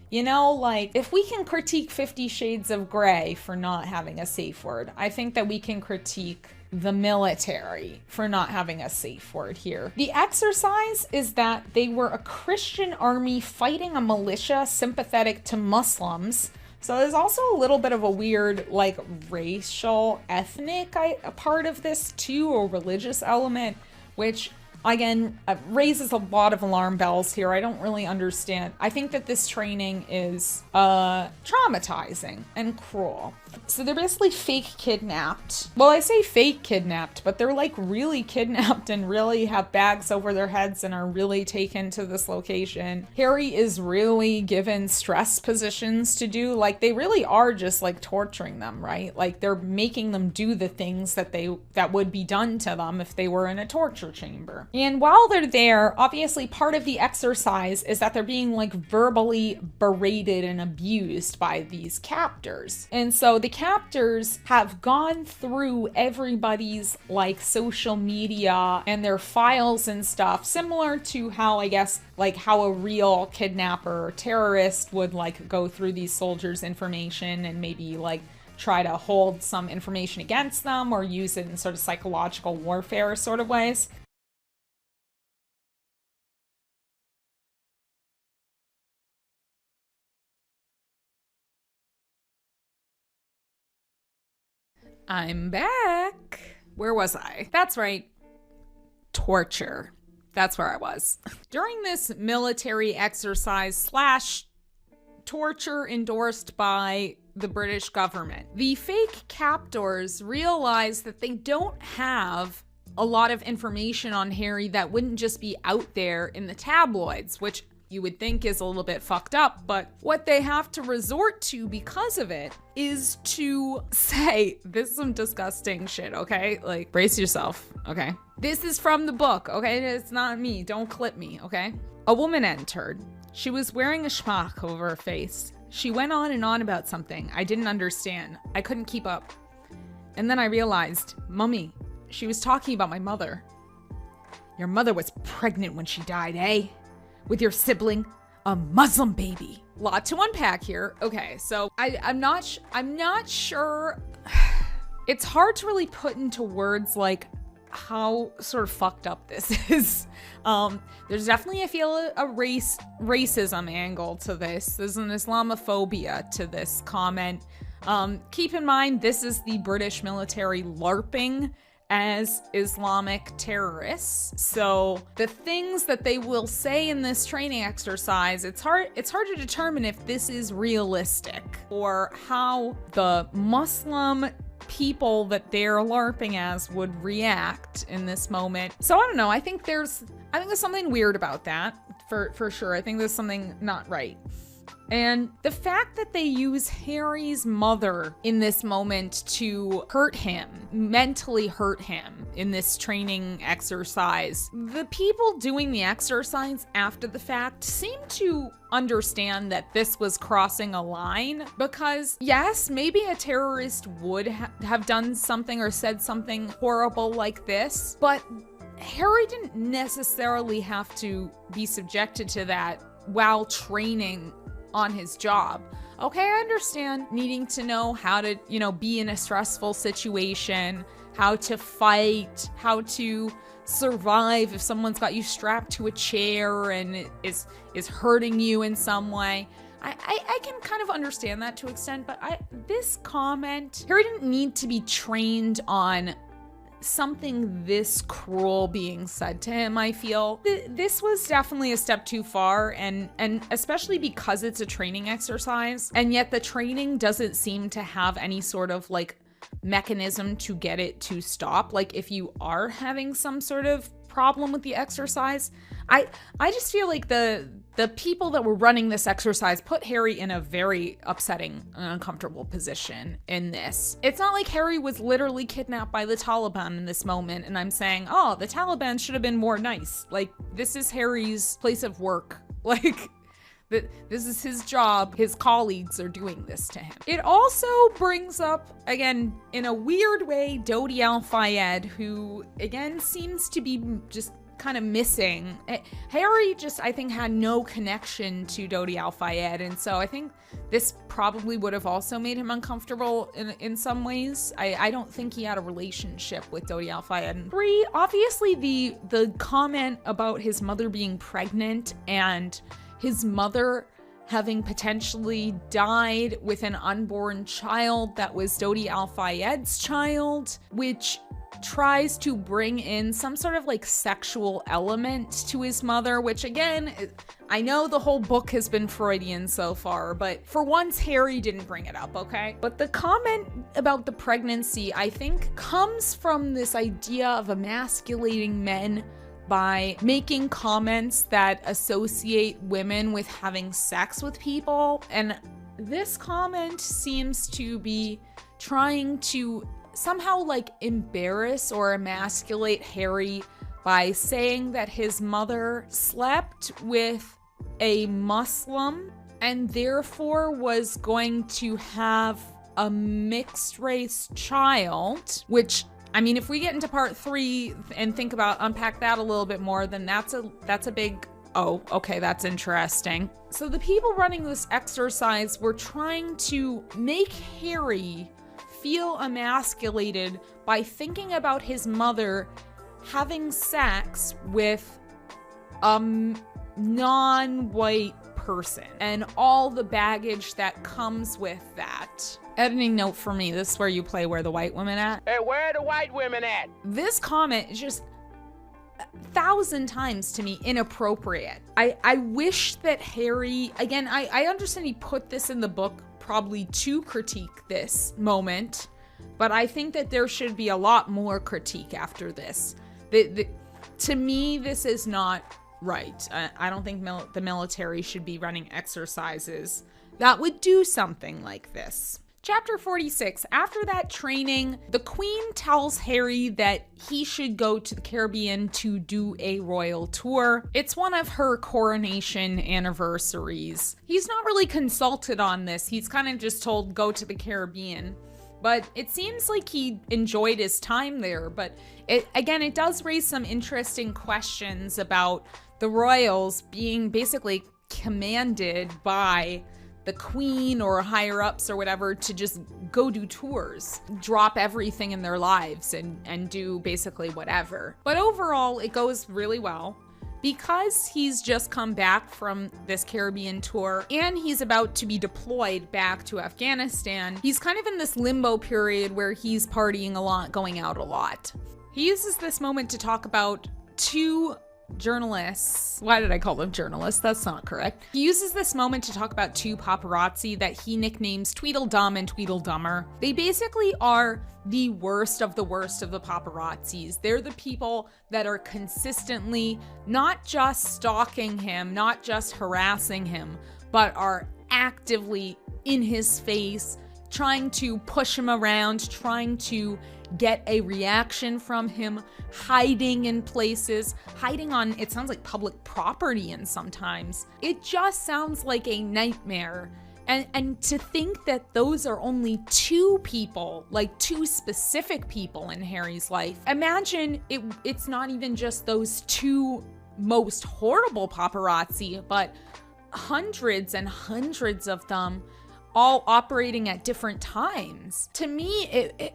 You know, like, if we can critique 50 Shades of Grey for not having a safe word, I think that we can critique the military for not having a safe word here. The exercise is that they were a Christian army fighting a militia sympathetic to Muslims. So there's also a little bit of a weird, like, racial, ethnic a part of this too, a religious element, which again raises a lot of alarm bells here. I don't really understand. I think that this training is traumatizing and cruel. So they're basically fake kidnapped. Well, I say fake kidnapped, but they're like really kidnapped and really have bags over their heads and are really taken to this location. Harry is really given stress positions to do. Like, they really are just like torturing them, right? Like, they're making them do the things that would be done to them if they were in a torture chamber. And while they're there, obviously part of the exercise is that they're being like verbally berated and abused by these captors. And so the captors have gone through everybody's like social media and their files and stuff, similar to how, I guess, like how a real kidnapper or terrorist would like go through these soldiers' information and maybe like try to hold some information against them or use it in sort of psychological warfare sort of ways. I'm back. Where was I? That's right. Torture. That's where I was. During this military exercise / torture endorsed by the British government, the fake captors realized that they don't have a lot of information on Harry that wouldn't just be out there in the tabloids, which you would think is a little bit fucked up, but what they have to resort to because of it is to say, this is some disgusting shit, okay? Like, brace yourself, okay? This is from the book, okay? It's not me, don't clip me, okay? A woman entered. She was wearing a schmuck over her face. She went on and on about something I didn't understand. I couldn't keep up. And then I realized, Mummy, she was talking about my mother. Your mother was pregnant when she died, eh? With your sibling, a Muslim baby. Lot to unpack here. Okay, so I'm not sure. It's hard to really put into words like how sort of fucked up this is. There's definitely, I feel, a racism angle to this. There's an Islamophobia to this comment. Keep in mind, this is the British military LARPing as Islamic terrorists. So the things that they will say in this training exercise, it's hard to determine if this is realistic or how the Muslim people that they're LARPing as would react in this moment. So I don't know. I think there's something weird about that for sure. I think there's something not right. And the fact that they use Harry's mother in this moment to hurt him, mentally hurt him in this training exercise, the people doing the exercise after the fact seem to understand that this was crossing a line, because yes, maybe a terrorist would have done something or said something horrible like this, but Harry didn't necessarily have to be subjected to that while training on his job. Okay, I understand needing to know how to, be in a stressful situation, how to fight, how to survive if someone's got you strapped to a chair and is hurting you in some way. I can kind of understand that to an extent, but this comment, Harry didn't need to be trained on something this cruel being said to him. I feel this was definitely a step too far, and especially because it's a training exercise, and yet the training doesn't seem to have any sort of like mechanism to get it to stop. Like, if you are having some sort of problem with the exercise, I just feel like the people that were running this exercise put Harry in a very upsetting and uncomfortable position in this. It's not like Harry was literally kidnapped by the Taliban in this moment, and I'm saying, oh, the Taliban should have been more nice. Like, this is Harry's place of work. Like, this is his job. His colleagues are doing this to him. It also brings up, again, in a weird way, Dodi Al-Fayed, who, again, seems to be just kind of missing. Harry just, I think, had no connection to Dodi Al-Fayed, and so I think this probably would have also made him uncomfortable in some ways. I don't think he had a relationship with Dodi Al-Fayed. 3, obviously the comment about his mother being pregnant and his mother having potentially died with an unborn child that was Dodi Al-Fayed's child, which tries to bring in some sort of like sexual element to his mother, which again, I know the whole book has been Freudian so far, but for once Harry didn't bring it up, okay? But the comment about the pregnancy, I think, comes from this idea of emasculating men by making comments that associate women with having sex with people. And this comment seems to be trying to somehow like embarrass or emasculate Harry by saying that his mother slept with a Muslim and therefore was going to have a mixed race child, which, I mean, if we get into part 3 and unpack that a little bit more, then that's a big, oh, okay, that's interesting. So the people running this exercise were trying to make Harry feel emasculated by thinking about his mother having sex with a non-white person and all the baggage that comes with that. Editing note for me, this is where you play Where the White Women At. Hey, where are the white women at? This comment is just 1,000 times to me inappropriate. I wish that Harry, again, I understand he put this in the book probably to critique this moment, but I think that there should be a lot more critique after this. To me, this is not right. I don't think the military should be running exercises that would do something like this. Chapter 46. After that training, the Queen tells Harry that he should go to the Caribbean to do a royal tour. It's one of her coronation anniversaries. He's not really consulted on this. He's kind of just told, go to the Caribbean. But it seems like he enjoyed his time there. But it does raise some interesting questions about the royals being basically commanded by the Queen or higher ups or whatever to just go do tours, drop everything in their lives and do basically whatever. But overall, it goes really well. Because he's just come back from this Caribbean tour and he's about to be deployed back to Afghanistan, he's kind of in this limbo period where he's partying a lot, going out a lot. He uses this moment to talk about 2 journalists. Why did I call them journalists? That's not correct. He uses this moment to talk about 2 paparazzi that he nicknames Tweedledum and Tweedledummer. They basically are the worst of the paparazzis. They're the people that are consistently not just stalking him, not just harassing him, but are actively in his face, trying to push him around, trying to get a reaction from him, hiding in places, hiding on, it sounds like public property and sometimes. It just sounds like a nightmare. And to think that those are only 2 people, like 2 specific people in Harry's life. Imagine it's not even just those 2 most horrible paparazzi, but hundreds and hundreds of them all operating at different times. To me,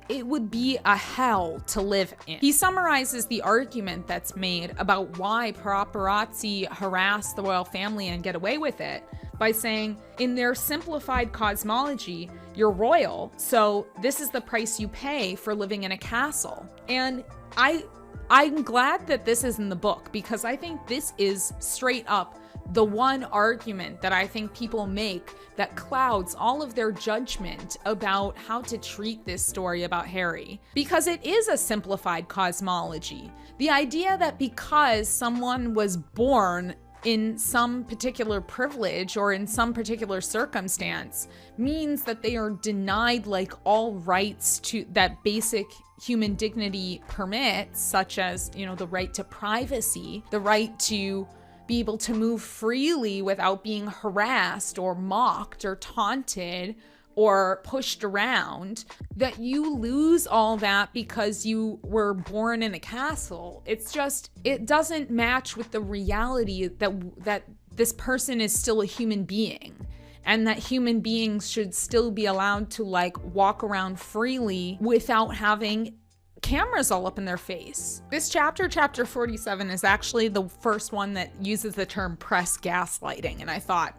it would be a hell to live in. He summarizes the argument that's made about why paparazzi harass the royal family and get away with it by saying, in their simplified cosmology, you're royal, so this is the price you pay for living in a castle. And I'm glad that this is in the book because I think this is straight up the one argument that I think people make that clouds all of their judgment about how to treat this story about Harry. Because it is a simplified cosmology. The idea that because someone was born in some particular privilege or in some particular circumstance means that they are denied like all rights to that basic human dignity permits, such as, you know, the right to privacy, the right to be able to move freely without being harassed or mocked or taunted or pushed around, that you lose all that because you were born in a castle. It's just, it doesn't match with the reality that this person is still a human being, and that human beings should still be allowed to like walk around freely without having cameras all up in their face. This chapter 47, is actually the first one that uses the term press gaslighting, and I thought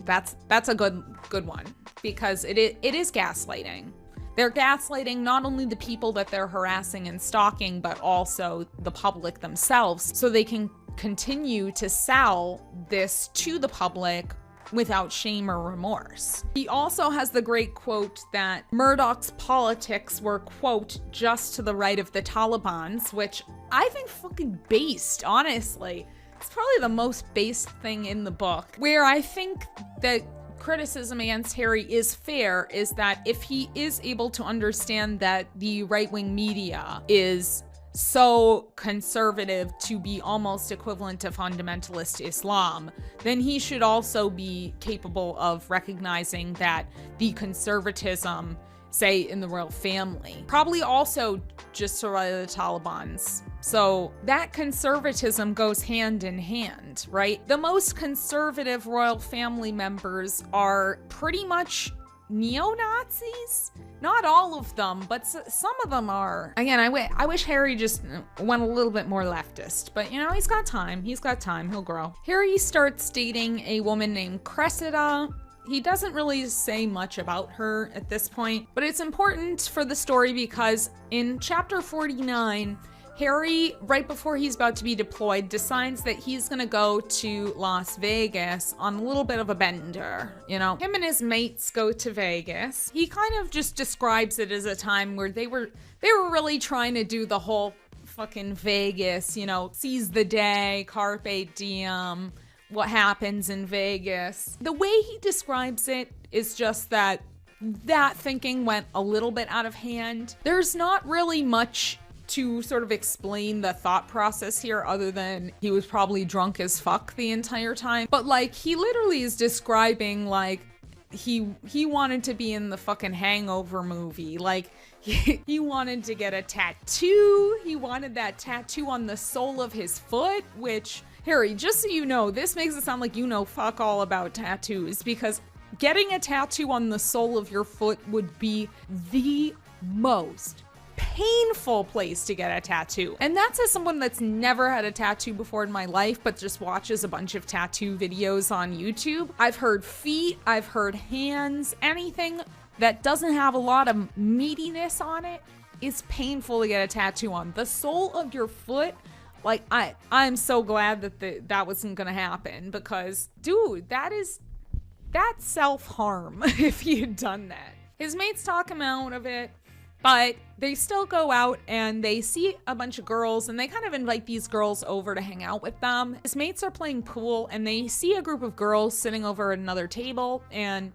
that's a good one, because it is gaslighting. They're gaslighting not only the people that they're harassing and stalking, but also the public themselves, so they can continue to sell this to the public without shame or remorse. He also has the great quote that Murdoch's politics were, quote, just to the right of the Taliban's, which I think fucking based, honestly. It's probably the most based thing in the book. Where I think that criticism against Harry is fair is that if he is able to understand that the right-wing media is so conservative to be almost equivalent to fundamentalist Islam, then he should also be capable of recognizing that the conservatism, say, in the royal family, probably also just to right of the Taliban's. So that conservatism goes hand in hand, right? The most conservative royal family members are pretty much neo-Nazis. Not all of them, but some of them are. Again, I wish Harry just went a little bit more leftist, but you know, he's got time, he'll grow. Harry starts dating a woman named Cressida. He doesn't really say much about her at this point, but it's important for the story because in chapter 49, Harry, right before he's about to be deployed, decides that he's gonna go to Las Vegas on a little bit of a bender. You know, him and his mates go to Vegas. He kind of just describes it as a time where they were really trying to do the whole fucking Vegas, you know, seize the day, carpe diem, what happens in Vegas. The way he describes it is just that thinking went a little bit out of hand. There's not really much to sort of explain the thought process here other than he was probably drunk as fuck the entire time. But like, he literally is describing like he wanted to be in the fucking Hangover movie. Like he wanted to get a tattoo. He wanted that tattoo on the sole of his foot, which, Harry, just so you know, this makes it sound like you know fuck all about tattoos, because getting a tattoo on the sole of your foot would be the most painful place to get a tattoo. And that's as someone that's never had a tattoo before in my life, but just watches a bunch of tattoo videos on YouTube. I've heard feet, I've heard hands, anything that doesn't have a lot of meatiness on it is painful to get a tattoo on. The sole of your foot, like I'm so glad that that wasn't gonna happen, because dude, that's self-harm if he had done that. His mates talk him out of it, but they still go out and they see a bunch of girls, and they kind of invite these girls over to hang out with them. His mates are playing pool and they see a group of girls sitting over at another table and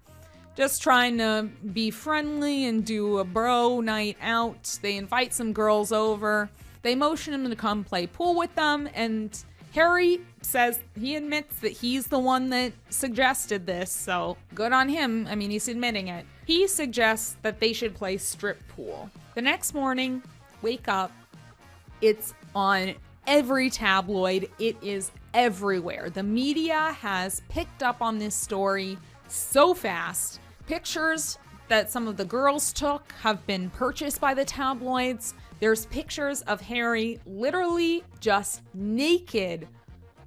just trying to be friendly and do a bro night out. They invite some girls over. They motion him to come play pool with them, and Harry says he admits that he's the one that suggested this, so good on him. I mean, he's admitting it. He suggests that they should play strip pool. The next morning, wake up, it's on every tabloid. It is everywhere. The media has picked up on this story so fast. Pictures that some of the girls took have been purchased by the tabloids. There's pictures of Harry literally just naked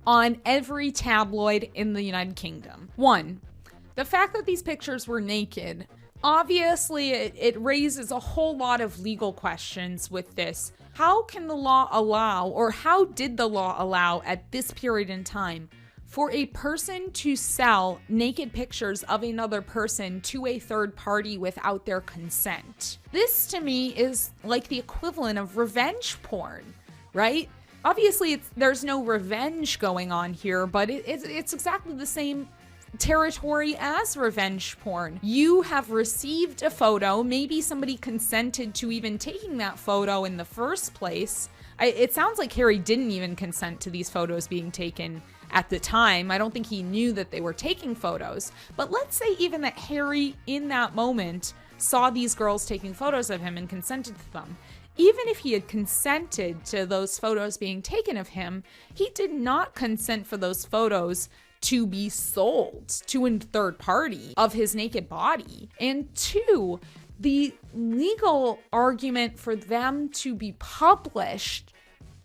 on every tabloid in the United Kingdom. One, the fact that these pictures were naked, obviously it raises a whole lot of legal questions with this. How can the law allow, or how did the law allow at this period in time, for a person to sell naked pictures of another person to a third party without their consent? This to me is like the equivalent of revenge porn, right? Obviously, there's no revenge going on here, but it's exactly the same territory as revenge porn. You have received a photo, maybe somebody consented to even taking that photo in the first place. It sounds like Harry didn't even consent to these photos being taken at the time. I don't think he knew that they were taking photos. But let's say even that Harry, in that moment, saw these girls taking photos of him and consented to them. Even if he had consented to those photos being taken of him, he did not consent for those photos to be sold to a third party of his naked body. And two, the legal argument for them to be published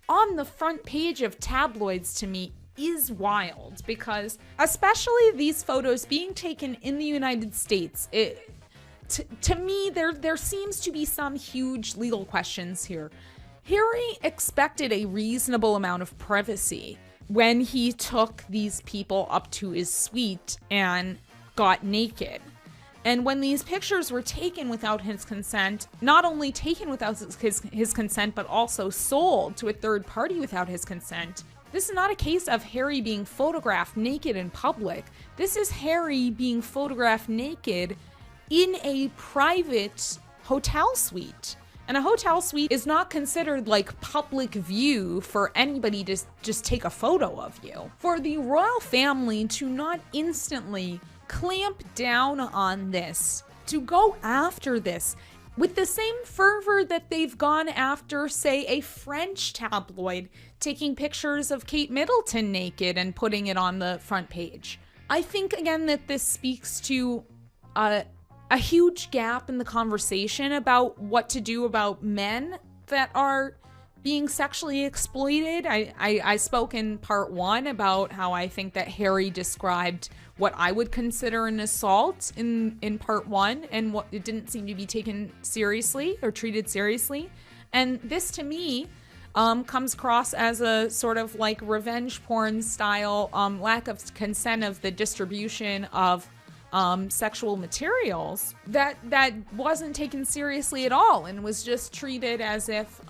on the front page of tabloids to me is wild, because especially these photos being taken in the United States, to me, there seems to be some huge legal questions here. Harry expected a reasonable amount of privacy when he took these people up to his suite and got naked. And when these pictures were taken without his consent, not only taken without his consent, but also sold to a third party without his consent, this is not a case of Harry being photographed naked in public. This is Harry being photographed naked in a private hotel suite. And a hotel suite is not considered like public view for anybody to just take a photo of you. For the royal family to not instantly clamp down on this, to go after this with the same fervor that they've gone after, say, a French tabloid taking pictures of Kate Middleton naked and putting it on the front page. I think, again, that this speaks to a huge gap in the conversation about what to do about men that are being sexually exploited. I spoke in part 1 about how I think that Harry described what I would consider an assault in part 1, and what it didn't seem to be taken seriously or treated seriously. And this, to me, comes across as a sort of like revenge porn style lack of consent of the distribution of sexual materials that wasn't taken seriously at all, and was just treated as if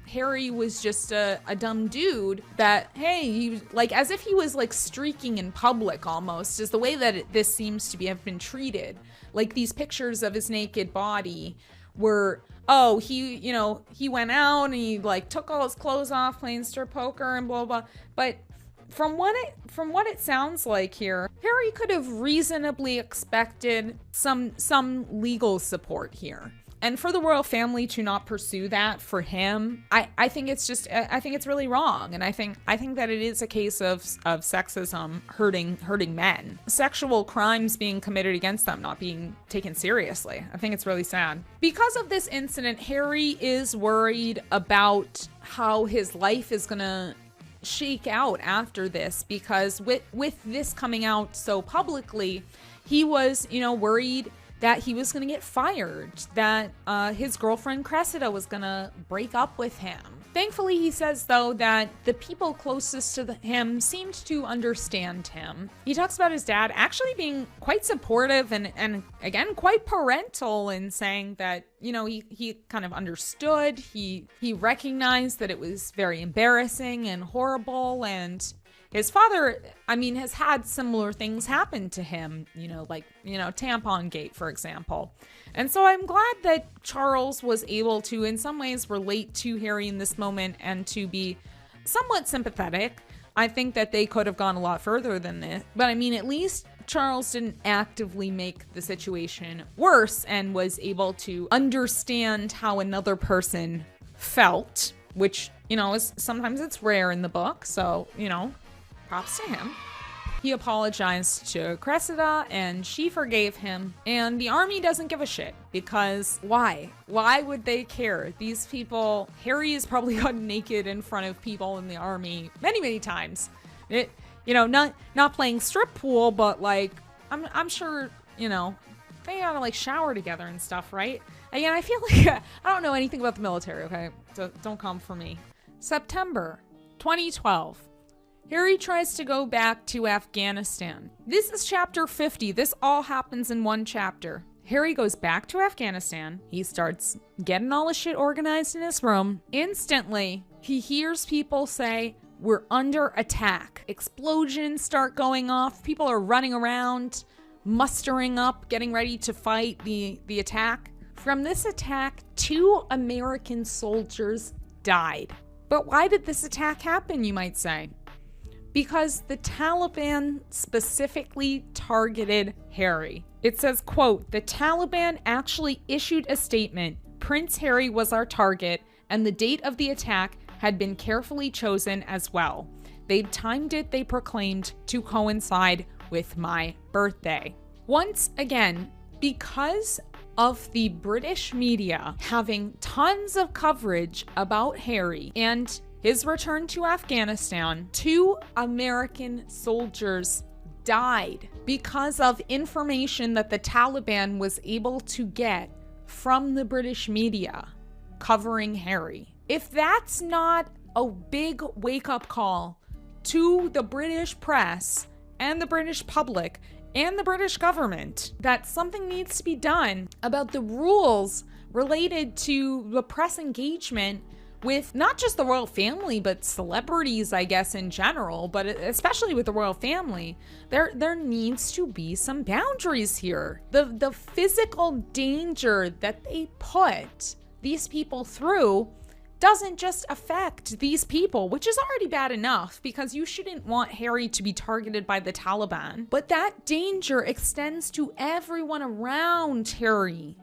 Harry was just a dumb dude that, hey, he, like, as if he was like streaking in public almost, is the way that this seems to have been treated. Like, these pictures of his naked body were, oh, he went out and he like took all his clothes off playing strip poker and blah blah. But from what it sounds like here, Harry could have reasonably expected some legal support here. And for the royal family to not pursue that for him, I think it's really wrong. And I think that it is a case of sexism hurting men. Sexual crimes being committed against them not being taken seriously. I think it's really sad. Because of this incident, Harry is worried about how his life is gonna shake out after this, because with this coming out so publicly, he was, worried that he was going to get fired, that his girlfriend Cressida was going to break up with him. Thankfully, he says, though, that the people closest to him seemed to understand him. He talks about his dad actually being quite supportive and again, quite parental in saying that, he kind of understood. He recognized that it was very embarrassing and horrible, and his father, has had similar things happen to him, Tampon Gate, for example. And so I'm glad that Charles was able to, in some ways, relate to Harry in this moment and to be somewhat sympathetic. I think that they could have gone a lot further than this. But at least Charles didn't actively make the situation worse and was able to understand how another person felt, which, sometimes it's rare in the book. So, props to him. He apologized to Cressida and she forgave him, and the army doesn't give a shit, because why? Why would they care? These people, Harry has probably gotten naked in front of people in the army many, many times. Not playing strip pool, but like, I'm sure, they gotta shower together and stuff, right? Again, I feel like I don't know anything about the military, okay? So don't come for me. September 2012. Harry tries to go back to Afghanistan. This is chapter 50. This all happens in one chapter. Harry goes back to Afghanistan. He starts getting all his shit organized in his room. Instantly, he hears people say, "We're under attack." Explosions start going off. People are running around, mustering up, getting ready to fight the attack. From this attack, 2 American soldiers died. But why did this attack happen, you might say? because the Taliban specifically targeted Harry. It says, quote, "The Taliban actually issued a statement. Prince Harry was our target, and the date of the attack had been carefully chosen as well. They'd timed it, they proclaimed, to coincide with my birthday." Once again, because of the British media having tons of coverage about Harry and his return to Afghanistan, 2 American soldiers died because of information that the Taliban was able to get from the British media covering Harry. If that's not a big wake-up call to the British press and the British public and the British government that something needs to be done about the rules related to the press engagement with not just the royal family, but celebrities, I guess, in general, but especially with the royal family, there needs to be some boundaries here. The physical danger that they put these people through doesn't just affect these people, which is already bad enough because you shouldn't want Harry to be targeted by the Taliban, but that danger extends to everyone around Harry,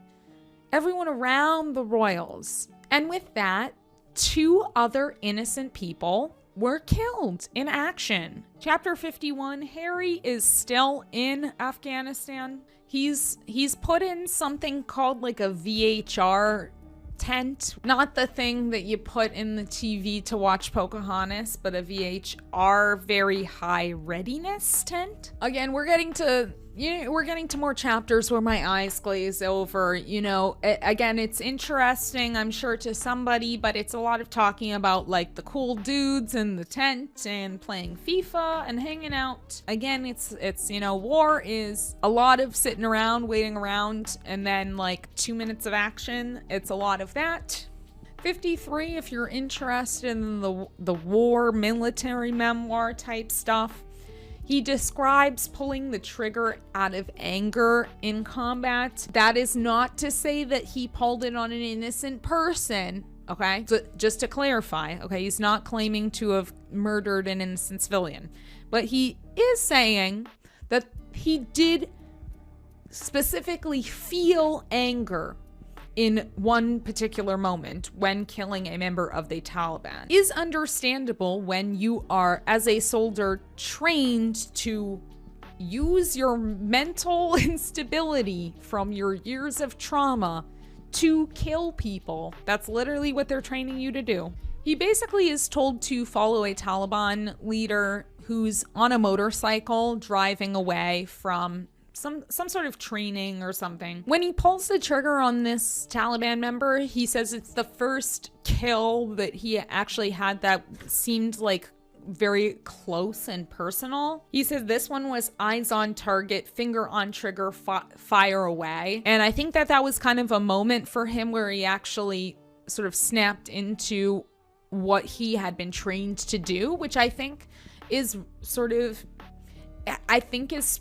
everyone around the royals. And with that, 2 other innocent people were killed in action. Chapter 51, Harry is still in Afghanistan. He's put in something called like a VHR tent, not the thing that you put in the TV to watch Pocahontas, but a VHR very high readiness tent. Again, we're getting to more chapters where my eyes glaze over. Again, it's interesting, I'm sure, to somebody, but it's a lot of talking about like the cool dudes in the tent and playing FIFA and hanging out. Again, it's war is a lot of sitting around, waiting around, and then like 2 minutes of action. It's a lot of that. 53, if you're interested in the war military memoir type stuff, he describes pulling the trigger out of anger in combat. That is not to say that he pulled it on an innocent person, okay? So just to clarify, okay, he's not claiming to have murdered an innocent civilian, but he is saying that he did specifically feel anger in one particular moment when killing a member of the Taliban. Is understandable when you are, as a soldier, trained to use your mental instability from your years of trauma to kill people. That's literally what they're training you to do. He basically is told to follow a Taliban leader who's on a motorcycle driving away from some sort of training or something. When he pulls the trigger on this Taliban member, he says it's the first kill that he actually had that seemed like very close and personal. He said this one was eyes on target, finger on trigger, fire away. And I think that was kind of a moment for him where he actually sort of snapped into what he had been trained to do, which I think is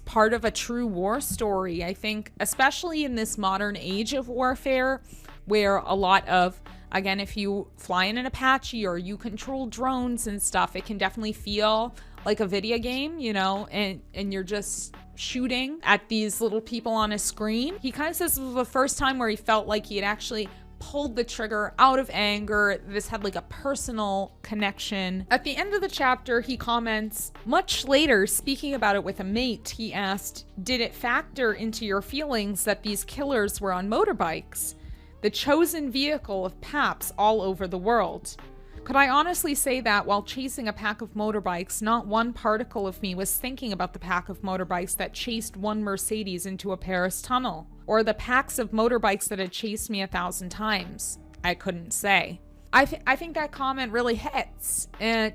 part of a true war story. I think, especially in this modern age of warfare, where a lot of, again, if you fly in an Apache or you control drones and stuff, it can definitely feel like a video game, and you're just shooting at these little people on a screen. He kind of says this was the first time where he felt like he had actually pulled the trigger out of anger. This had like a personal connection. At the end of the chapter, he comments, much later, speaking about it with a mate, he asked, did it factor into your feelings that these killers were on motorbikes, the chosen vehicle of paps all over the world? Could I honestly say that while chasing a pack of motorbikes, not one particle of me was thinking about the pack of motorbikes that chased one Mercedes into a Paris tunnel, or the packs of motorbikes that had chased me 1,000 times? I couldn't say. I think that comment really hits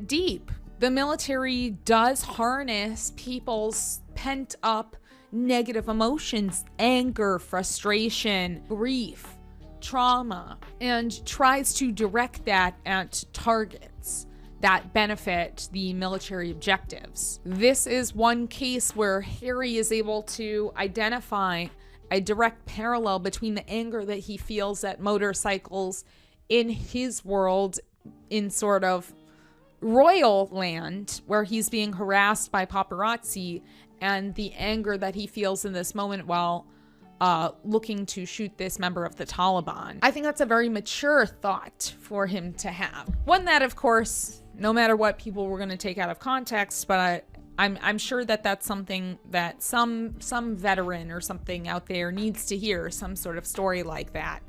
deep. The military does harness people's pent up negative emotions, anger, frustration, grief, trauma, and tries to direct that at targets that benefit the military objectives. This is one case where Harry is able to identify a direct parallel between the anger that he feels at motorcycles in his world, in sort of royal land where he's being harassed by paparazzi and the anger that he feels in this moment while looking to shoot this member of the Taliban. I think that's a very mature thought for him to have. One that, of course, no matter what, people were going to take out of context, but I'm sure that that's something that some veteran or something out there needs to hear, some sort of story like that.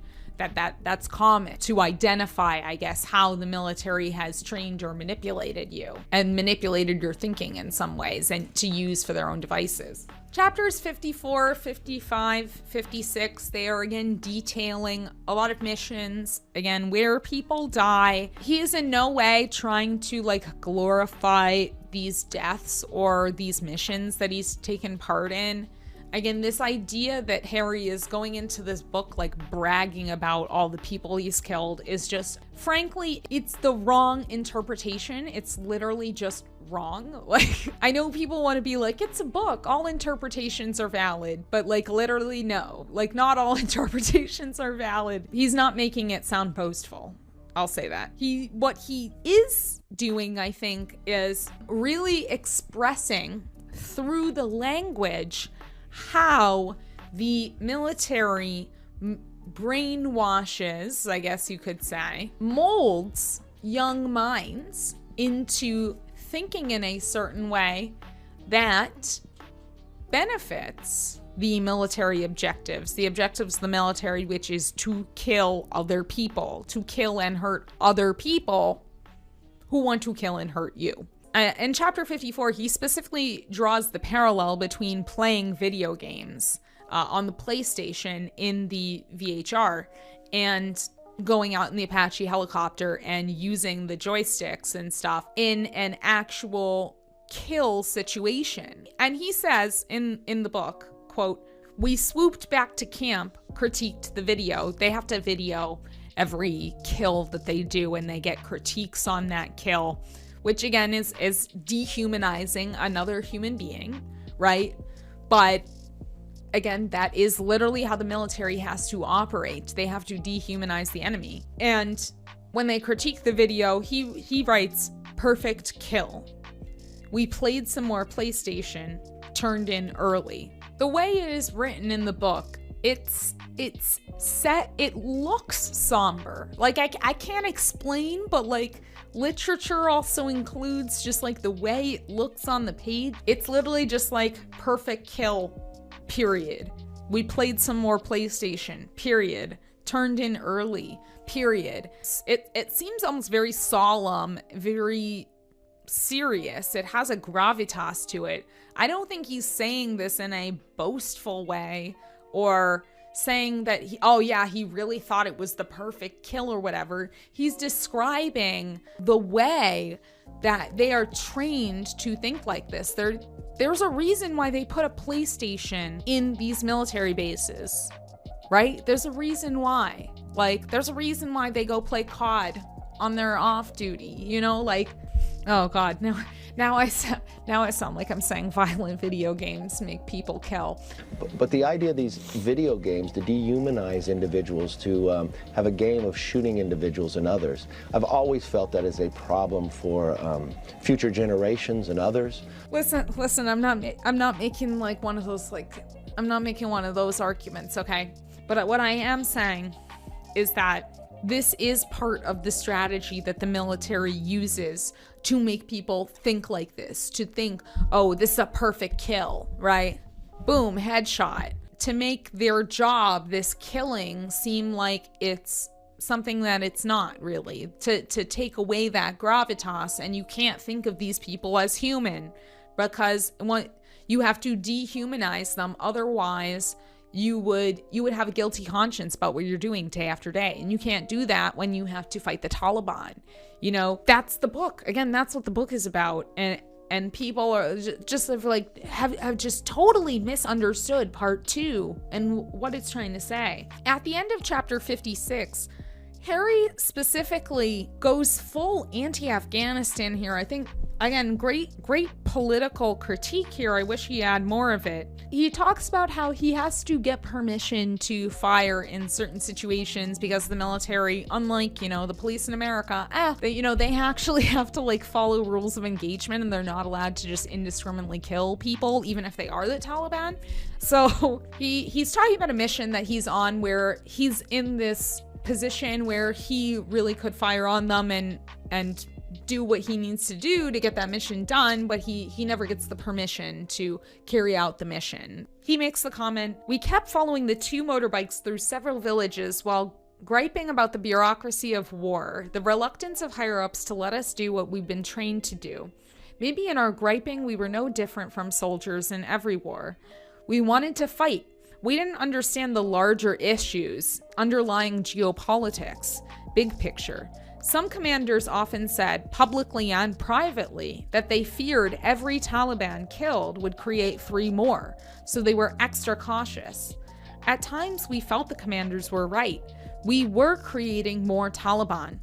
That's common to identify, I guess, how the military has trained or manipulated you and manipulated your thinking in some ways and to use for their own devices. Chapters 54, 55, 56, they are again detailing a lot of missions, again, where people die. He is in no way trying to like glorify these deaths or these missions that he's taken part in. Again, this idea that Harry is going into this book like bragging about all the people he's killed is just, frankly, it's the wrong interpretation. It's literally just wrong. Like, I know people want to be like, it's a book, all interpretations are valid, but like literally no, like not all interpretations are valid. He's not making it sound boastful. I'll say that. What he is doing, I think, is really expressing through the language how the military brainwashes, I guess you could say, molds young minds into thinking in a certain way that benefits the military objectives, the objectives of the military, which is to kill other people, to kill and hurt other people who want to kill and hurt you. In chapter 54, he specifically draws the parallel between playing video games on the PlayStation in the VHR and going out in the Apache helicopter and using the joysticks and stuff in an actual kill situation. And he says in the book, quote, "We swooped back to camp, critiqued the video." They have to video every kill that they do and they get critiques on that kill, which again is dehumanizing another human being, right? But again, that is literally how the military has to operate. They have to dehumanize the enemy. And when they critique the video, he writes, "Perfect kill. We played some more PlayStation, turned in early." The way it is written in the book, it's set, it looks somber. Like I can't explain, but like literature also includes just like the way it looks on the page. It's literally just like perfect kill, period. We played some more PlayStation, period. Turned in early, period. It seems almost very solemn, very serious. It has a gravitas to it. I don't think he's saying this in a boastful way or saying that he really thought it was the perfect kill or whatever. He's describing the way that they are trained to think like this. There's a reason why they put a PlayStation in these military bases, right? There's a reason why. Like, there's a reason why they go play COD on their off duty, you know, like, oh God, now I sound like I'm saying violent video games make people kill. But the idea of these video games to dehumanize individuals, to have a game of shooting individuals and others, I've always felt that is a problem for future generations and others. Listen, I'm not making like one of those, like, I'm not making one of those arguments, okay? But what I am saying is that this is part of the strategy that the military uses to make people think like this, to think, oh, this is a perfect kill, right? Boom, headshot. To make their job, this killing, seem like it's something that it's not really. To take away that gravitas, and you can't think of these people as human because you have to dehumanize them, otherwise you would have a guilty conscience about what you're doing day after day. And you can't do that when you have to fight the Taliban. You know, that's the book. Again, that's what the book is about. And people are just have just totally misunderstood part 2 and what it's trying to say. At the end of chapter 56, Harry specifically goes full anti-Afghanistan here. I think Again, great political critique here. I wish he had more of it. He talks about how he has to get permission to fire in certain situations because the military, unlike, the police in America, they actually have to like follow rules of engagement, and they're not allowed to just indiscriminately kill people, even if they are the Taliban. So he's talking about a mission that he's on where he's in this position where he really could fire on them and do what he needs to do to get that mission done, but he never gets the permission to carry out the mission. He makes the comment, "We kept following the 2 motorbikes through several villages while griping about the bureaucracy of war, the reluctance of higher-ups to let us do what we've been trained to do. Maybe in our griping we were no different from soldiers in every war. We wanted to fight. We didn't understand the larger issues, underlying geopolitics, big picture. Some commanders often said, publicly and privately, that they feared every Taliban killed would create 3 more, so they were extra cautious. At times, we felt the commanders were right. We were creating more Taliban.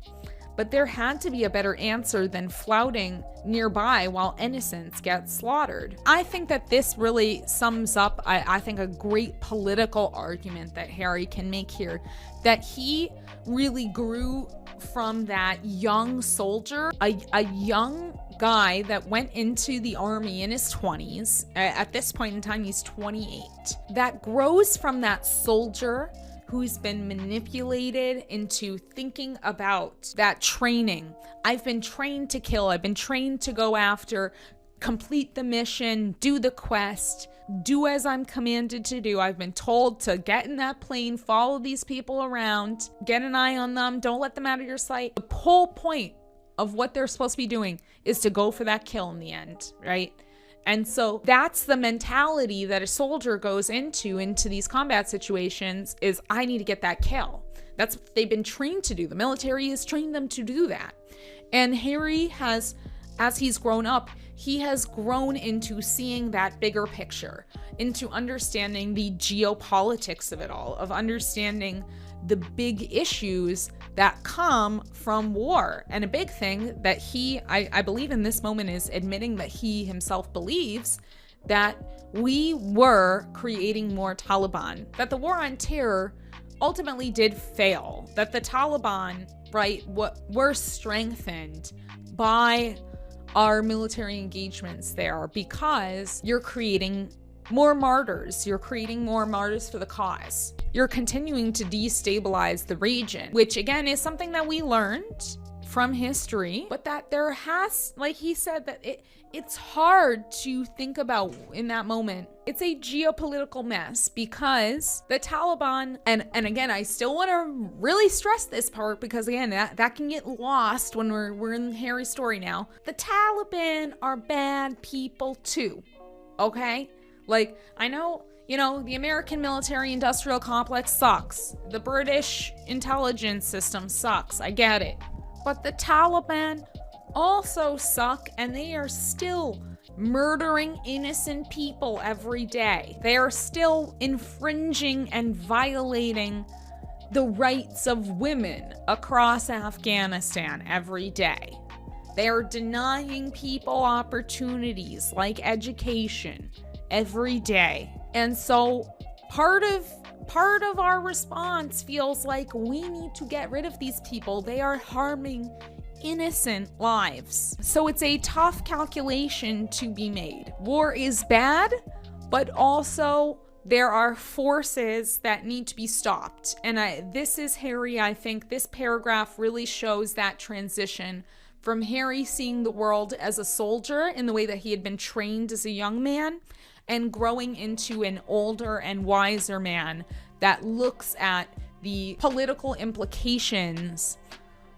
But there had to be a better answer than flouting nearby while innocents get slaughtered." I think that this really sums up, I think, a great political argument that Harry can make here, that he really grew from that young soldier, a young guy that went into the army in his 20s. At this point in time, he's 28. That grows from that soldier who's been manipulated into thinking about that training. I've been trained to kill. I've been trained to go after, complete the mission, do the quest, do as I'm commanded to do. I've been told to get in that plane, follow these people around, get an eye on them, don't let them out of your sight. The whole point of what they're supposed to be doing is to go for that kill in the end, right? And so that's the mentality that a soldier goes into these combat situations, is I need to get that kill. That's what they've been trained to do. The military has trained them to do that. And Harry has, as he's grown up, he has grown into seeing that bigger picture, into understanding the geopolitics of it all, of understanding the big issues that come from war. And a big thing that I believe in this moment is admitting that he himself believes that we were creating more Taliban, that the war on terror ultimately did fail, that the Taliban, right, were strengthened by our military engagements there because you're creating more martyrs. You're creating more martyrs for the cause. You're continuing to destabilize the region, which again is something that we learned from history, but that there has, like he said, that it's hard to think about in that moment. It's a geopolitical mess because the Taliban, and again, I still want to really stress this part because again, that can get lost when we're in Harry's story now. The Taliban are bad people too, okay? Like, I know, the American military-industrial complex sucks. The British intelligence system sucks. I get it. But the Taliban also suck, and they are still murdering innocent people every day. They are still infringing and violating the rights of women across Afghanistan every day. They are denying people opportunities like education every day. And so part of our response feels like we need to get rid of these people. They are harming innocent lives. So it's a tough calculation to be made. War is bad, but also there are forces that need to be stopped. And this is Harry. I think this paragraph really shows that transition from Harry seeing the world as a soldier in the way that he had been trained as a young man, and growing into an older and wiser man that looks at the political implications,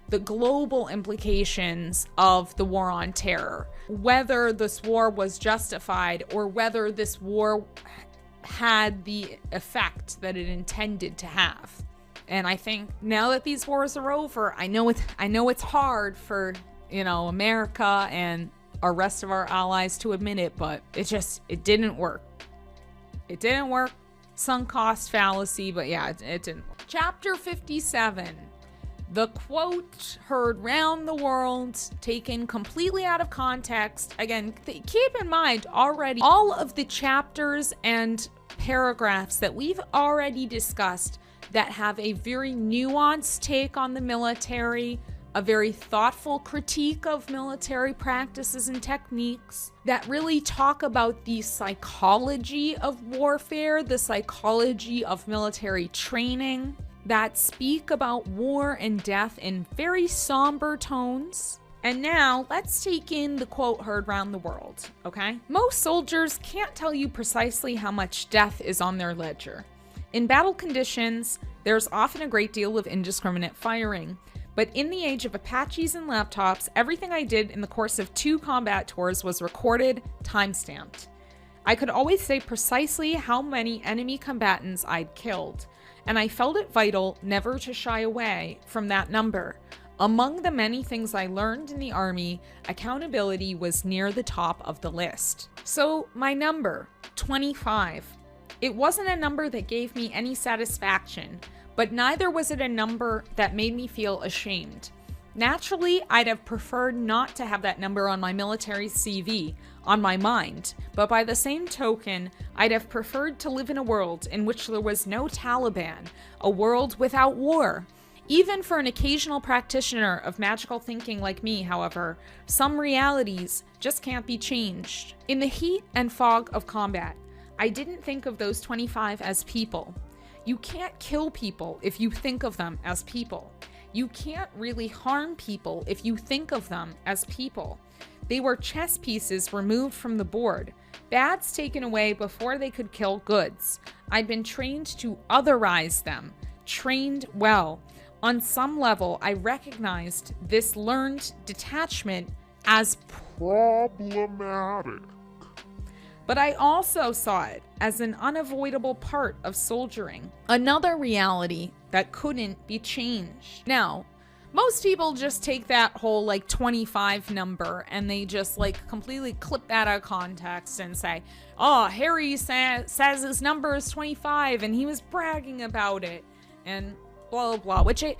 the global implications of the war on terror, whether this war was justified or whether this war had the effect that it intended to have. And I think now that these wars are over, I know it's hard for, America and our rest of our allies to admit it, but it didn't work. It didn't work. Sunk cost fallacy, but yeah, it didn't work. Chapter 57. The quote heard round the world, taken completely out of context. Again, keep in mind already all of the chapters and paragraphs that we've already discussed that have a very nuanced take on the military, a very thoughtful critique of military practices and techniques, that really talk about the psychology of warfare, the psychology of military training, that speak about war and death in very somber tones. And now let's take in the quote heard round the world, okay? Most soldiers can't tell you precisely how much death is on their ledger. In battle conditions, there's often a great deal of indiscriminate firing. But in the age of Apaches and laptops, everything I did in the course of 2 combat tours was recorded, time-stamped. I could always say precisely how many enemy combatants I'd killed, and I felt it vital never to shy away from that number. Among the many things I learned in the Army, accountability was near the top of the list. So my number, 25. It wasn't a number that gave me any satisfaction, but neither was it a number that made me feel ashamed. Naturally, I'd have preferred not to have that number on my military CV, on my mind, but by the same token, I'd have preferred to live in a world in which there was no Taliban, a world without war. Even for an occasional practitioner of magical thinking like me, however, some realities just can't be changed. In the heat and fog of combat, I didn't think of those 25 as people. You can't kill people if you think of them as people. You can't really harm people if you think of them as people. They were chess pieces removed from the board, bads taken away before they could kill goods. I'd been trained to otherize them, trained well. On some level, I recognized this learned detachment as problematic. But I also saw it as an unavoidable part of soldiering, another reality that couldn't be changed. Now, most people just take that whole 25 number and they just completely clip that out of context and say, oh, Harry says his number is 25 and he was bragging about it and blah, blah, blah, which it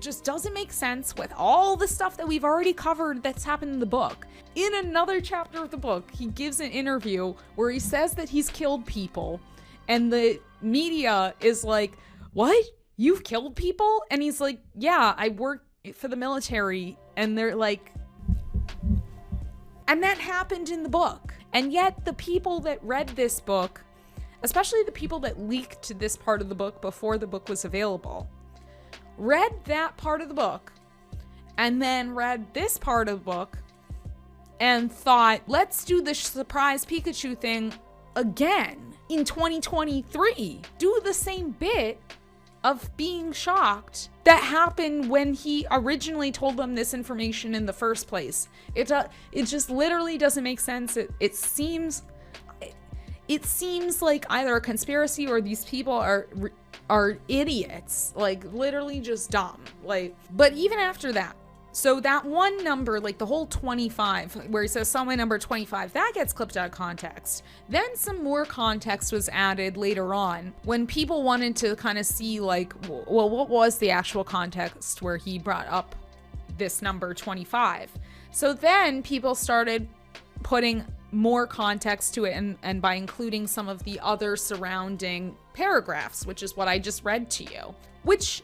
just doesn't make sense with all the stuff that we've already covered that's happened in the book. In another chapter of the book, he gives an interview where he says that he's killed people and the media is like, what? You've killed people? And he's like, yeah, I work for the military. And they're like, and that happened in the book. And yet the people that read this book, especially the people that leaked this part of the book before the book was available, read that part of the book and then read this part of the book and thought, let's do the surprise Pikachu thing again in 2023. Do the same bit of being shocked that happened when he originally told them this information in the first place. It just literally doesn't make sense. It seems like either a conspiracy or these people are idiots, literally just dumb. But even after that, so that one number, the whole 25, where he says somewhere number 25, that gets clipped out of context. Then some more context was added later on when people wanted to kind of see well, what was the actual context where he brought up this number 25? So then people started putting more context to it and by including some of the other surrounding paragraphs, which is what I just read to you, which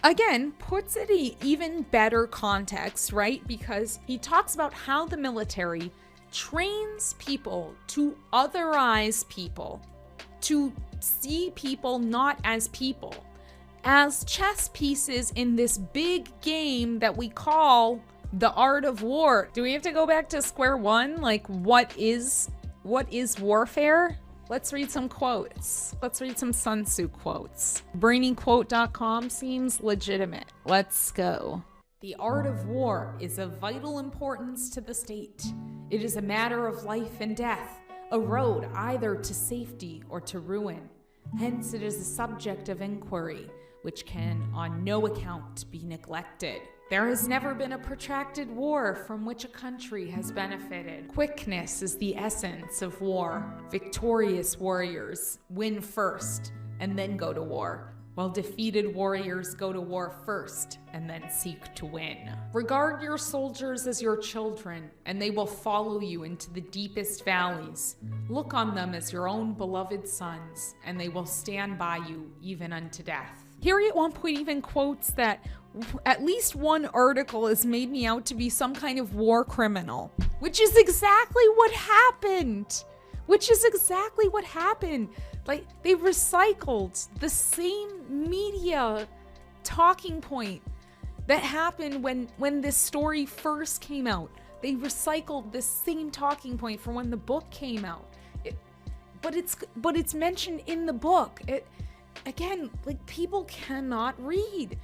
again puts it in even better context, right? Because he talks about how the military trains people to otherize people, to see people not as people, as chess pieces in this big game that we call the art of war. Do we have to go back to square one? What is warfare? Let's read some quotes. Let's read some Sun Tzu quotes. BrainyQuote.com seems legitimate. Let's go. The art of war is of vital importance to the state. It is a matter of life and death, a road either to safety or to ruin. Hence it is a subject of inquiry, which can on no account be neglected. There has never been a protracted war from which a country has benefited. Quickness is the essence of war. Victorious warriors win first and then go to war. while defeated warriors go to war first and then seek to win. Regard your soldiers as your children, and they will follow you into the deepest valleys. Look on them as your own beloved sons, and they will stand by you even unto death. Harry at one point even quotes that at least one article has made me out to be some kind of war criminal, which is exactly what happened. Like, they recycled the same media talking point that happened when this story first came out. They recycled the same talking point from when the book came out. But it's mentioned in the book. Again, like, people cannot read.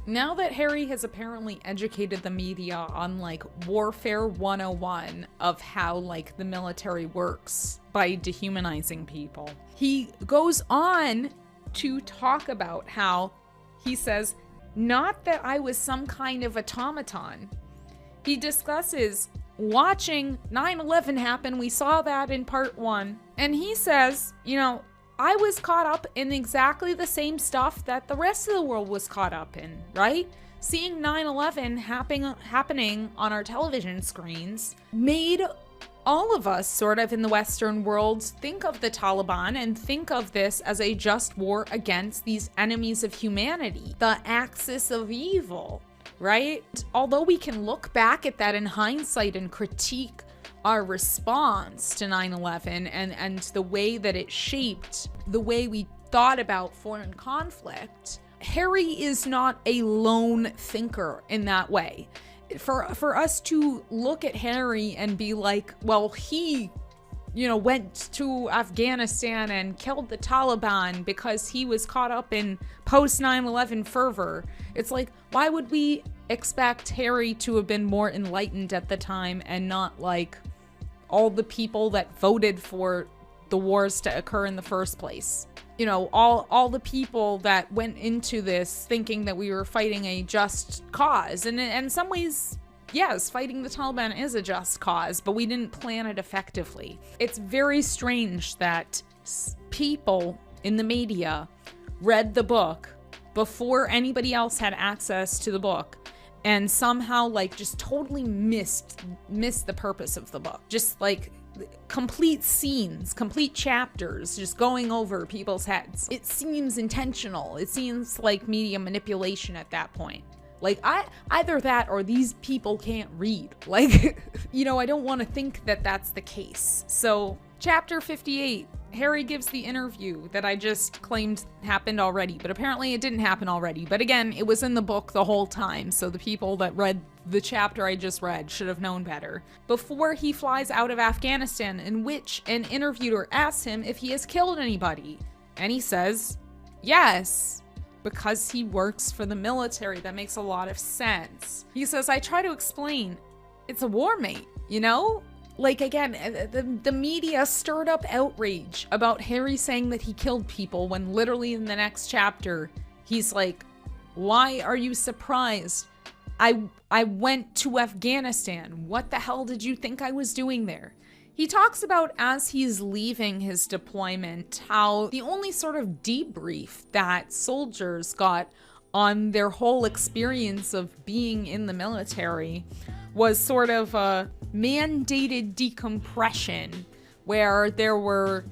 Now that Harry has apparently educated the media on, like, Warfare 101 of how, like, the military works by dehumanizing people, he goes on to talk about how, he says, not that I was some kind of automaton. He discusses watching 9/11 happen. We saw that in part 1. And he says, you know, I was caught up in exactly the same stuff that the rest of the world was caught up in, right? Seeing 9/11 happening on our television screens made all of us sort of in the Western world think of the Taliban and think of this as a just war against these enemies of humanity, the axis of evil, right? Although we can look back at that in hindsight and critique our response to 9/11 and the way that it shaped the way we thought about foreign conflict, Harry is not a lone thinker in that way. For us to look at Harry and be like, well, he, you know, went to Afghanistan and killed the Taliban because he was caught up in post 9/11 fervor. It's like, why would we expect Harry to have been more enlightened at the time and not like all the people that voted for the wars to occur in the first place? You know, all the people that went into this thinking that we were fighting a just cause. And in some ways, yes, fighting the Taliban is a just cause, but we didn't plan it effectively. It's very strange that people in the media read the book before anybody else had access to the book, and somehow like just totally missed the purpose of the book. Just like complete scenes, complete chapters just going over people's heads. It seems intentional. It seems like media manipulation at that point. Like, either that or these people can't read. Like, you know, I don't want to think that that's the case. So, chapter 58, Harry gives the interview that I just claimed happened already, but apparently it didn't happen already. But again, it was in the book the whole time, so the people that read the chapter I just read should have known better. Before he flies out of Afghanistan, in which an interviewer asks him if he has killed anybody. And he says, yes, because he works for the military. That makes a lot of sense. He says, I try to explain, it's a war mate, you know? Like, again, the media stirred up outrage about Harry saying that he killed people when literally in the next chapter, he's like, why are you surprised? I went to Afghanistan. What the hell did you think I was doing there? He talks about, as he's leaving his deployment, how the only sort of debrief that soldiers got on their whole experience of being in the military was sort of a mandated decompression, where there were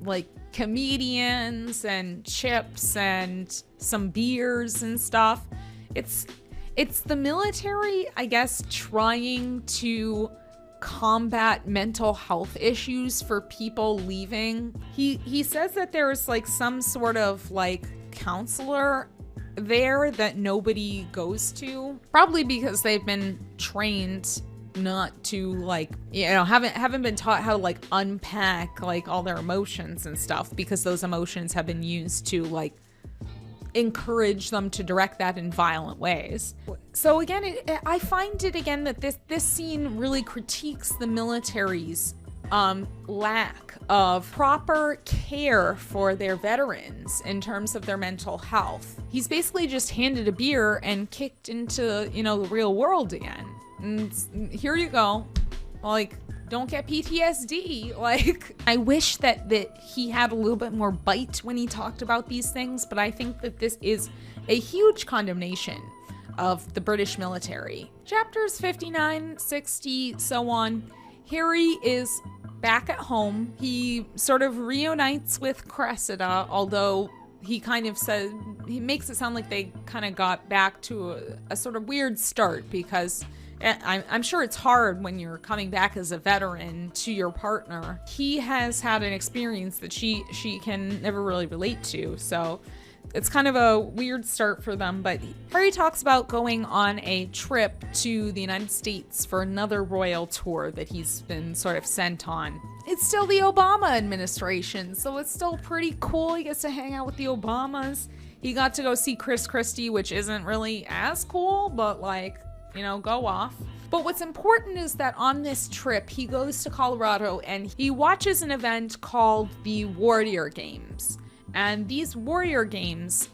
like comedians and chips and some beers and stuff. It's the military, I guess, trying to combat mental health issues for people leaving. He says that there's like some sort of like counselor there that nobody goes to, probably because they've been trained not to, like, you know, haven't been taught how to like unpack like all their emotions and stuff, because those emotions have been used to like encourage them to direct that in violent ways. So again, I find it again that this scene really critiques the military's lack of proper care for their veterans in terms of their mental health. He's basically just handed a beer and kicked into, you know, the real world again. And here you go. Like, don't get PTSD. Like, I wish that he had a little bit more bite when he talked about these things, but I think that this is a huge condemnation of the British military. Chapters 59, 60, so on. Harry is back at home. He sort of reunites with Cressida, although he kind of says, he makes it sound like they kind of got back to a sort of weird start, because I'm sure it's hard when you're coming back as a veteran to your partner. He has had an experience that she can never really relate to, so it's kind of a weird start for them. But Harry talks about going on a trip to the United States for another royal tour that he's been sort of sent on. It's still the Obama administration, so it's still pretty cool. He gets to hang out with the Obamas. He got to go see Chris Christie, which isn't really as cool, but like, you know, go off. But what's important is that on this trip, he goes to Colorado and he watches an event called the Warrior Games. And these Warrior Games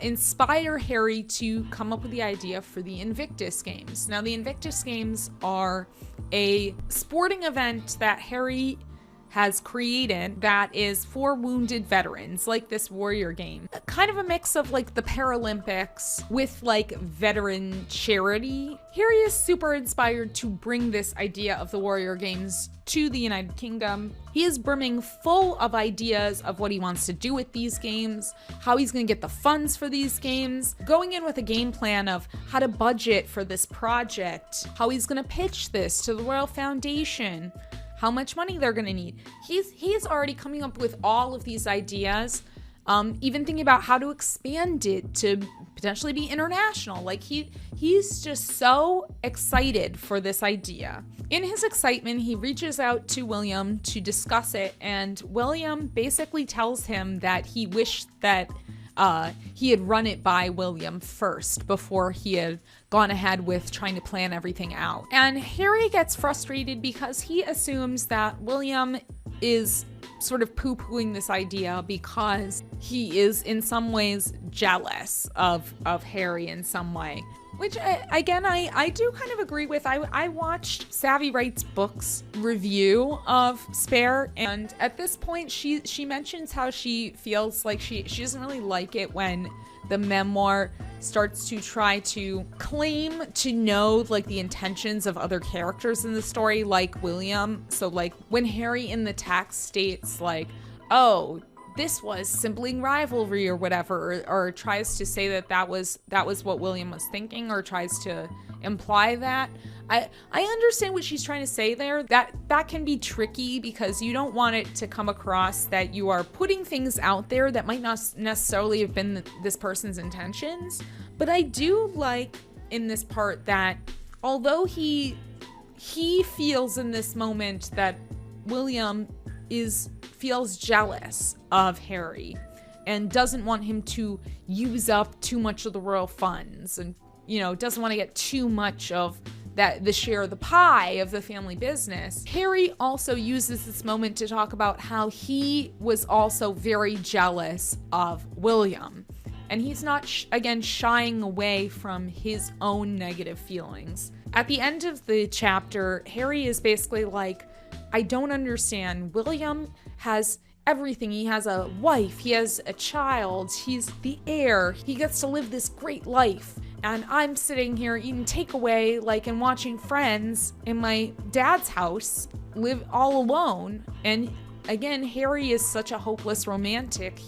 inspire Harry to come up with the idea for the Invictus Games. Now, the Invictus Games are a sporting event that Harry has created that is for wounded veterans, like this Warrior Game. Kind of a mix of like the Paralympics with like veteran charity. Harry is super inspired to bring this idea of the Warrior Games to the United Kingdom. He is brimming full of ideas of what he wants to do with these games, how he's going to get the funds for these games, going in with a game plan of how to budget for this project, how he's going to pitch this to the Royal Foundation, how much money they're going to need. He's already coming up with all of these ideas, even thinking about how to expand it to potentially be international. Like he's just so excited for this idea. In his excitement, he reaches out to William to discuss it, and William basically tells him that he wished that he had run it by William first before he had gone ahead with trying to plan everything out. And Harry gets frustrated because he assumes that William is sort of poo-pooing this idea because he is in some ways jealous of Harry in some way. Which, again, I do kind of agree with. I watched Savvy Writes Books review of Spare, and at this point she mentions how she feels like she doesn't really like it when the memoir starts to try to claim to know like the intentions of other characters in the story, like William. So like when Harry in the text states like, oh, this was sibling rivalry or whatever, or tries to say that was what William was thinking, or tries to imply that. I understand what she's trying to say there. That can be tricky because you don't want it to come across that you are putting things out there that might not necessarily have been this person's intentions. But I do like in this part that although he feels in this moment that William feels jealous of Harry and doesn't want him to use up too much of the royal funds, and doesn't want to get too much of the share of the pie of the family business. Harry also uses this moment to talk about how he was also very jealous of William, and he's not again shying away from his own negative feelings. At the end of the chapter, Harry is basically like, I don't understand. William has everything. He has a wife, he has a child, he's the heir, he gets to live this great life. And I'm sitting here eating takeaway, like, and watching Friends in my dad's house, live all alone. And again, Harry is such a hopeless romantic.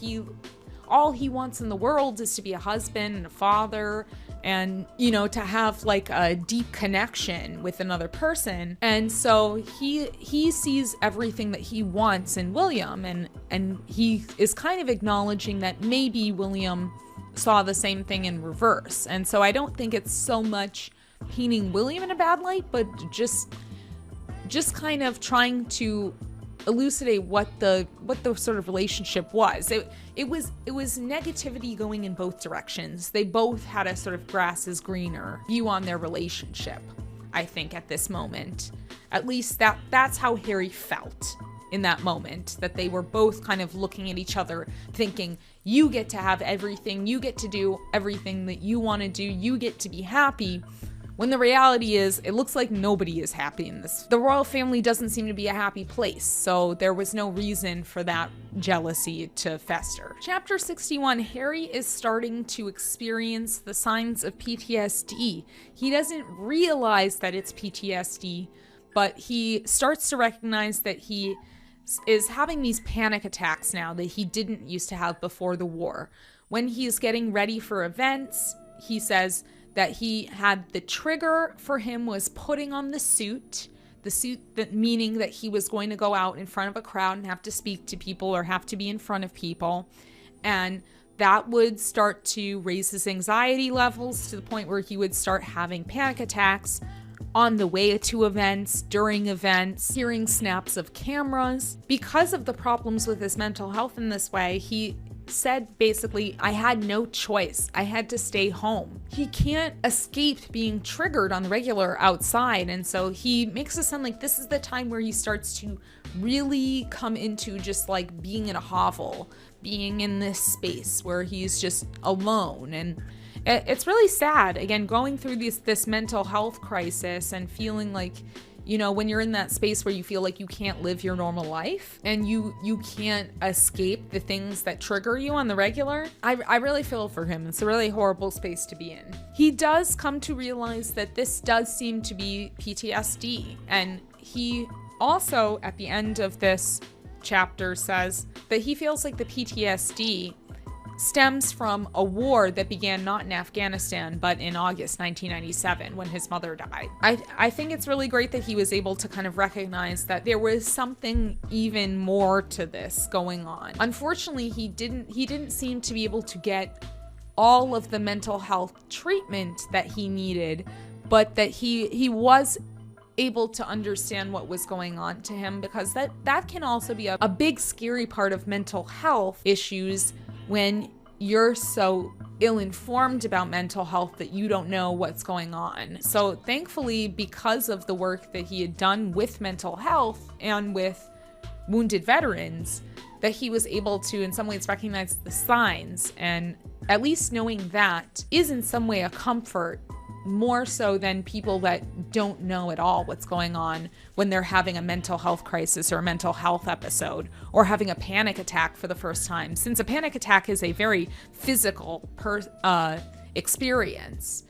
All he wants in the world is to be a husband and a father, and to have like a deep connection with another person. And so he sees everything that he wants in William, and he is kind of acknowledging that maybe William saw the same thing in reverse. And so I don't think it's so much painting William in a bad light, but just kind of trying to elucidate what the sort of relationship was. It was negativity going in both directions. They both had a sort of grass is greener view on their relationship, I think, at this moment. At least that's how Harry felt in that moment, that they were both kind of looking at each other thinking, you get to have everything, you get to do everything that you want to do, you get to be happy, when the reality is it looks like nobody is happy in this. The royal family doesn't seem to be a happy place, so there was no reason for that jealousy to fester. Chapter 61, Harry is starting to experience the signs of PTSD. He doesn't realize that it's PTSD, but he starts to recognize that he is having these panic attacks now that he didn't used to have before the war. When he's getting ready for events, he says that he had the trigger for him was putting on the suit that meaning that he was going to go out in front of a crowd and have to speak to people or have to be in front of people. And that would start to raise his anxiety levels to the point where he would start having panic attacks on the way to events, during events, hearing snaps of cameras. Because of the problems with his mental health in this way, he said basically, I had no choice. I had to stay home. He can't escape being triggered on the regular outside, and so he makes it sound like this is the time where he starts to really come into just like being in a hovel, being in this space where he's just alone. And it's really sad, again, going through this mental health crisis and feeling like, you know, when you're in that space where you feel like you can't live your normal life and you can't escape the things that trigger you on the regular, I really feel for him. It's a really horrible space to be in. He does come to realize that this does seem to be PTSD, and he also, at the end of this chapter, says that he feels like the PTSD stems from a war that began not in Afghanistan, but in August 1997 when his mother died. I think it's really great that he was able to kind of recognize that there was something even more to this going on. Unfortunately, he didn't seem to be able to get all of the mental health treatment that he needed, but that he was able to understand what was going on to him, because that can also be a big scary part of mental health issues when you're so ill-informed about mental health that you don't know what's going on. So thankfully, because of the work that he had done with mental health and with wounded veterans, that he was able to in some ways recognize the signs, and at least knowing that is in some way a comfort, more so than people that don't know at all what's going on when they're having a mental health crisis or a mental health episode, or having a panic attack for the first time. Since a panic attack is a very physical experience,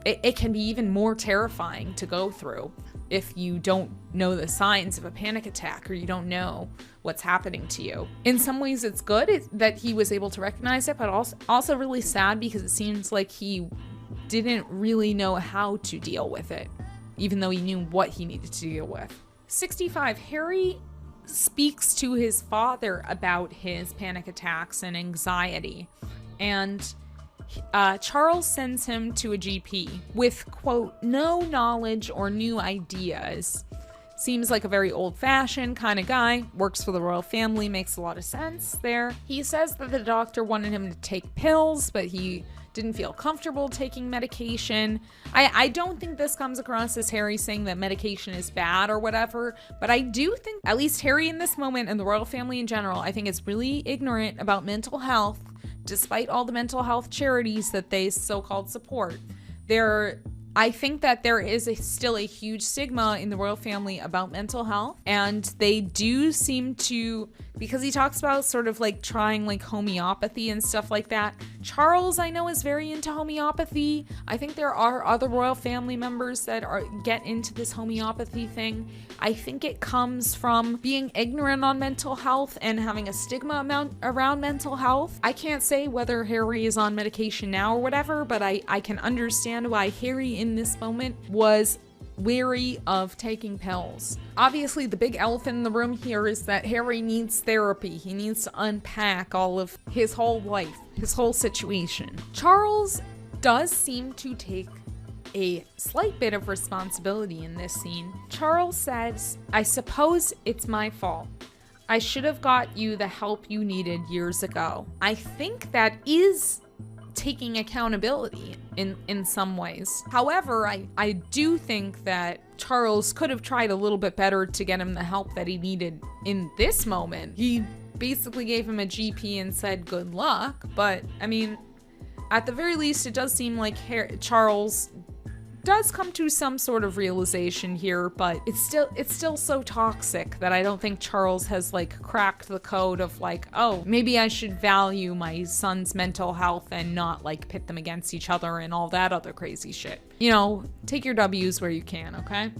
it can be even more terrifying to go through if you don't know the signs of a panic attack or you don't know what's happening to you. In some ways it's good that he was able to recognize it, but also really sad because it seems like he didn't really know how to deal with it, even though he knew what he needed to deal with. 65, Harry speaks to his father about his panic attacks and anxiety, and Charles sends him to a GP with, quote, no knowledge or new ideas. Seems like a very old-fashioned kind of guy, works for the royal family, makes a lot of sense there. He says that the doctor wanted him to take pills, but he didn't feel comfortable taking medication. I don't think this comes across as Harry saying that medication is bad or whatever, but I do think, at least Harry in this moment and the royal family in general, I think is really ignorant about mental health, despite all the mental health charities that they so-called support. I think that there is still a huge stigma in the royal family about mental health, and they do seem to, because he talks about sort of like trying like homeopathy and stuff like that. Charles, I know, is very into homeopathy. I think there are other royal family members that get into this homeopathy thing. I think it comes from being ignorant on mental health and having a stigma around mental health. I can't say whether Harry is on medication now or whatever, but I can understand why Harry in this moment was wary of taking pills. Obviously, the big elephant in the room here is that Harry needs therapy. He needs to unpack all of his whole life, his whole situation. Charles does seem to take a slight bit of responsibility in this scene. Charles says, I suppose it's my fault. I should have got you the help you needed years ago. I think that is taking accountability in some ways. However, I do think that Charles could have tried a little bit better to get him the help that he needed in this moment. He basically gave him a GP and said good luck, but I mean, at the very least, it does seem like Charles does come to some sort of realization here, but it's still so toxic that I don't think Charles has like cracked the code of like, oh, maybe I should value my son's mental health and not like pit them against each other and all that other crazy shit. You know, take your W's where you can, okay?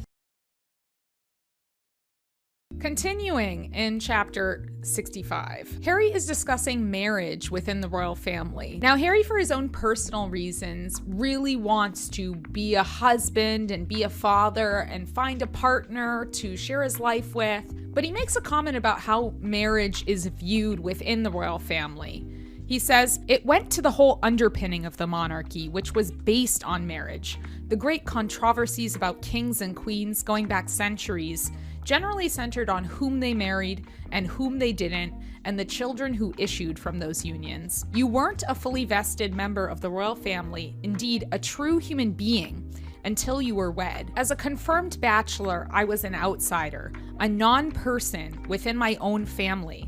Continuing in chapter 65, Harry is discussing marriage within the royal family. Now, Harry, for his own personal reasons, really wants to be a husband and be a father and find a partner to share his life with, but he makes a comment about how marriage is viewed within the royal family. He says, it went to the whole underpinning of the monarchy, which was based on marriage. The great controversies about kings and queens going back centuries generally centered on whom they married and whom they didn't, and the children who issued from those unions. You weren't a fully vested member of the royal family, indeed a true human being, until you were wed. As a confirmed bachelor, I was an outsider, a non-person within my own family.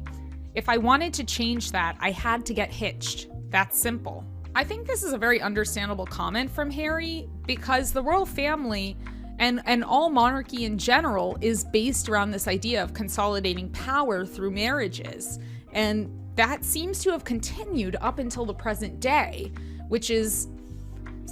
If I wanted to change that, I had to get hitched. That's simple. I think this is a very understandable comment from Harry, because the royal family and all monarchy in general is based around this idea of consolidating power through marriages. And that seems to have continued up until the present day, which is,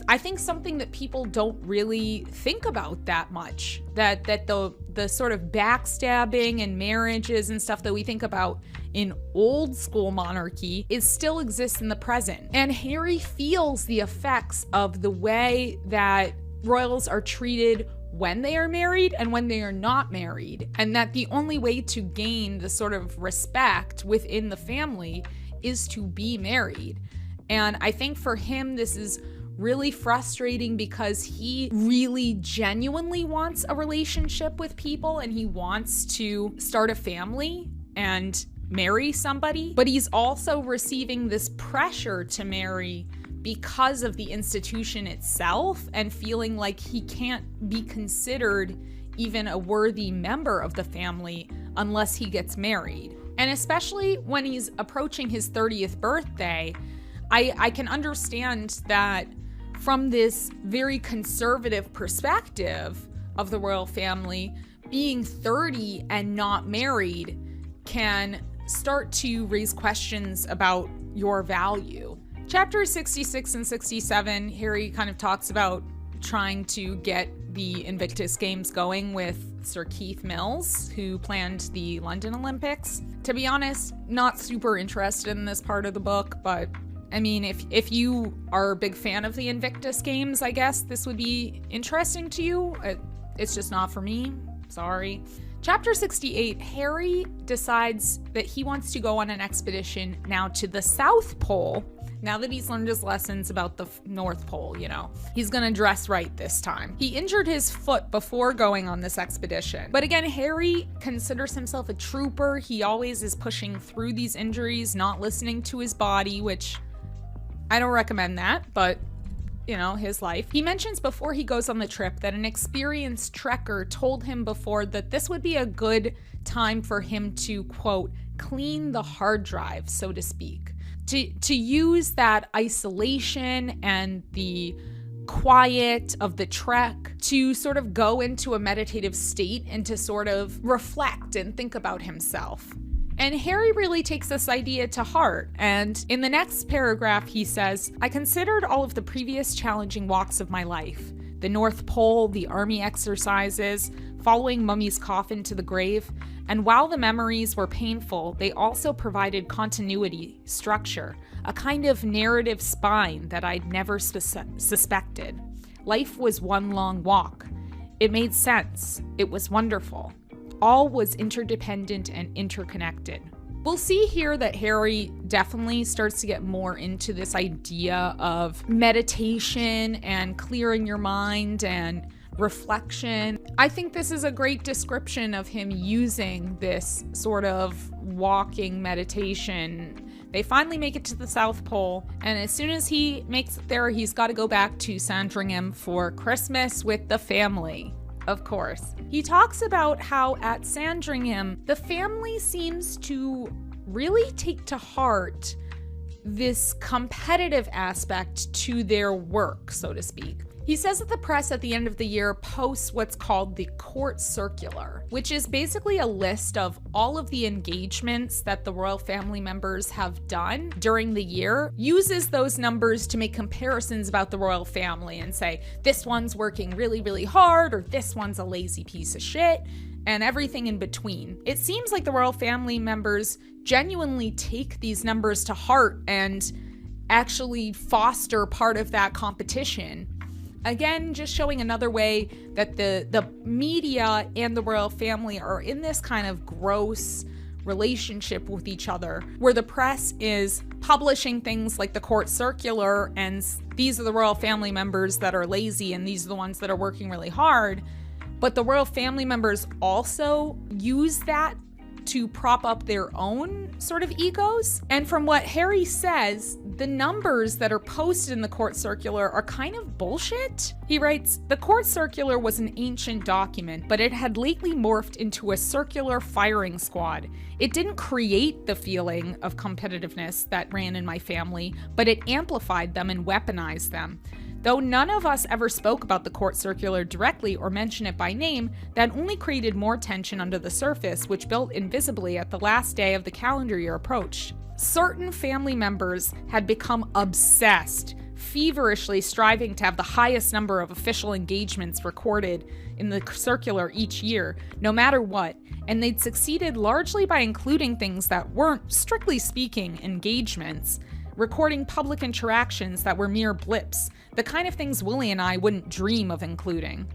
I think, something that people don't really think about that much. That the sort of backstabbing and marriages and stuff that we think about in old school monarchy is still exists in the present. And Harry feels the effects of the way that royals are treated when they are married and when they are not married, and that the only way to gain the sort of respect within the family is to be married. And I think for him, this is really frustrating because he really genuinely wants a relationship with people and he wants to start a family and marry somebody, but he's also receiving this pressure to marry because of the institution itself and feeling like he can't be considered even a worthy member of the family unless he gets married. And especially when he's approaching his 30th birthday, I can understand that from this very conservative perspective of the royal family, being 30 and not married can start to raise questions about your value. Chapters 66 and 67, Harry kind of talks about trying to get the Invictus Games going with Sir Keith Mills, who planned the London Olympics. To be honest, not super interested in this part of the book, but I mean, if you are a big fan of the Invictus Games, I guess this would be interesting to you. It's just not for me. Sorry. Chapter 68, Harry decides that he wants to go on an expedition now to the South Pole. Now that he's learned his lessons about the North Pole, you know, he's gonna dress right this time. He injured his foot before going on this expedition. But again, Harry considers himself a trooper. He always is pushing through these injuries, not listening to his body, which I don't recommend that, but you know, his life. He mentions before he goes on the trip that an experienced trekker told him before that this would be a good time for him to, quote, clean the hard drive, so to speak. To use that isolation and the quiet of the trek to sort of go into a meditative state and to sort of reflect and think about himself. And Harry really takes this idea to heart, and in the next paragraph he says, I considered all of the previous challenging walks of my life, the North Pole, the army exercises, following Mummy's coffin to the grave, and while the memories were painful, they also provided continuity, structure, a kind of narrative spine that I'd never suspected. Life was one long walk. It made sense. It was wonderful. All was interdependent and interconnected. We'll see here that Harry definitely starts to get more into this idea of meditation and clearing your mind and reflection. I think this is a great description of him using this sort of walking meditation. They finally make it to the South Pole, and as soon as he makes it there, he's got to go back to Sandringham for Christmas with the family. Of course. He talks about how at Sandringham, the family seems to really take to heart this competitive aspect to their work, so to speak. He says that the press at the end of the year posts what's called the court circular, which is basically a list of all of the engagements that the royal family members have done during the year, uses those numbers to make comparisons about the royal family and say, this one's working really, really hard, or this one's a lazy piece of shit, and everything in between. It seems like the royal family members genuinely take these numbers to heart and actually foster part of that competition. Again, just showing another way that the media and the royal family are in this kind of gross relationship with each other, where the press is publishing things like the court circular, and these are the royal family members that are lazy and these are the ones that are working really hard. But the royal family members also use that to prop up their own sort of egos. And from what Harry says, the numbers that are posted in the court circular are kind of bullshit. He writes, the court circular was an ancient document, but it had lately morphed into a circular firing squad. It didn't create the feeling of competitiveness that ran in my family, but it amplified them and weaponized them. Though none of us ever spoke about the court circular directly or mentioned it by name, that only created more tension under the surface, which built invisibly at the last day of the calendar year approached. Certain family members had become obsessed, feverishly striving to have the highest number of official engagements recorded in the circular each year, no matter what, and they'd succeeded largely by including things that weren't, strictly speaking, engagements, recording public interactions that were mere blips, the kind of things Willie and I wouldn't dream of including.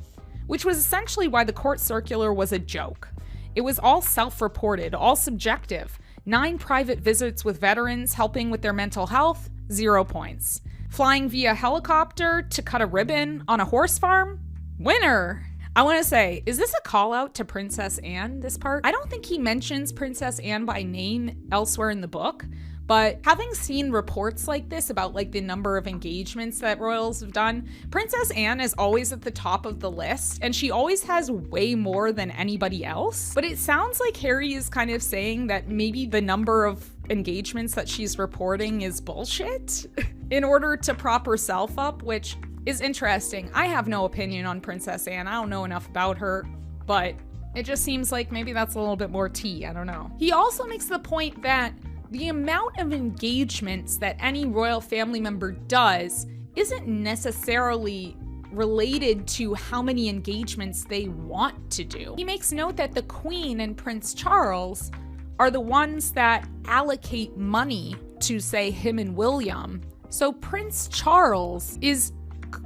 Which was essentially why the court circular was a joke. It was all self-reported, all subjective. 9 private visits with veterans helping with their mental health, 0 points. Flying via helicopter to cut a ribbon on a horse farm, winner. I want to say, is this a call out to Princess Anne, this part? I don't think he mentions Princess Anne by name elsewhere in the book, but having seen reports like this about like the number of engagements that royals have done, Princess Anne is always at the top of the list, and she always has way more than anybody else. But it sounds like Harry is kind of saying that maybe the number of engagements that she's reporting is bullshit in order to prop herself up, which is interesting. I have no opinion on Princess Anne. I don't know enough about her, but it just seems like maybe that's a little bit more tea. I don't know. He also makes the point that the amount of engagements that any royal family member does isn't necessarily related to how many engagements they want to do. He makes note that the Queen and Prince Charles are the ones that allocate money to, say, him and William. So Prince Charles is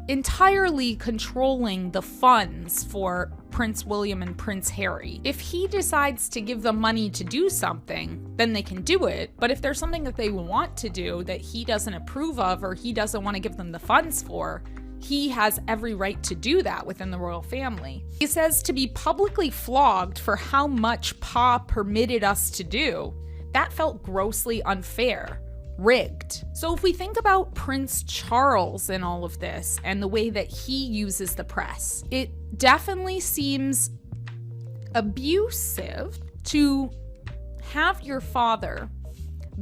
entirely controlling the funds for Prince William and Prince Harry. If he decides to give them money to do something, then they can do it. But if there's something that they want to do that he doesn't approve of, or he doesn't want to give them the funds for, he has every right to do that within the royal family. He says to be publicly flogged for how much Pa permitted us to do, that felt grossly unfair. Rigged. So if we think about Prince Charles in all of this and the way that he uses the press, it definitely seems abusive to have your father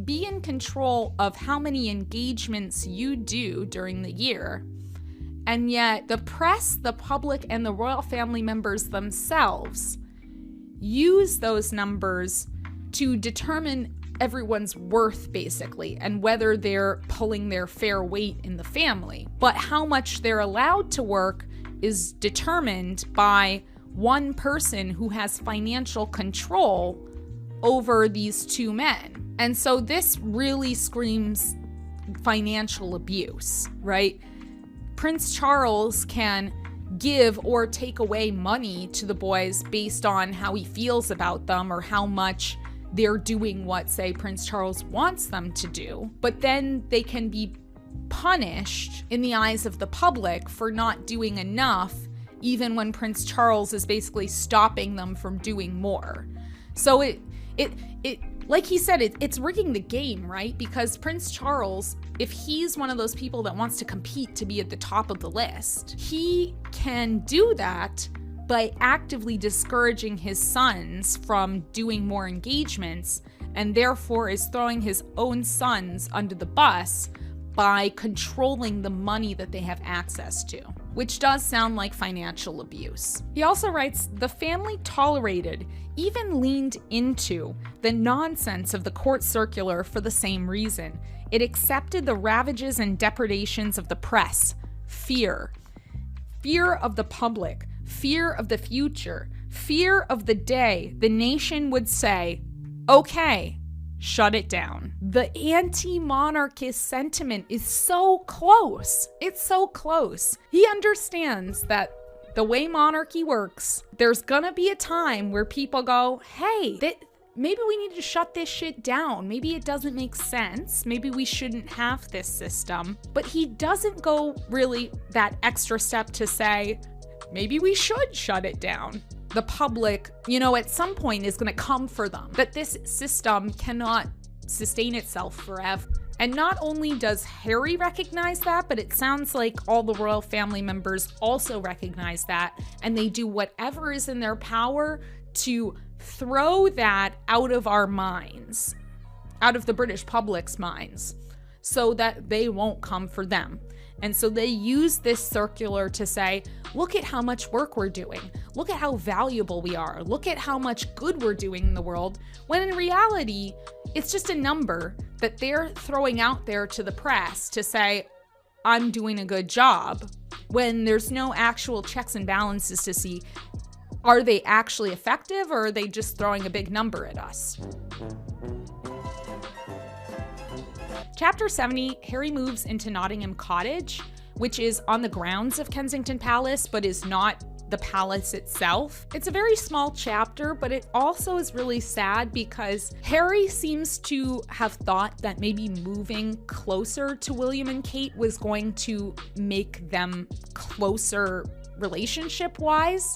be in control of how many engagements you do during the year, and yet the press, the public, and the royal family members themselves use those numbers to determine everyone's worth, basically, and whether they're pulling their fair weight in the family. But how much they're allowed to work is determined by one person who has financial control over these 2 men. And so this really screams financial abuse, right? Prince Charles can give or take away money to the boys based on how he feels about them or how much they're doing what, say, Prince Charles wants them to do, but then they can be punished in the eyes of the public for not doing enough, even when Prince Charles is basically stopping them from doing more. So it like he said, it's rigging the game, right? Because Prince Charles, if he's one of those people that wants to compete to be at the top of the list, he can do that by actively discouraging his sons from doing more engagements, and therefore is throwing his own sons under the bus by controlling the money that they have access to. which does sound like financial abuse. He also writes, the family tolerated, even leaned into, the nonsense of the court circular for the same reason. It accepted the ravages and depredations of the press, fear of the public, fear of the future, fear of the day the nation would say, okay, shut it down. The anti-monarchist sentiment is so close. It's so close. He understands that the way monarchy works, there's gonna be a time where people go, hey, maybe we need to shut this shit down. Maybe it doesn't make sense. Maybe we shouldn't have this system. But he doesn't go really that extra step to say, maybe we should shut it down. The public, at some point is gonna come for them. That this system cannot sustain itself forever. And not only does Harry recognize that, but it sounds like all the royal family members also recognize that, and they do whatever is in their power to throw that out of our minds, out of the British public's minds, so that they won't come for them. And so they use this circular to say, look at how much work we're doing. Look at how valuable we are. Look at how much good we're doing in the world. When in reality, it's just a number that they're throwing out there to the press to say, I'm doing a good job, when there's no actual checks and balances to see, are they actually effective, or are they just throwing a big number at us? Chapter 70, Harry moves into Nottingham Cottage, which is on the grounds of Kensington Palace, but is not the palace itself. It's a very small chapter, but it also is really sad because Harry seems to have thought that maybe moving closer to William and Kate was going to make them closer relationship-wise.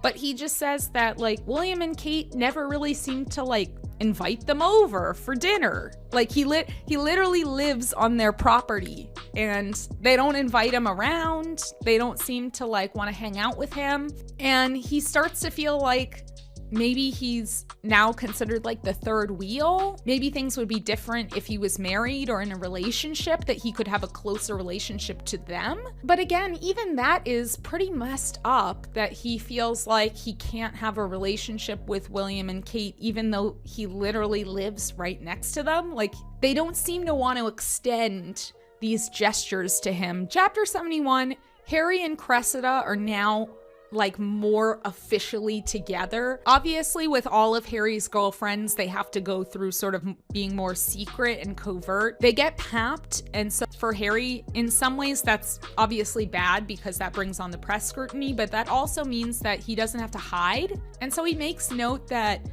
But he just says that, William and Kate never really seemed to, invite them over for dinner. He literally lives on their property, and they don't invite him around. They don't seem to, want to hang out with him. And he starts to feel like maybe he's now considered the third wheel. Maybe things would be different if he was married or in a relationship, that he could have a closer relationship to them. But again, even that is pretty messed up, that he feels like he can't have a relationship with William and Kate, even though he literally lives right next to them. They don't seem to want to extend these gestures to him. Chapter 71, Harry and Cressida are now more officially together. Obviously, with all of Harry's girlfriends, they have to go through sort of being more secret and covert. They get papped, and so for Harry, in some ways, that's obviously bad because that brings on the press scrutiny, but that also means that he doesn't have to hide. And so he makes note that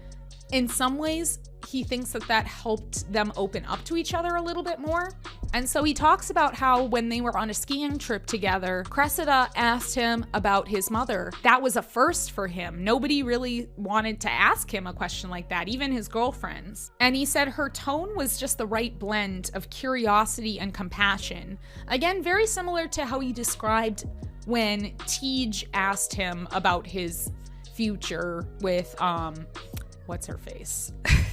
in some ways, he thinks that helped them open up to each other a little bit more. And so he talks about how when they were on a skiing trip together, Cressida asked him about his mother. That was a first for him. Nobody really wanted to ask him a question like that, even his girlfriends. And he said her tone was just the right blend of curiosity and compassion. Again, very similar to how he described when Tige asked him about his future with, what's her face?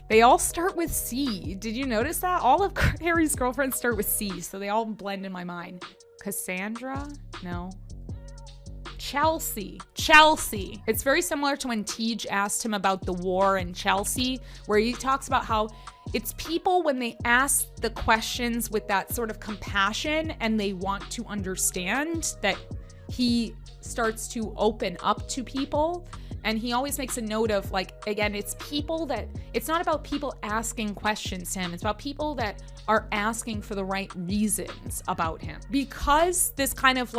They all start with C. Did you notice that? All of Harry's girlfriends start with C, so they all blend in my mind. Cassandra? No. Chelsea. It's very similar to when Tige asked him about the war in Chelsea, where he talks about how it's people when they ask the questions with that sort of compassion and they want to understand, that he starts to open up to people. And he always makes a note of, again, it's not about people asking questions to him. It's about people that are asking for the right reasons about him. Because this kind of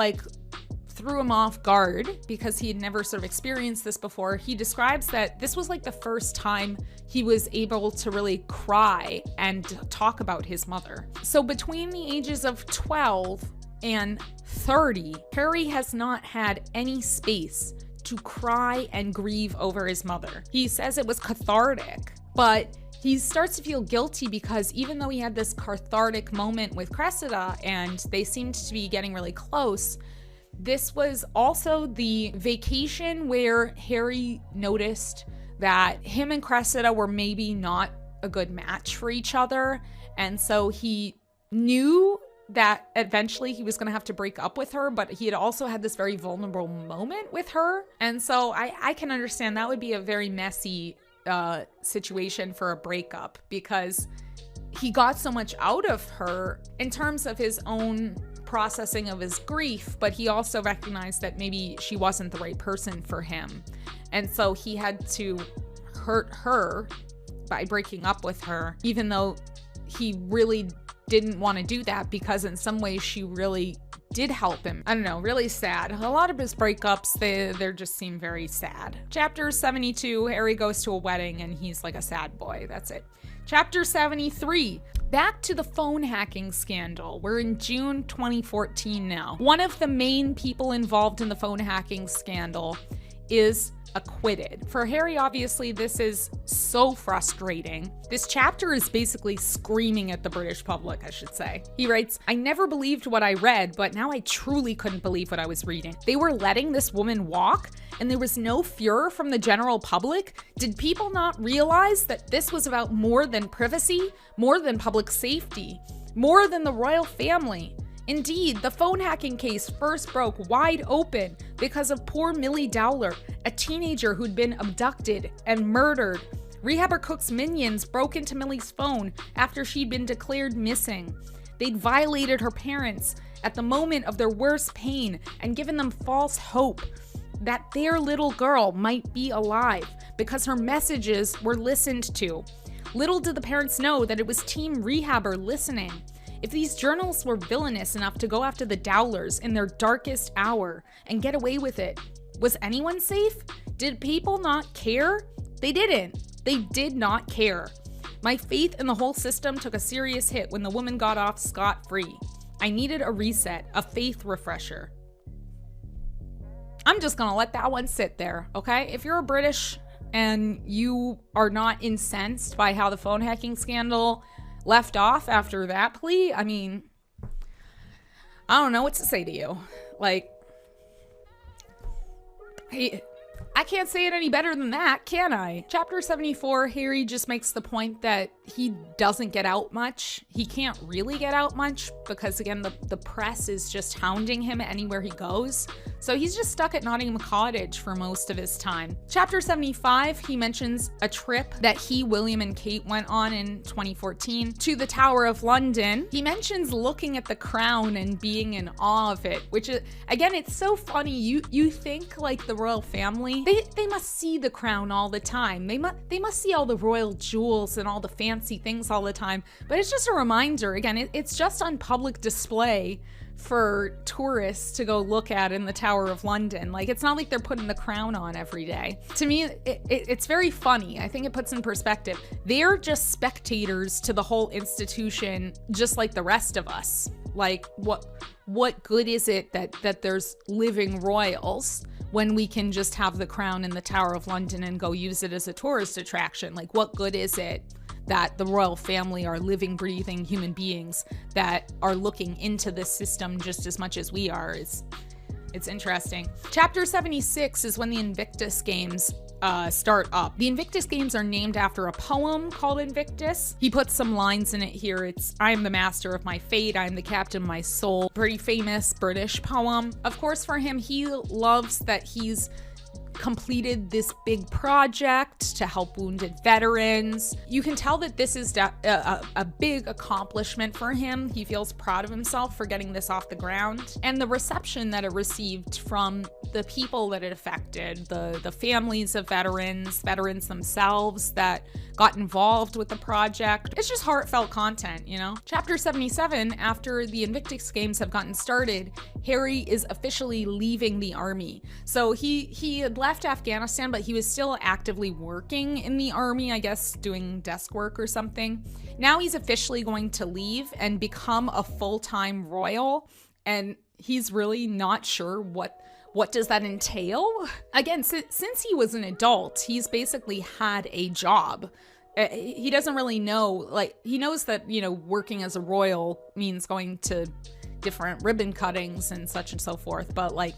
threw him off guard, because he had never sort of experienced this before, he describes that this was the first time he was able to really cry and talk about his mother. So between the ages of 12 and 30, Harry has not had any space to cry and grieve over his mother. He says it was cathartic, but he starts to feel guilty because even though he had this cathartic moment with Cressida and they seemed to be getting really close, this was also the vacation where Harry noticed that him and Cressida were maybe not a good match for each other. And so he knew that eventually he was going to have to break up with her, but he had also had this very vulnerable moment with her. And so I can understand that would be a very messy situation for a breakup, because he got so much out of her in terms of his own processing of his grief, but he also recognized that maybe she wasn't the right person for him. And so he had to hurt her by breaking up with her, even though he really didn't want to do that, because in some ways she really did help him. I don't know, really sad. A lot of his breakups, they just seem very sad. Chapter 72, Harry goes to a wedding and he's like a sad boy. That's it. Chapter 73, back to the phone hacking scandal. We're in June 2014 now. One of the main people involved in the phone hacking scandal is acquitted. For Harry, obviously, this is so frustrating. This chapter is basically screaming at the British public, I should say. He writes, "I never believed what I read, but now I truly couldn't believe what I was reading. They were letting this woman walk, and there was no furor from the general public? Did people not realize that this was about more than privacy, more than public safety, more than the royal family? Indeed, the phone hacking case first broke wide open because of poor Millie Dowler, a teenager who'd been abducted and murdered. Rehabber Cook's minions broke into Millie's phone after she'd been declared missing. They'd violated her parents at the moment of their worst pain and given them false hope that their little girl might be alive because her messages were listened to. Little did the parents know that it was Team Rehabber listening. If these journalists were villainous enough to go after the Dowlers in their darkest hour and get away with it, was anyone safe? Did people not care? They didn't. They did not care. My faith in the whole system took a serious hit when the woman got off scot-free. I needed a reset, a faith refresher." I'm just gonna let that one sit there, okay? If you're a British and you are not incensed by how the phone hacking scandal left off after that plea, I mean, I don't know what to say to you. Like, I can't say it any better than that, can I? Chapter 74, Harry just makes the point that he doesn't get out much. He can't really get out much because, again, the press is just hounding him anywhere he goes. So he's just stuck at Nottingham Cottage for most of his time. Chapter 75, he mentions a trip that he, William, and Kate went on in 2014 to the Tower of London. He mentions looking at the crown and being in awe of it, which is, again, it's so funny. You think like the royal family, they must see the crown all the time. They must see all the royal jewels and all the fancy things all the time. But it's just a reminder, again, it's just on public display for tourists to go look at in the Tower of London. Like, it's not like they're putting the crown on every day. To me, it's very funny. I think it puts in perspective. They're just spectators to the whole institution, just like the rest of us. Like, what good is it that there's living royals when we can just have the crown in the Tower of London and go use it as a tourist attraction? Like, what good is it that the royal family are living, breathing human beings that are looking into this system just as much as we are? It's interesting. Chapter 76 is when the Invictus Games start up. The Invictus Games are named after a poem called Invictus. He puts some lines in it here. It's, "I am the master of my fate. I am the captain of my soul." Pretty famous British poem. Of course, for him, he loves that he's completed this big project to help wounded veterans. You can tell that this is a big accomplishment for him. He feels proud of himself for getting this off the ground. And the reception that it received from the people that it affected, the families of veterans themselves that got involved with the project. It's just heartfelt content, you know? Chapter 77, after the Invictus Games have gotten started, Harry is officially leaving the army. So he had left Afghanistan, but he was still actively working in the army, I guess doing desk work or something. Now he's officially going to leave and become a full-time royal, and he's really not sure what does that entail? Again, since he was an adult, he's basically had a job. He doesn't really know, like, he knows that, you know, working as a royal means going to different ribbon cuttings and such and so forth, but like,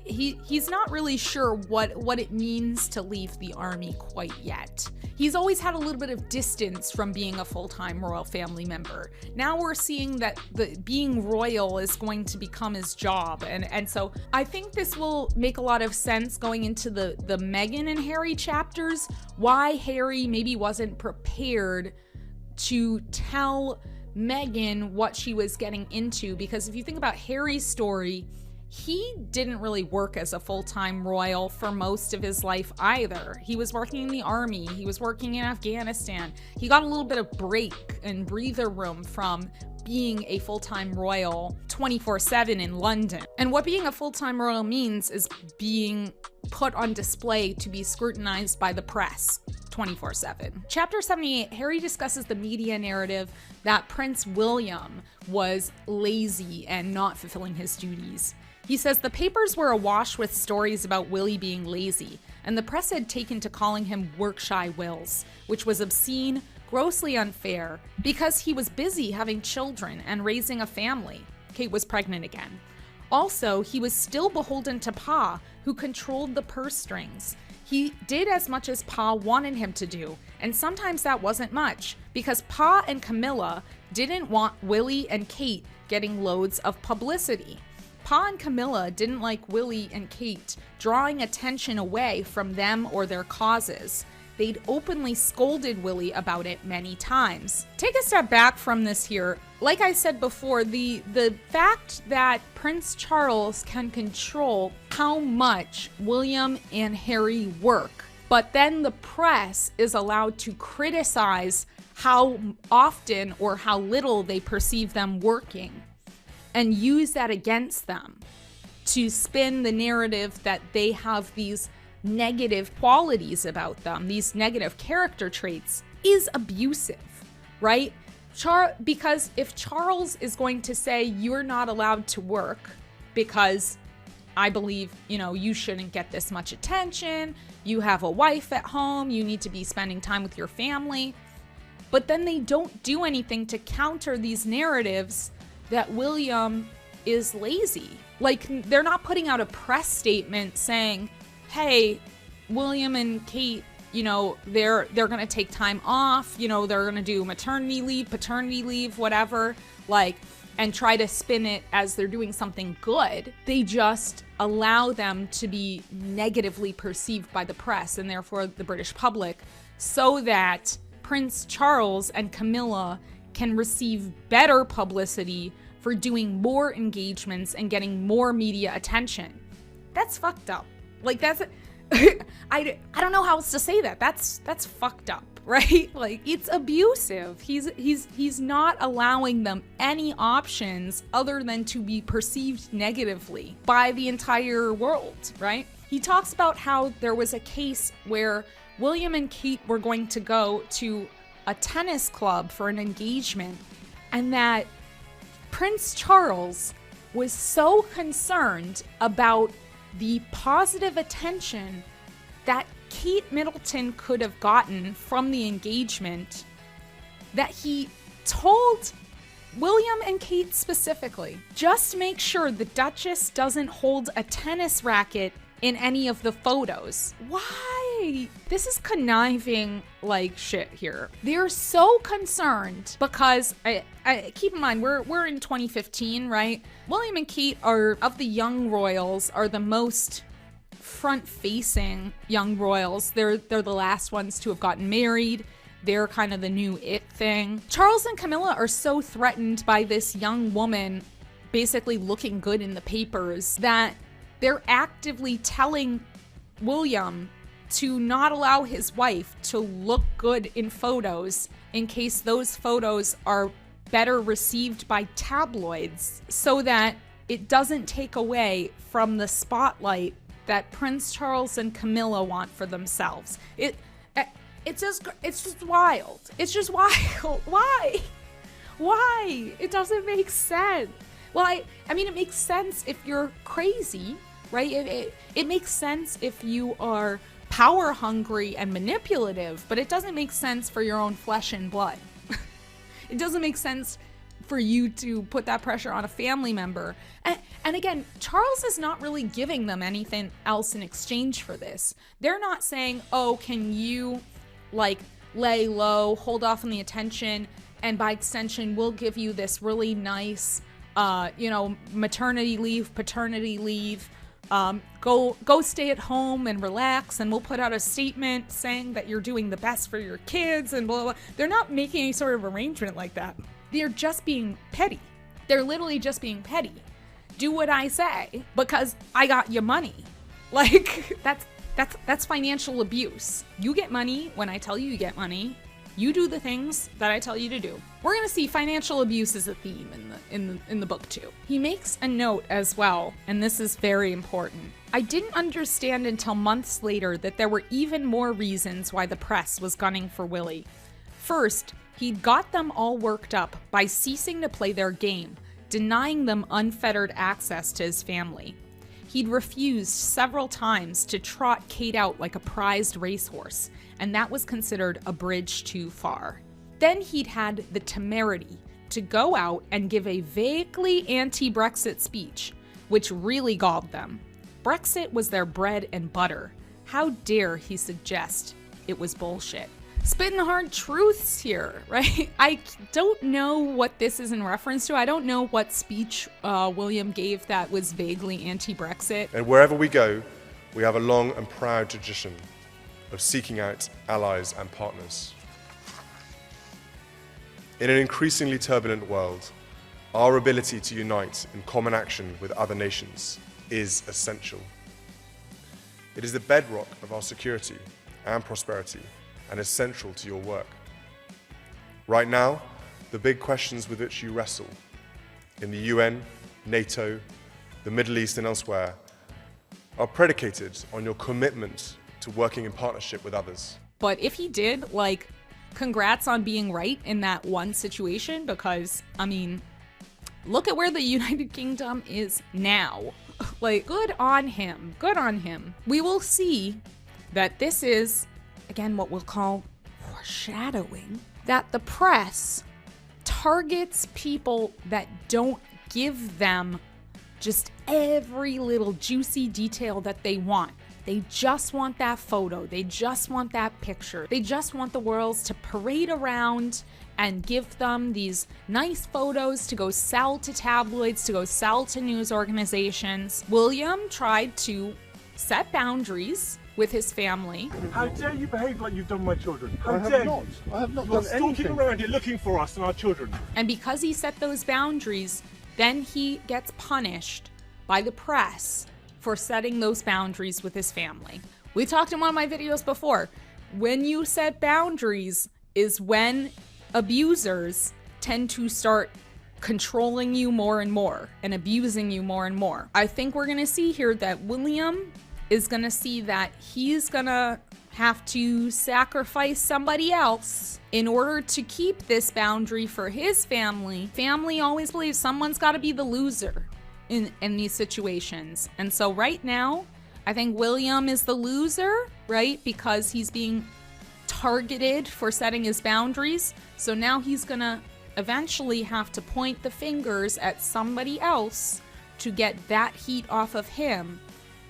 he's not really sure what it means to leave the army quite yet. He's always had a little bit of distance from being a full-time royal family member. Now we're seeing that being royal is going to become his job. And so I think this will make a lot of sense going into the Meghan and Harry chapters, why Harry maybe wasn't prepared to tell Meghan what she was getting into. Because if you think about Harry's story, he didn't really work as a full-time royal for most of his life either. He was working in the army, he was working in Afghanistan. He got a little bit of break and breather room from being a full-time royal 24/7 in London. And what being a full-time royal means is being put on display to be scrutinized by the press 24/7. Chapter 78, Harry discusses the media narrative that Prince William was lazy and not fulfilling his duties. He says the papers were awash with stories about Willie being lazy, and the press had taken to calling him work-shy Wills, which was obscene, grossly unfair, because he was busy having children and raising a family. Kate was pregnant again. Also, he was still beholden to Pa, who controlled the purse strings. He did as much as Pa wanted him to do, and sometimes that wasn't much, because Pa and Camilla didn't want Willie and Kate getting loads of publicity. Pa and Camilla didn't like Willie and Kate drawing attention away from them or their causes. They'd openly scolded Willie about it many times. Take a step back from this here. Like I said before, the fact that Prince Charles can control how much William and Harry work, but then the press is allowed to criticize how often or how little they perceive them working, and use that against them to spin the narrative that they have these negative qualities about them, these negative character traits, is abusive, right? Because if Charles is going to say you're not allowed to work because I believe, you shouldn't get this much attention, you have a wife at home, you need to be spending time with your family, but then they don't do anything to counter these narratives that William is lazy. Like, they're not putting out a press statement saying, hey, William and Kate, they're gonna take time off, they're gonna do maternity leave, paternity leave, whatever, and try to spin it as they're doing something good. They just allow them to be negatively perceived by the press and therefore the British public, so that Prince Charles and Camilla can receive better publicity for doing more engagements and getting more media attention. That's fucked up. That's I don't know how else to say that. That's fucked up, right? It's abusive. He's not allowing them any options other than to be perceived negatively by the entire world, right? He talks about how there was a case where William and Kate were going to go to a tennis club for an engagement, and that Prince Charles was so concerned about the positive attention that Kate Middleton could have gotten from the engagement that he told William and Kate specifically, just make sure the Duchess doesn't hold a tennis racket in any of the photos. Why? This is conniving like shit here. They're so concerned because I keep in mind we're in 2015, right? William and Kate are, of the young royals, are the most front-facing young royals. They're the last ones to have gotten married. They're kind of the new it thing. Charles and Camilla are so threatened by this young woman basically looking good in the papers that they're actively telling William to not allow his wife to look good in photos in case those photos are better received by tabloids, so that it doesn't take away from the spotlight that Prince Charles and Camilla want for themselves. It's just wild. It's just wild. Why? It doesn't make sense. Well, I mean, it makes sense if you're crazy, right? It makes sense if you are power hungry and manipulative, but it doesn't make sense for your own flesh and blood. It doesn't make sense for you to put that pressure on a family member. And again, Charles is not really giving them anything else in exchange for this. They're not saying, oh, can you like lay low, hold off on the attention, and by extension, we'll give you this really nice, maternity leave, paternity leave. Go stay at home and relax, and we'll put out a statement saying that you're doing the best for your kids and blah, blah, blah. They're not making any sort of arrangement like that. They're just being petty. They're literally just being petty. Do what I say because I got your money. Like, that's financial abuse. You get money when I tell you you get money. You do the things that I tell you to do. We're gonna see financial abuse as a theme in the book too. He makes a note as well, and this is very important. I didn't understand until months later that there were even more reasons why the press was gunning for Willie. First, he'd got them all worked up by ceasing to play their game, denying them unfettered access to his family. He'd refused several times to trot Kate out like a prized racehorse, and that was considered a bridge too far. Then he'd had the temerity to go out and give a vaguely anti-Brexit speech, which really galled them. Brexit was their bread and butter. How dare he suggest it was bullshit? Spitting hard truths here, right? I don't know what this is in reference to. I don't know what speech William gave that was vaguely anti-Brexit. And wherever we go, we have a long and proud tradition of seeking out allies and partners. In an increasingly turbulent world, our ability to unite in common action with other nations is essential. It is the bedrock of our security and prosperity, and is central to your work. Right now, the big questions with which you wrestle in the UN, NATO, the Middle East and elsewhere are predicated on your commitment to working in partnership with others. But if he did, like, congrats on being right in that one situation, because, I mean, look at where the United Kingdom is now. Like, good on him. Good on him. We will see that this is, again, what we'll call foreshadowing, that the press targets people that don't give them just every little juicy detail that they want. They just want that photo. They just want that picture. They just want the worlds to parade around and give them these nice photos to go sell to tabloids, to go sell to news organizations. William tried to set boundaries with his family. How dare you behave like you've done my children? How I have dare not. you? I have not You're done stalking anything. around here looking for us and our children. And because he set those boundaries, then he gets punished by the press for setting those boundaries with his family. We talked in one of my videos before. When you set boundaries is when abusers tend to start controlling you more and more and abusing you more and more. I think we're gonna see here that William is gonna see that he's gonna have to sacrifice somebody else in order to keep this boundary for his family. Family always believes someone's gotta be the loser in these situations. And so right now, I think William is the loser, right? Because he's being targeted for setting his boundaries. So now he's gonna eventually have to point the fingers at somebody else to get that heat off of him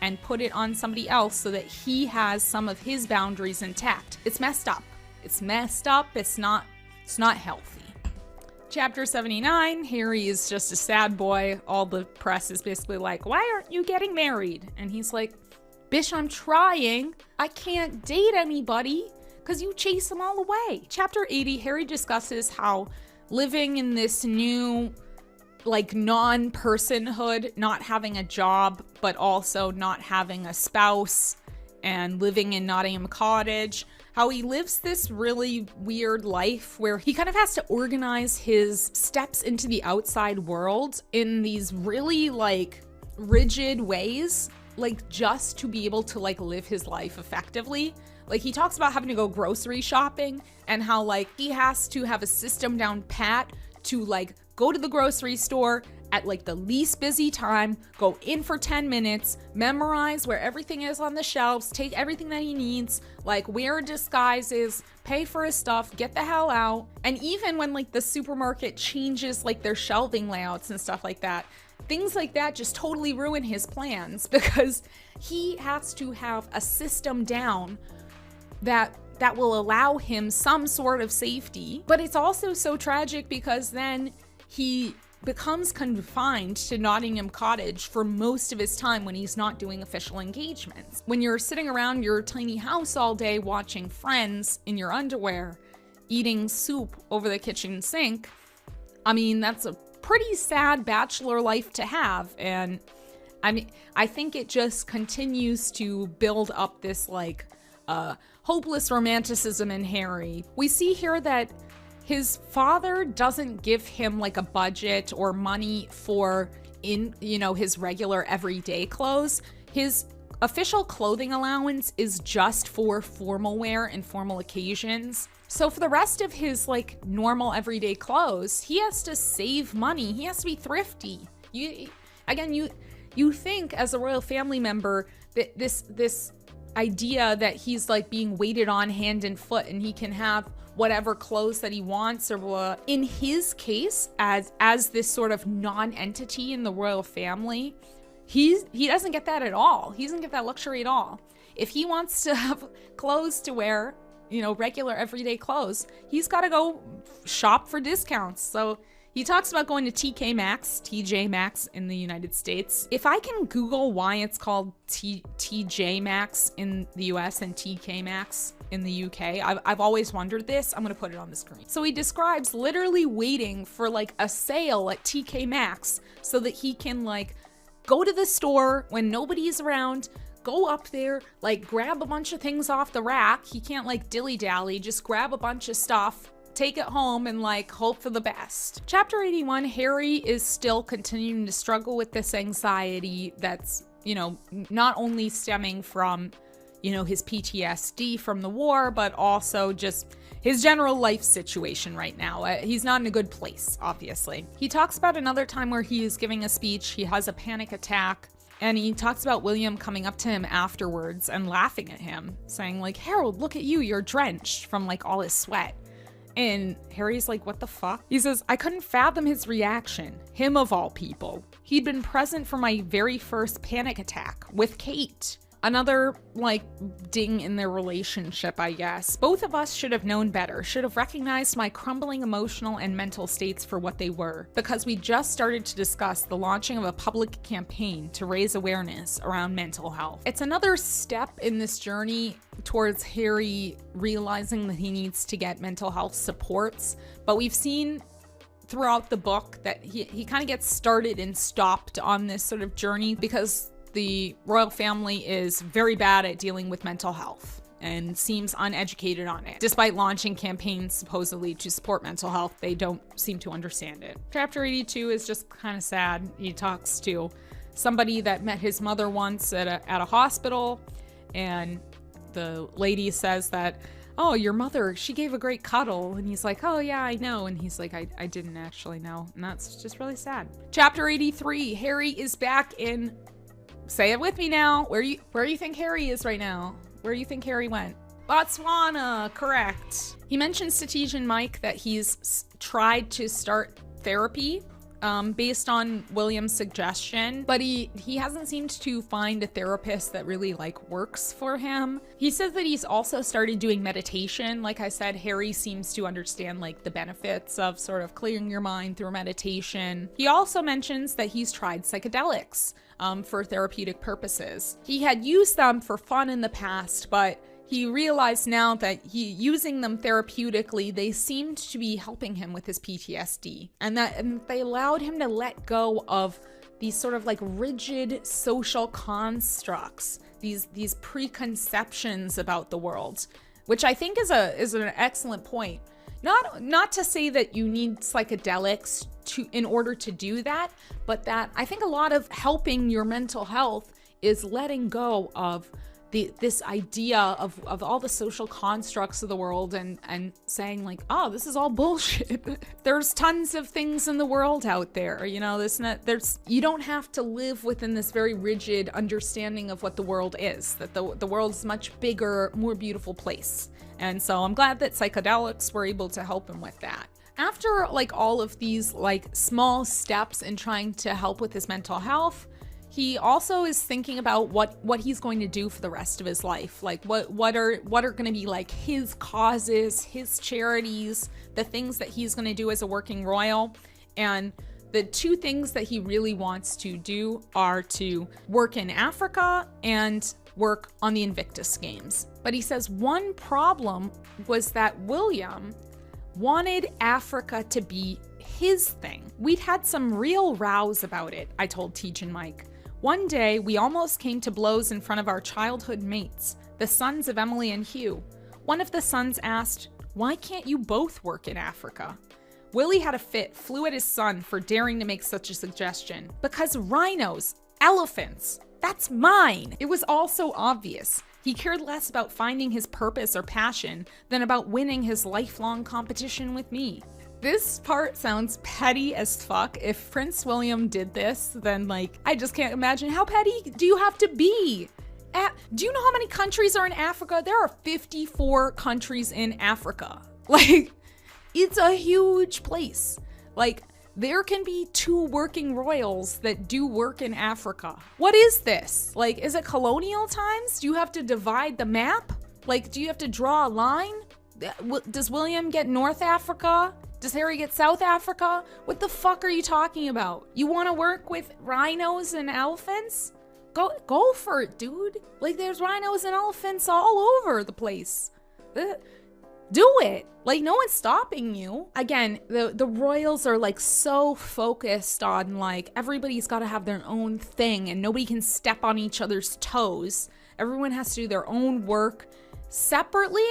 and put it on somebody else so that he has some of his boundaries intact. It's messed up. It's messed up. It's not healthy. Chapter 79, Harry is just a sad boy. All the press is basically like, why aren't you getting married? And he's like, bitch, I'm trying. I can't date anybody because you chase them all away. Chapter 80, Harry discusses how living in this new, like, non-personhood, not having a job, but also not having a spouse and living in Nottingham Cottage, how he lives this really weird life where he kind of has to organize his steps into the outside world in these really, like, rigid ways, like, just to be able to, like, live his life effectively. Like, he talks about having to go grocery shopping and how, like, he has to have a system down pat to, like, go to the grocery store at like the least busy time, go in for 10 minutes, memorize where everything is on the shelves, take everything that he needs, like wear disguises, pay for his stuff, get the hell out. And even when like the supermarket changes like their shelving layouts and stuff like that, things like that just totally ruin his plans because he has to have a system down that will allow him some sort of safety. But it's also so tragic because then he becomes confined to Nottingham Cottage for most of his time when he's not doing official engagements. When you're sitting around your tiny house all day watching Friends in your underwear, eating soup over the kitchen sink, I mean, that's a pretty sad bachelor life to have. And I mean, I think it just continues to build up this like hopeless romanticism in Harry. We see here that his father doesn't give him like a budget or money for his regular everyday clothes. His official clothing allowance is just for formal wear and formal occasions. So for the rest of his like normal everyday clothes, he has to save money. He has to be thrifty. You think as a royal family member that this idea that he's like being waited on hand and foot and he can have whatever clothes that he wants or what. In his case, as this sort of non-entity in the royal family, he doesn't get that at all. He doesn't get that luxury at all. If he wants to have clothes to wear, regular everyday clothes, he's got to go shop for discounts. So he talks about going to TJ Maxx in the United States. If I can Google why it's called TJ Maxx in the US and TK Maxx in the UK, I've always wondered this. I'm gonna put it on the screen. So he describes literally waiting for like a sale at TK Maxx so that he can like go to the store when nobody's around, go up there, like grab a bunch of things off the rack. He can't like dilly-dally, just grab a bunch of stuff, take it home and like hope for the best. Chapter 81, Harry is still continuing to struggle with this anxiety that's, not only stemming from, his PTSD from the war, but also just his general life situation right now. He's not in a good place, obviously. He talks about another time where he is giving a speech, he has a panic attack, and he talks about William coming up to him afterwards and laughing at him, saying like, Harold, look at you, you're drenched from like all his sweat. And Harry's like, what the fuck? He says, I couldn't fathom his reaction, him of all people. He'd been present for my very first panic attack with Kate. Another, like, ding in their relationship, I guess. Both of us should have known better, should have recognized my crumbling emotional and mental states for what they were, because we just started to discuss the launching of a public campaign to raise awareness around mental health. It's another step in this journey towards Harry realizing that he needs to get mental health supports, but we've seen throughout the book that he kind of gets started and stopped on this sort of journey because the royal family is very bad at dealing with mental health and seems uneducated on it. Despite launching campaigns supposedly to support mental health, they don't seem to understand it. Chapter 82 is just kind of sad. He talks to somebody that met his mother once at a hospital, and the lady says that, oh, your mother, she gave a great cuddle. And he's like, oh yeah, I know. And he's like, I didn't actually know. And that's just really sad. Chapter 83, Harry is back in, say it with me now, where you think Harry is right now? Where do you think Harry went? Botswana, correct. He mentions to Tej and Mike that he's tried to start therapy based on William's suggestion, but he hasn't seemed to find a therapist that really like works for him. He says that he's also started doing meditation. Like I said, Harry seems to understand like the benefits of sort of clearing your mind through meditation. He also mentions that he's tried psychedelics for therapeutic purposes. He had used them for fun in the past, but he realized now that using them therapeutically, they seemed to be helping him with his PTSD, and they allowed him to let go of these sort of like rigid social constructs, these preconceptions about the world, which I think is an excellent point. Not to say that you need psychedelics in order to do that, but that I think a lot of helping your mental health is letting go of this idea of all the social constructs of the world and saying like, oh, this is all bullshit. There's tons of things in the world out there, you know, you don't have to live within this very rigid understanding of what the world is, that the world's a much bigger, more beautiful place. And so I'm glad that psychedelics were able to help him with that. After like all of these like small steps in trying to help with his mental health, he also is thinking about what he's going to do for the rest of his life. Like what are going to be like his causes, his charities, the things that he's going to do as a working royal. And the two things that he really wants to do are to work in Africa and work on the Invictus Games. But he says one problem was that William wanted Africa to be his thing. We'd had some real rows about it, I told Teach and Mike. One day, we almost came to blows in front of our childhood mates, the sons of Emily and Hugh. One of the sons asked, "Why can't you both work in Africa?" Willie had a fit, flew at his son for daring to make such a suggestion. Because rhinos, elephants, that's mine. It was all so obvious. He cared less about finding his purpose or passion than about winning his lifelong competition with me. This part sounds petty as fuck. If Prince William did this, then like, I just can't imagine how petty do you have to be? Do you know how many countries are in Africa? There are 54 countries in Africa. Like, it's a huge place. Like, there can be 2 working royals that do work in Africa. What is this? Like, is it colonial times? Do you have to divide the map? Like, do you have to draw a line? Does William get North Africa? Does Harry get South Africa? What the fuck are you talking about? You want to work with rhinos and elephants? Go for it, dude. Like, there's rhinos and elephants all over the place. Do it. Like, no one's stopping you. Again, the royals are like so focused on like everybody's got to have their own thing and nobody can step on each other's toes. Everyone has to do their own work separately,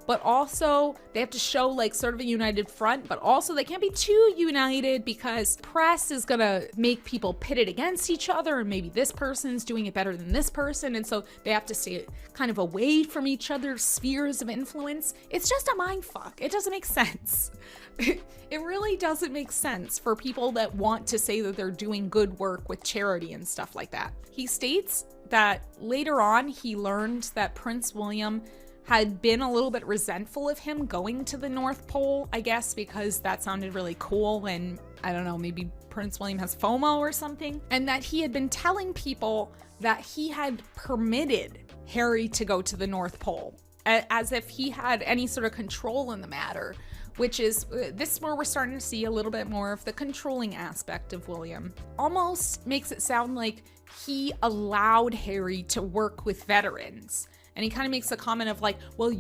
but also they have to show like sort of a united front, but also they can't be too united because press is gonna make people pitted against each other and maybe this person's doing it better than this person, and so they have to stay kind of away from each other's spheres of influence. It's just a mind fuck. It doesn't make sense. It really doesn't make sense for people that want to say that they're doing good work with charity and stuff like that. He states that later on he learned that Prince William had been a little bit resentful of him going to the North Pole, I guess, because that sounded really cool and I don't know, maybe Prince William has FOMO or something, and that he had been telling people that he had permitted Harry to go to the North Pole, as if he had any sort of control in the matter, which is this is where we're starting to see a little bit more of the controlling aspect of William. Almost makes it sound like he allowed Harry to work with veterans. And he kind of makes a comment of like, well,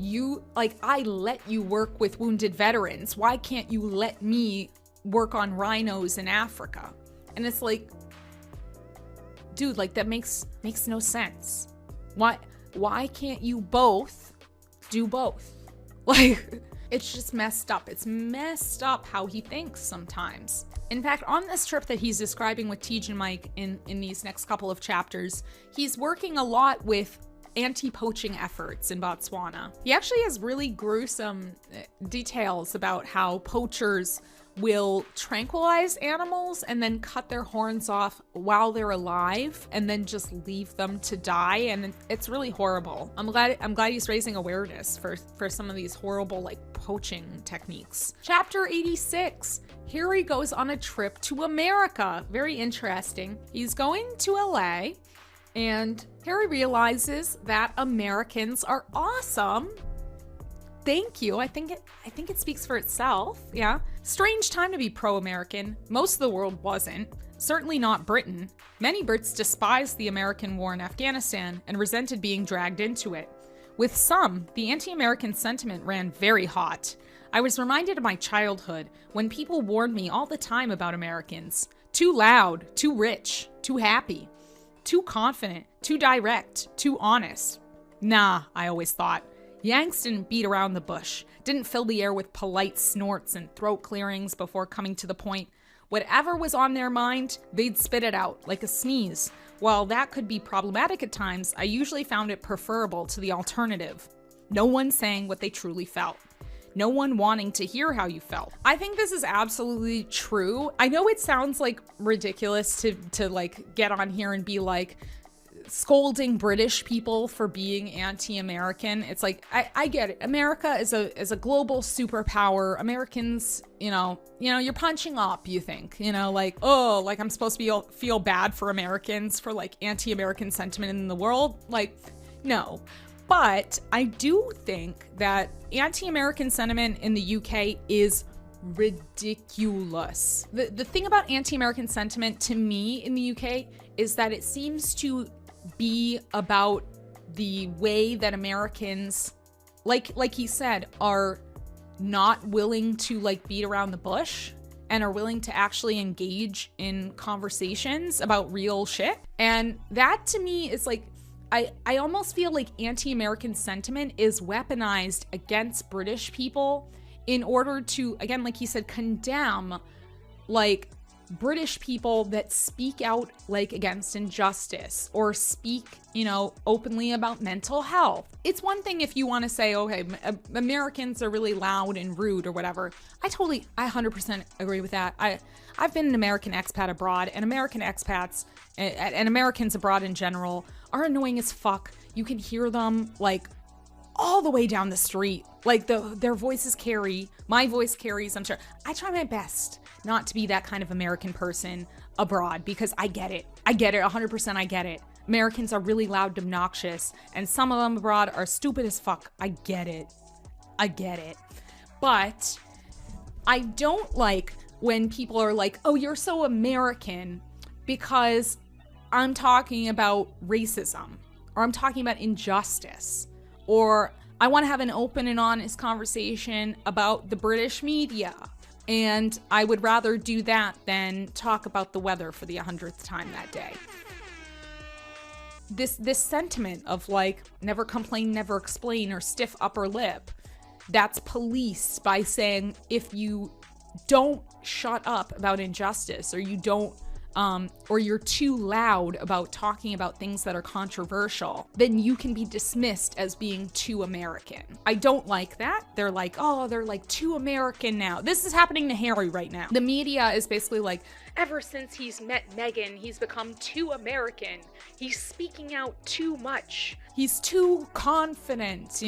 I let you work with wounded veterans. Why can't you let me work on rhinos in Africa? And it's like, dude, like that makes no sense. Why can't you both do both? Like, it's just messed up. It's messed up how he thinks sometimes. In fact, on this trip that he's describing with Tej and Mike in these next couple of chapters, he's working a lot with anti-poaching efforts in Botswana. He actually has really gruesome details about how poachers will tranquilize animals and then cut their horns off while they're alive and then just leave them to die, and it's really horrible. I'm glad he's raising awareness for some of these horrible like poaching techniques. Chapter 86. Harry goes on a trip to America. Very interesting. He's going to LA and Harry realizes that Americans are awesome. Thank you. I think it speaks for itself. Yeah. Strange time to be pro-American. Most of the world wasn't. Certainly not Britain. Many Brits despised the American war in Afghanistan and resented being dragged into it. With some, the anti-American sentiment ran very hot. I was reminded of my childhood when people warned me all the time about Americans. Too loud, too rich, too happy. Too confident, too direct, too honest. Nah, I always thought. Yanks didn't beat around the bush, didn't fill the air with polite snorts and throat clearings before coming to the point. Whatever was on their mind, they'd spit it out like a sneeze. While that could be problematic at times, I usually found it preferable to the alternative. No one saying what they truly felt. No one wanting to hear how you felt. I think this is absolutely true. I know it sounds like ridiculous to like get on here and be like scolding British people for being anti-American. It's like, I get it. America is a global superpower. Americans, you're punching up, you think, like, oh, like I'm supposed to feel bad for Americans for like anti-American sentiment in the world. Like, no. But I do think that anti-American sentiment in the UK is ridiculous. The thing about anti-American sentiment to me in the UK is that it seems to be about the way that Americans, like he said, are not willing to like beat around the bush and are willing to actually engage in conversations about real shit. And that to me is like, I almost feel like anti-American sentiment is weaponized against British people in order to, again, like he said, condemn like British people that speak out like against injustice or speak, openly about mental health. It's one thing if you want to say, okay, Americans are really loud and rude or whatever. I 100% agree with that. I've been an American expat abroad, and American expats and Americans abroad in general are annoying as fuck. You can hear them like all the way down the street. Like their voices carry, my voice carries, I'm sure. I try my best not to be that kind of American person abroad because I get it. 100% I get it. Americans are really loud and obnoxious, and some of them abroad are stupid as fuck. I get it. But I don't like when people are like, oh, you're so American because I'm talking about racism, or I'm talking about injustice, or I want to have an open and honest conversation about the British media, and I would rather do that than talk about the weather for the 100th time that day. This sentiment of like, never complain, never explain, or stiff upper lip, that's policed by saying if you don't shut up about injustice, or you don't or you're too loud about talking about things that are controversial, then you can be dismissed as being too American. I don't like that. They're like, oh, they're like too American now. This is happening to Harry right now. The media is basically like, ever since he's met Meghan, he's become too American. He's speaking out too much. He's too confident,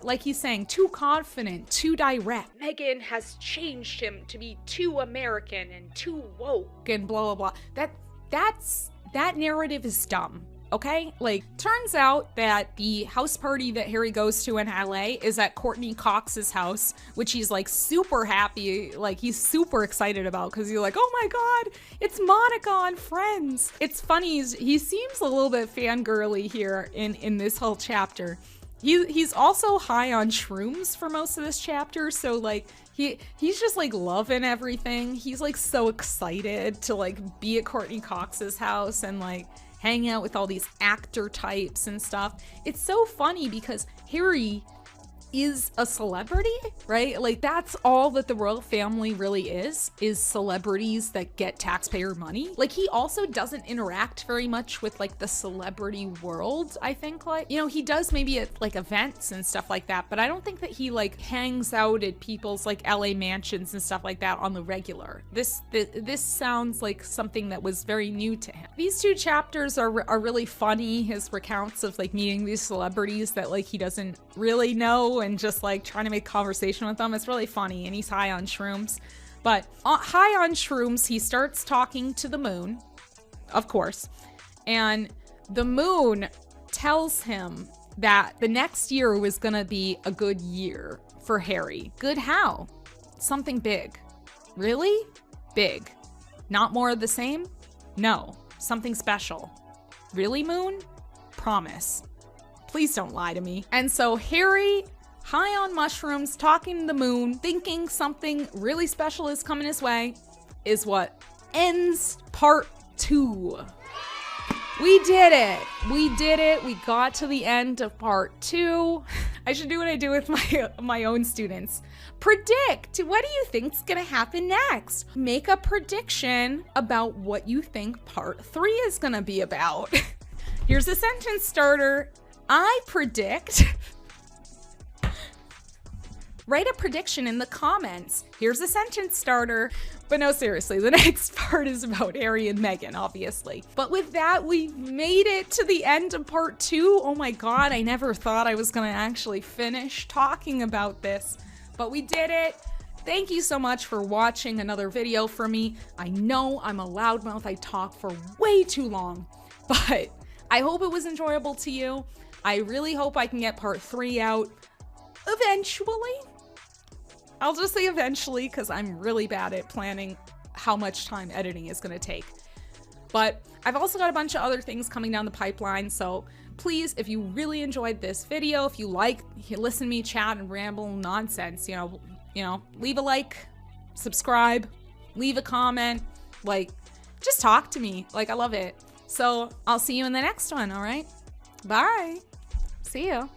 like he's saying, too confident, too direct. Meghan has changed him to be too American and too woke and blah, blah, blah. That narrative is dumb. Okay? Like, turns out that the house party that Harry goes to in LA is at Courtney Cox's house, which he's like super happy, like he's super excited about, because he's like, oh my god, it's Monica on Friends. It's funny, he seems a little bit fangirly here in this whole chapter. He's also high on shrooms for most of this chapter, so like he's just like loving everything. He's like so excited to like be at Courtney Cox's house and like hang out with all these actor types and stuff. It's so funny because Harry is a celebrity, right? Like that's all that the royal family really is celebrities that get taxpayer money. Like he also doesn't interact very much with like the celebrity world, I think. Like, he does maybe at like events and stuff like that, but I don't think that he like hangs out at people's like LA mansions and stuff like that on the regular. This sounds like something that was very new to him. These two chapters are really funny. His recounts of like meeting these celebrities that like he doesn't really know and just like trying to make conversation with them. It's really funny, and he's high on shrooms. But high on shrooms, he starts talking to the moon, of course, and the moon tells him that the next year was gonna be a good year for Harry. Good how? Something big. Really? Big. Not more of the same? No. Something special. Really, moon? Promise. Please don't lie to me. And so Harry, high on mushrooms, talking to the moon, thinking something really special is coming his way, is what ends part 2. We did it. We got to the end of part 2. I should do what I do with my own students. Predict. What do you think's gonna happen next? Make a prediction about what you think part 3 is gonna be about. Here's a sentence starter. I predict. Write a prediction in the comments. Here's a sentence starter. But no, seriously, the next part is about Harry and Meghan, obviously. But with that, we've made it to the end of part 2. Oh my God, I never thought I was gonna actually finish talking about this, but we did it. Thank you so much for watching another video for me. I know I'm a loudmouth, I talk for way too long, but I hope it was enjoyable to you. I really hope I can get part 3 out eventually. I'll just say eventually because I'm really bad at planning how much time editing is going to take. But I've also got a bunch of other things coming down the pipeline, so please, if you really enjoyed this video, if you like, listen to me chat and ramble nonsense, you know, leave a like, subscribe, leave a comment, like, just talk to me. Like, I love it. So I'll see you in the next one, all right? Bye. See you.